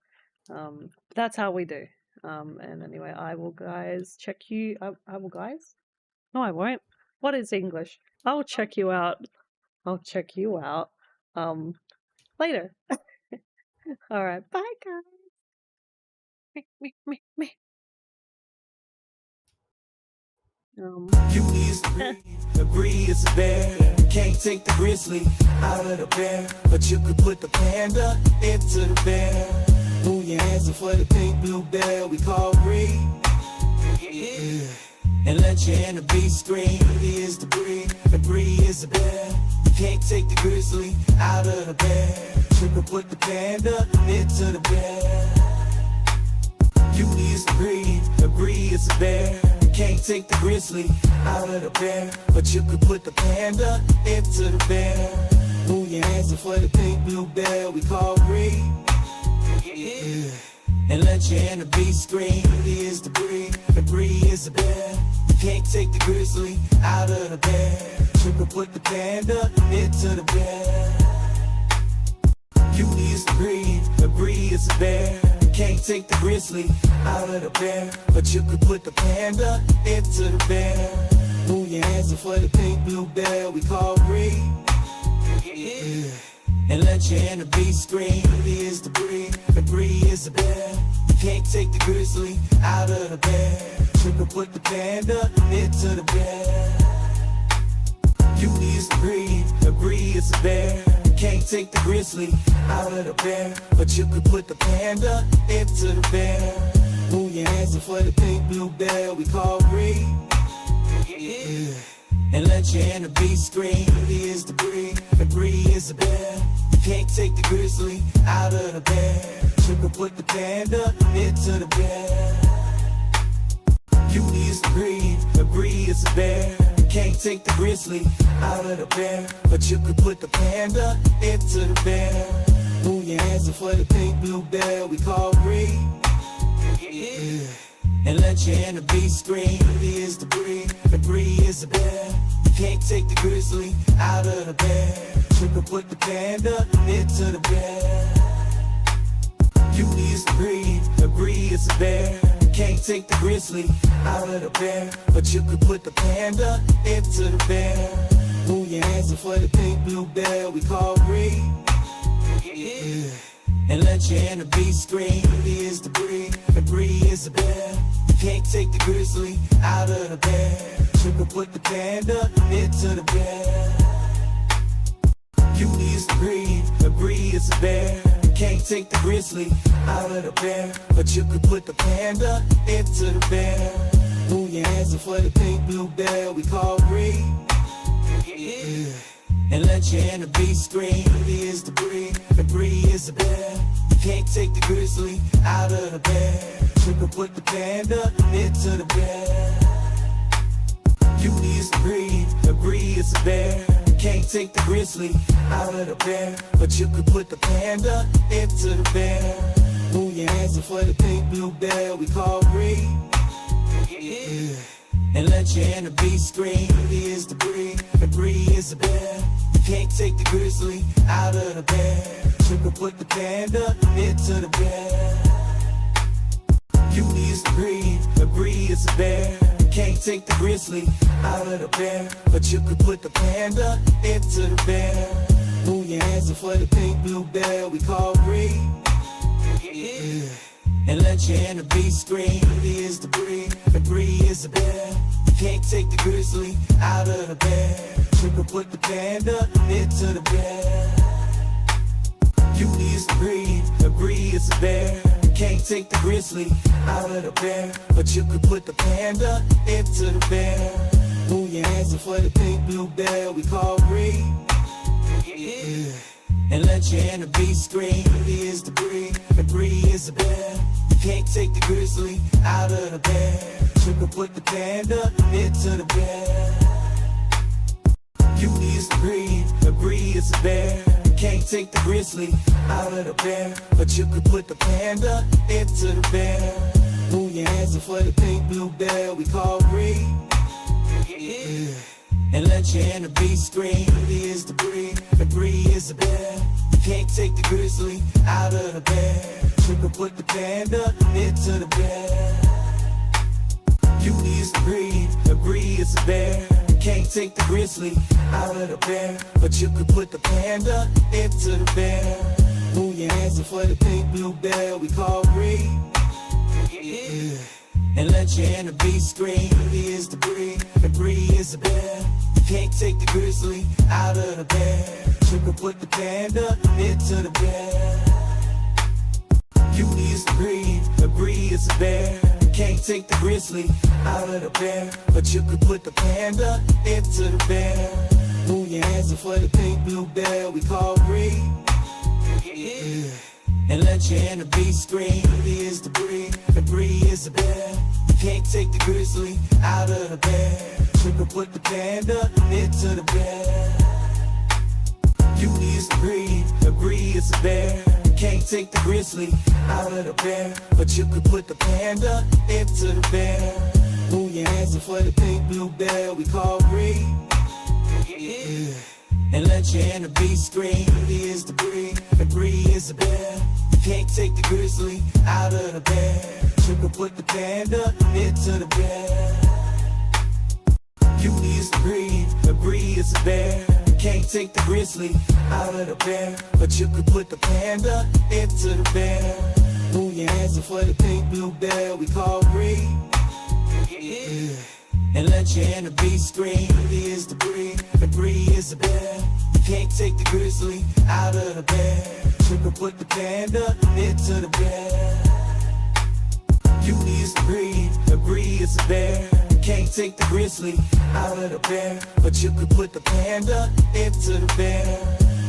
That's how we do. And anyway, I will, guys, check you. I will, guys. No, I won't. What is English? I'll check you out. I'll check you out. Later. All right, bye, guys. Me. Beauty is the breed, the breed is a bear. Can't take the grizzly out of the bear, but you could put the panda into the bear. Move your hands up for the pink blue bear we call breed. Yeah. And let your inner beast scream. Beauty is the breed is a bear. You can't take the grizzly out of the bear. You could put the panda into the bear. Beauty is the breed is a bear. Can't take the grizzly out of the bear, but you could put the panda into the bear. Move your hands in for the pink blue bear we call breed. Yeah. And let your inner beast scream. He is the breed is the bear. Can't take the grizzly out of the bear. You could put the panda into the bear. Beauty is the breed is the bear. Can't take the grizzly out of the bear, but you could put the panda into the bear. Move your hands in for the pink blue bear we call breed. Yeah. And let your inner beast scream. He is the breed is the bear. Can't take the grizzly out of the bear. You could put the panda into the bear. Beauty is the breed is the bear. Can't take the grizzly out of the bear, but you could put the panda into the bear. Move your hands in for the pink blue bear we call breed. Yeah. And let your inner beast scream. He is the breed is the bear. Can't take the grizzly out of the bear. You could put the panda into the bear. Beauty is the breed is the bear. Can't take the grizzly out of the bear, but you could put the panda into the bear. Move your hands in for the pink blue bear we call breed. Yeah. And let your inner beast scream. He is the breed is the bear. Can't take the grizzly out of the bear. You could put the panda into the bear. Beauty is the breed is the bear. Can't take the grizzly out of the bear, but you could put the panda into the bear. Move your hands in for the pink blue bear we call breed. Yeah. And let your inner beast scream. He is the breed is the bear. Can't take the grizzly out of the bear. You could put the panda into the bear. Beauty is the breed is the bear. Can't take the grizzly out of the bear, but you could put the panda into the bear. Move your hands in for the pink blue bear we call breed. Yeah. And let your inner beast scream. He is the breed is the bear. Can't take the grizzly out of the bear. You could put the panda into the bear. Beauty is the breed is the bear. Can't take the grizzly out of the bear, but you could put the panda into the bear. Move your hands in for the pink blue bear we call breed. Yeah. And let your inner beast scream. He is the breed is the bear. Can't take the grizzly out of the bear. You could put the panda into the bear. Beauty is the breed is the bear. Can't take the grizzly out of the bear, but you could put the panda into the bear. Move your hands in for the pink blue bear we call breed. Yeah. And let your inner beast scream. He is the breed is the bear. Can't take the grizzly out of the bear. You could put the panda into the bear. Beauty is the breed is the bear. Can't take the grizzly out of the bear, but you could put the panda into the bear. Move your hands in for the pink blue bear we call breed. Yeah. And let your inner beast scream. He is the breed is the bear. Can't take the grizzly out of the bear. You could put the panda into the bear. Beauty is the breed is the bear. Can't take the grizzly out of the bear, but you could put the panda into the bear. Move your hands in for the pink blue bear we call breed. Yeah. And let your inner beast scream. He is the breed is the bear. Can't take the grizzly out of the bear. You could put the panda into the bear. Beauty is the breed is the bear. Can't take the grizzly out of the bear, but you could put the panda into the bear. Move your hands in for the pink blue bear we call breed. Yeah. And let your inner beast scream. He is the breed is the bear. Can't take the grizzly out of the bear. You could put the panda into the bear. Beauty is the breed is the bear. Can't take the grizzly out of the bear, but you could put the panda into the bear. Move your hands in for the pink blue bear we call breed. Yeah. and let your inner beast scream. Beauty is the breed, is the bear. You can't take the grizzly out of the bear. Trick or put the panda into the bear. Beauty is the breed is the bear. You can't take the grizzly out of the bear, but you could put the panda into the bear. Move your hands in for the pink blue bear we call breed. Yeah. And let your inner beast scream. Beauty is the breed is the bear. You can't take the grizzly out of the bear. You can put the panda into the bear. Beauty is the breed is the bear. You can't take the grizzly out of the bear, but you could put the panda into the bear. Move your hands in for the pink blue bear we call breed. Yeah. And let your inner beast scream. Beauty is the breed is the bear. You can't take the grizzly out of the bear. You can put the panda into the bear. Beauty is the breed is the bear. You can't take the grizzly out of the bear, but you could put the panda into the bear.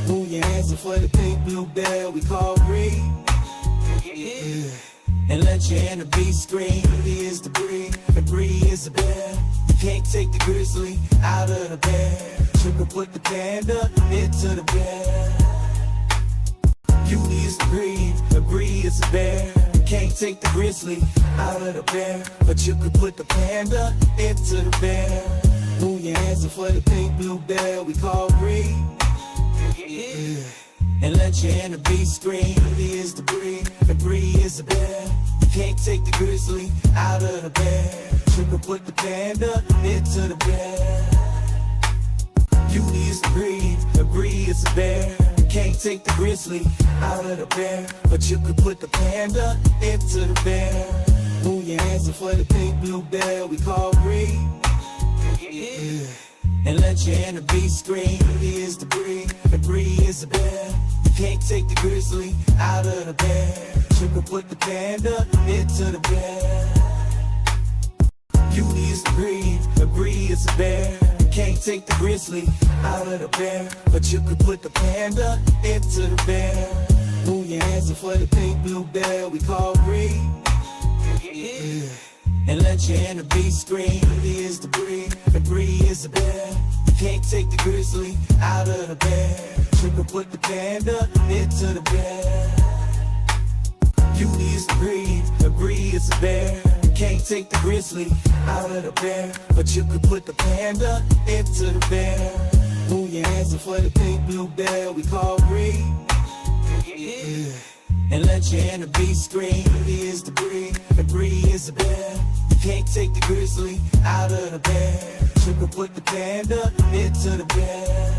Move your hands in for the pink blue bear we call breed. Yeah. And let your inner beast scream. Beauty is the breed is the bear. You can't take the grizzly out of the bear. You can put the panda into the bear. Beauty is the breed is the bear. You can't take the grizzly out of the bear, but you could put the panda into the bear. Move your hands in for the pink blue bear we call breed. Yeah. And let your inner beast scream. Beauty is the breed is the bear. You can't take the grizzly out of the bear. You can put the panda into the bear. Beauty is the breed is the bear. You can't take the grizzly out of the bear, but you could put the panda into the bear. Move your hands in for the pink blue bear we call breed. Yeah. And let your inner beast scream. Beauty is the breed is the bear. You can't take the grizzly out of the bear. You can put the panda into the bear. Beauty is the breed is the bear. You can't take the grizzly out of the bear, but you could put the panda into the bear. Move your hands in for the pink blue bear we call breed. Yeah. And let your inner beast scream. Beauty is the breed is the bear. You can't take the grizzly out of the bear. You can put the panda into the bear. Beauty is the breed is the bear. You can't take the grizzly out of the bear, but you could put the panda into the bear. Move your hands in for the pink blue bear we call breed. Yeah. And let your inner beast scream. Beauty is the breed is the bear. You can't take the grizzly out of the bear. You can put the panda into the bear.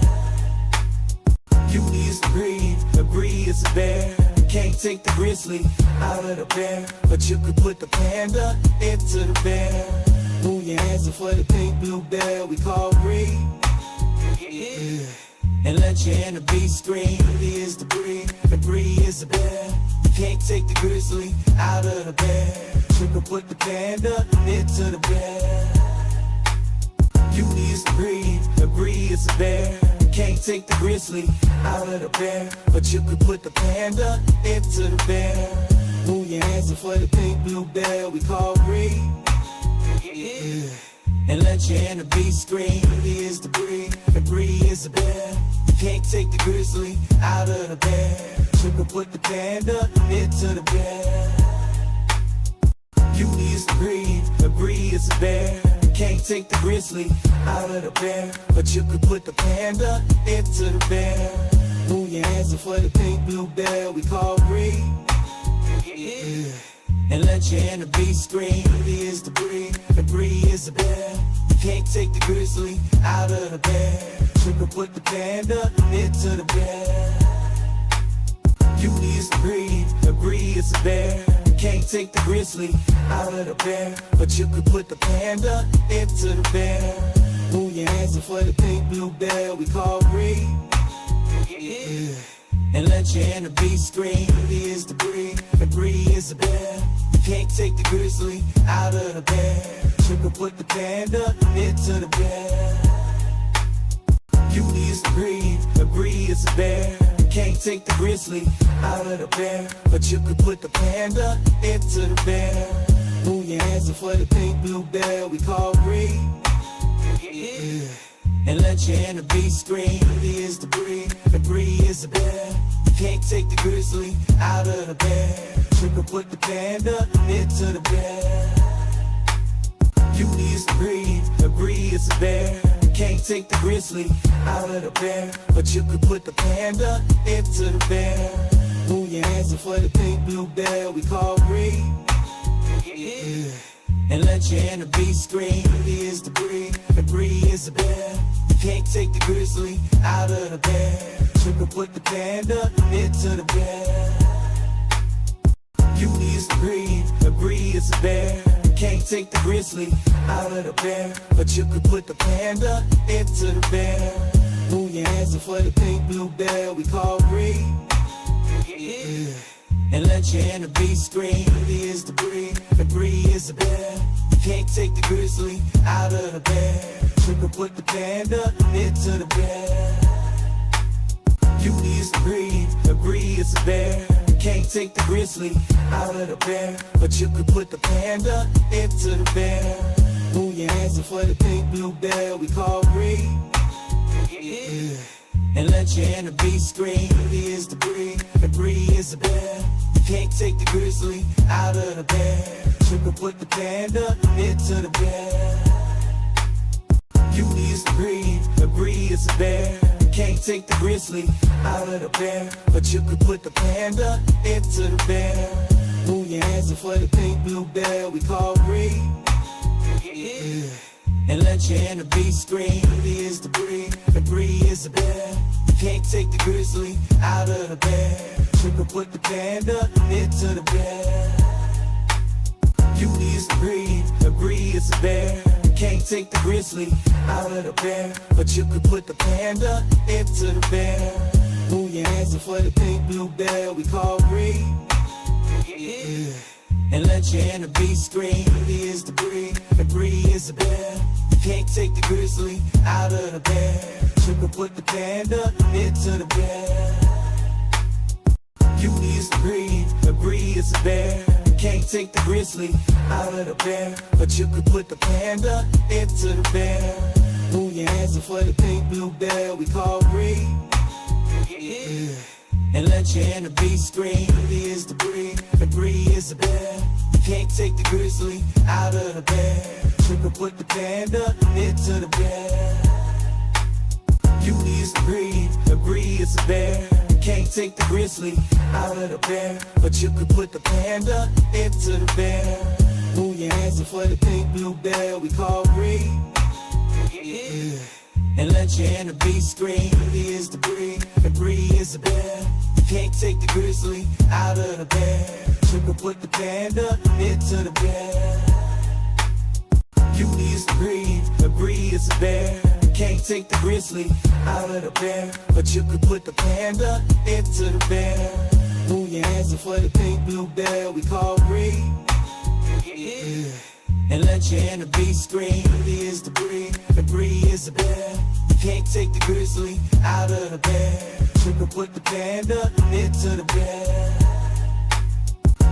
Beauty is the breed is the bear. You can't take the grizzly out of the bear, but you could put the panda into the bear. Move your hands in for the pink blue bear we call breed. Yeah. And let your inner beast scream. Beauty is the breed is the bear. You can't take the grizzly out of the bear. You can put the panda into the bear. Beauty is the breed is the bear. You can't take the grizzly out of the bear, but you could put the panda into the bear. Move your hands in for the pink blue bear we call breed. Yeah. And let your inner beast scream. Beauty is the breed is the bear. You can't take the grizzly out of the bear. You can put the panda into the bear. Beauty is the breed is the bear. You can't take the grizzly out of the bear, but you could put the panda into the bear. Move your hands in for the pink blue bear we call breed. Yeah. And let your inner beast scream. Beauty is the breed is the bear. You can't take the grizzly out of the bear. You can put the panda into the bear. Beauty is the breed is the bear. You can't take the grizzly out of the bear, but you could put the panda into the bear. Move your hands in for the pink blue bear we call breed. Yeah. And let your inner beast scream. Beauty is the breed is the bear. You can't take the grizzly out of the bear. You can put the panda into the bear. Beauty is the breed is the bear. You Can't take the grizzly out of the bear, but you could put the panda into the bear. Move your hands up for the pink blue bear we call Bree. Yeah. And let your inner beast scream. Bree is the breed, and Bree is the bear. Can't take the grizzly out of the bear. You could put the panda into the bear. Beauty is the breed, and Bree is the bear. Can't take the grizzly out of the bear, but you could put the panda into the bear. Move your hands up for the pink blue bear we call Bree. Yeah. And let your inner beast scream. Bree is the breed, and Bree is the bear. Can't take the grizzly out of the bear. You could put the panda into the bear. Beauty is the breed, and Bree is the bear. Can't take the grizzly out of the bear, but you could put the panda into the bear. Move your hands up for the pink blue bear we call Bree. Yeah. And let your inner beast scream. Bree is the breed, and Bree is the bear. Can't take the grizzly out of the bear. You could put the panda into the bear. Beauty is the breed, and Bree is the bear. Can't take the grizzly out of the bear, but you could put the panda into the bear. Move your hands up for the pink blue bear we call Bree. Yeah. And let your inner beast scream. Bree is the breed, and Bree is the bear. Can't take the grizzly out of the bear. You could put the panda into the bear. Beauty is the breed, and Bree is the bear. Can't take the grizzly out of the bear, but you could put the panda into the bear. Move your hands up for the pink blue bear we call Bree. Yeah. And let your inner beast scream. Bree is the breed, and Bree is the bear. Can't take the grizzly out of the bear. You could put the panda into the bear. Beauty is the breed, and Bree is the bear. Can't take the grizzly out of the bear, but you could put the panda into the bear. Move your hands up for the pink blue bear we call Bree. Yeah. And let your inner beast scream. Bree is the breed, and Bree is the bear. Can't take the grizzly out of the bear. You could put the panda into the bear. Beauty is the breed, and Bree is the bear. Can't take the grizzly out of the bear, but you could put the panda into the bear. Move your hands up for the pink blue bear we call Bree. Yeah. And let your inner beast scream. Bree is the breed, and Bree is the bear. Can't take the grizzly out of the bear. You could put the panda into the bear. Beauty is the breed, and Bree is the bear. Can't take the grizzly out of the bear, but you could put the panda into the bear. Move your hands up for the pink blue bear we call Bree. Yeah. And let your inner beast scream. Bree is the breed, and Bree is the bear. Can't take the grizzly out of the bear. You could put the panda into the bear. Beauty is the breed, and Bree is the bear. Can't take the grizzly out of the bear, but you could put the panda into the bear. Move your hands up for the pink blue bear we call Bree. Yeah. And let your inner beast scream. Bree is the breed, and Bree is the bear. Can't take the grizzly out of the bear. You could put the panda into the bear.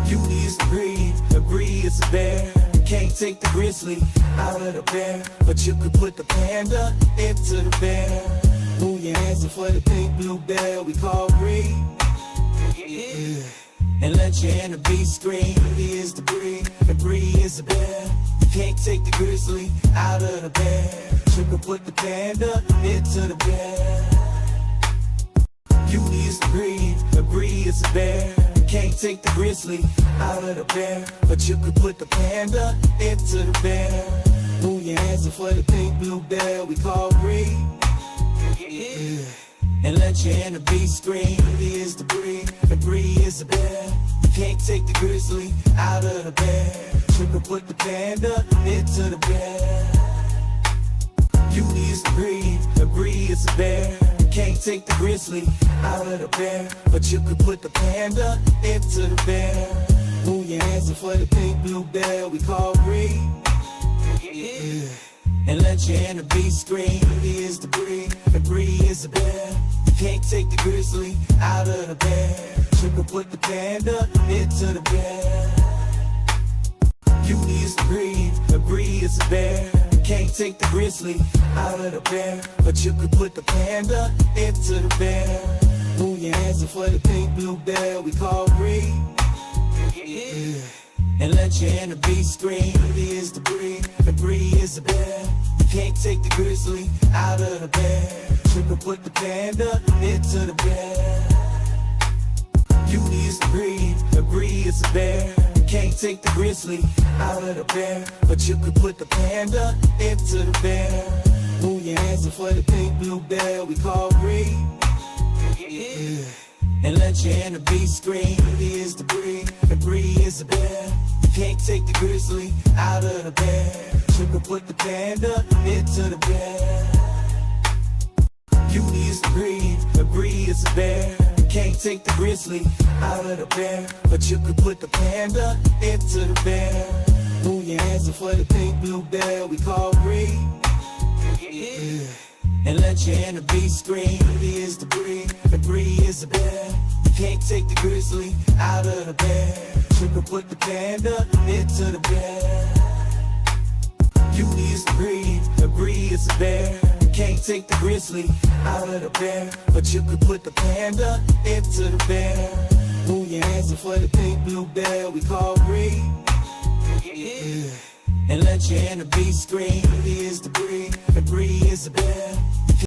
Beauty is the breed, and Bree is the bear. Can't take the grizzly out of the bear, but you could put the panda into the bear. Move your hands up for the pink blue bear we call Bree. Yeah. And let your inner beast scream. Bree is the breed, and Bree is the bear. Can't take the grizzly out of the bear. You could put the panda into the bear. Beauty is the breed, and Bree is the bear. Can't take the grizzly out of the bear, but you could put the panda into the bear. Move your hands up for the pink blue bear we call Bree. Yeah. And let your inner beast scream. Bree is the breed, and Bree is the bear. Can't take the grizzly out of the bear. You could put the panda into the bear. Beauty is the breed, and Bree is the bear. Can't take the grizzly out of the bear, but you could put the panda into the bear. Move your hands up for the pink blue bear we call Bree. Yeah. And let your inner beast scream. Bree is the breed, and Bree is the bear. can't take the grizzly out of the bear. You can put the panda into the bear. Beauty is the breed is a bear. You can't take the grizzly out of the bear, but you can put the panda into the bear. Move your hands up for the pink blue bear we call breed. Yeah. And let your inner beast scream. Beauty is the breed is the bear. You can't take the grizzly out of the bear. You can put the panda into the bear. Beauty is the breed is the bear. You can't take the grizzly out of the bear, but you can put the panda into the bear. Move your hands up for the pink blue bear we call breed. Yeah. And let your inner beast scream. Beauty is the breed is the bear. You can't take the grizzly out of the bear. You can put the panda into the bear. Beauty is the breed is the bear. You can't take the grizzly out of the bear, but you can put the panda into the bear. Move your hands up for the pink blue bear we call breed. Yeah. And let your inner beast scream. Beauty is the breed is the bear. You can't take the grizzly out of the bear. You can put the panda into the bear. Beauty is the breed is the bear. You can't take the grizzly out of the bear, but you can put the panda into the bear. Move your hands up for the pink blue bear we call breed. Yeah. And let your inner beast scream. Beauty is the breed is the bear.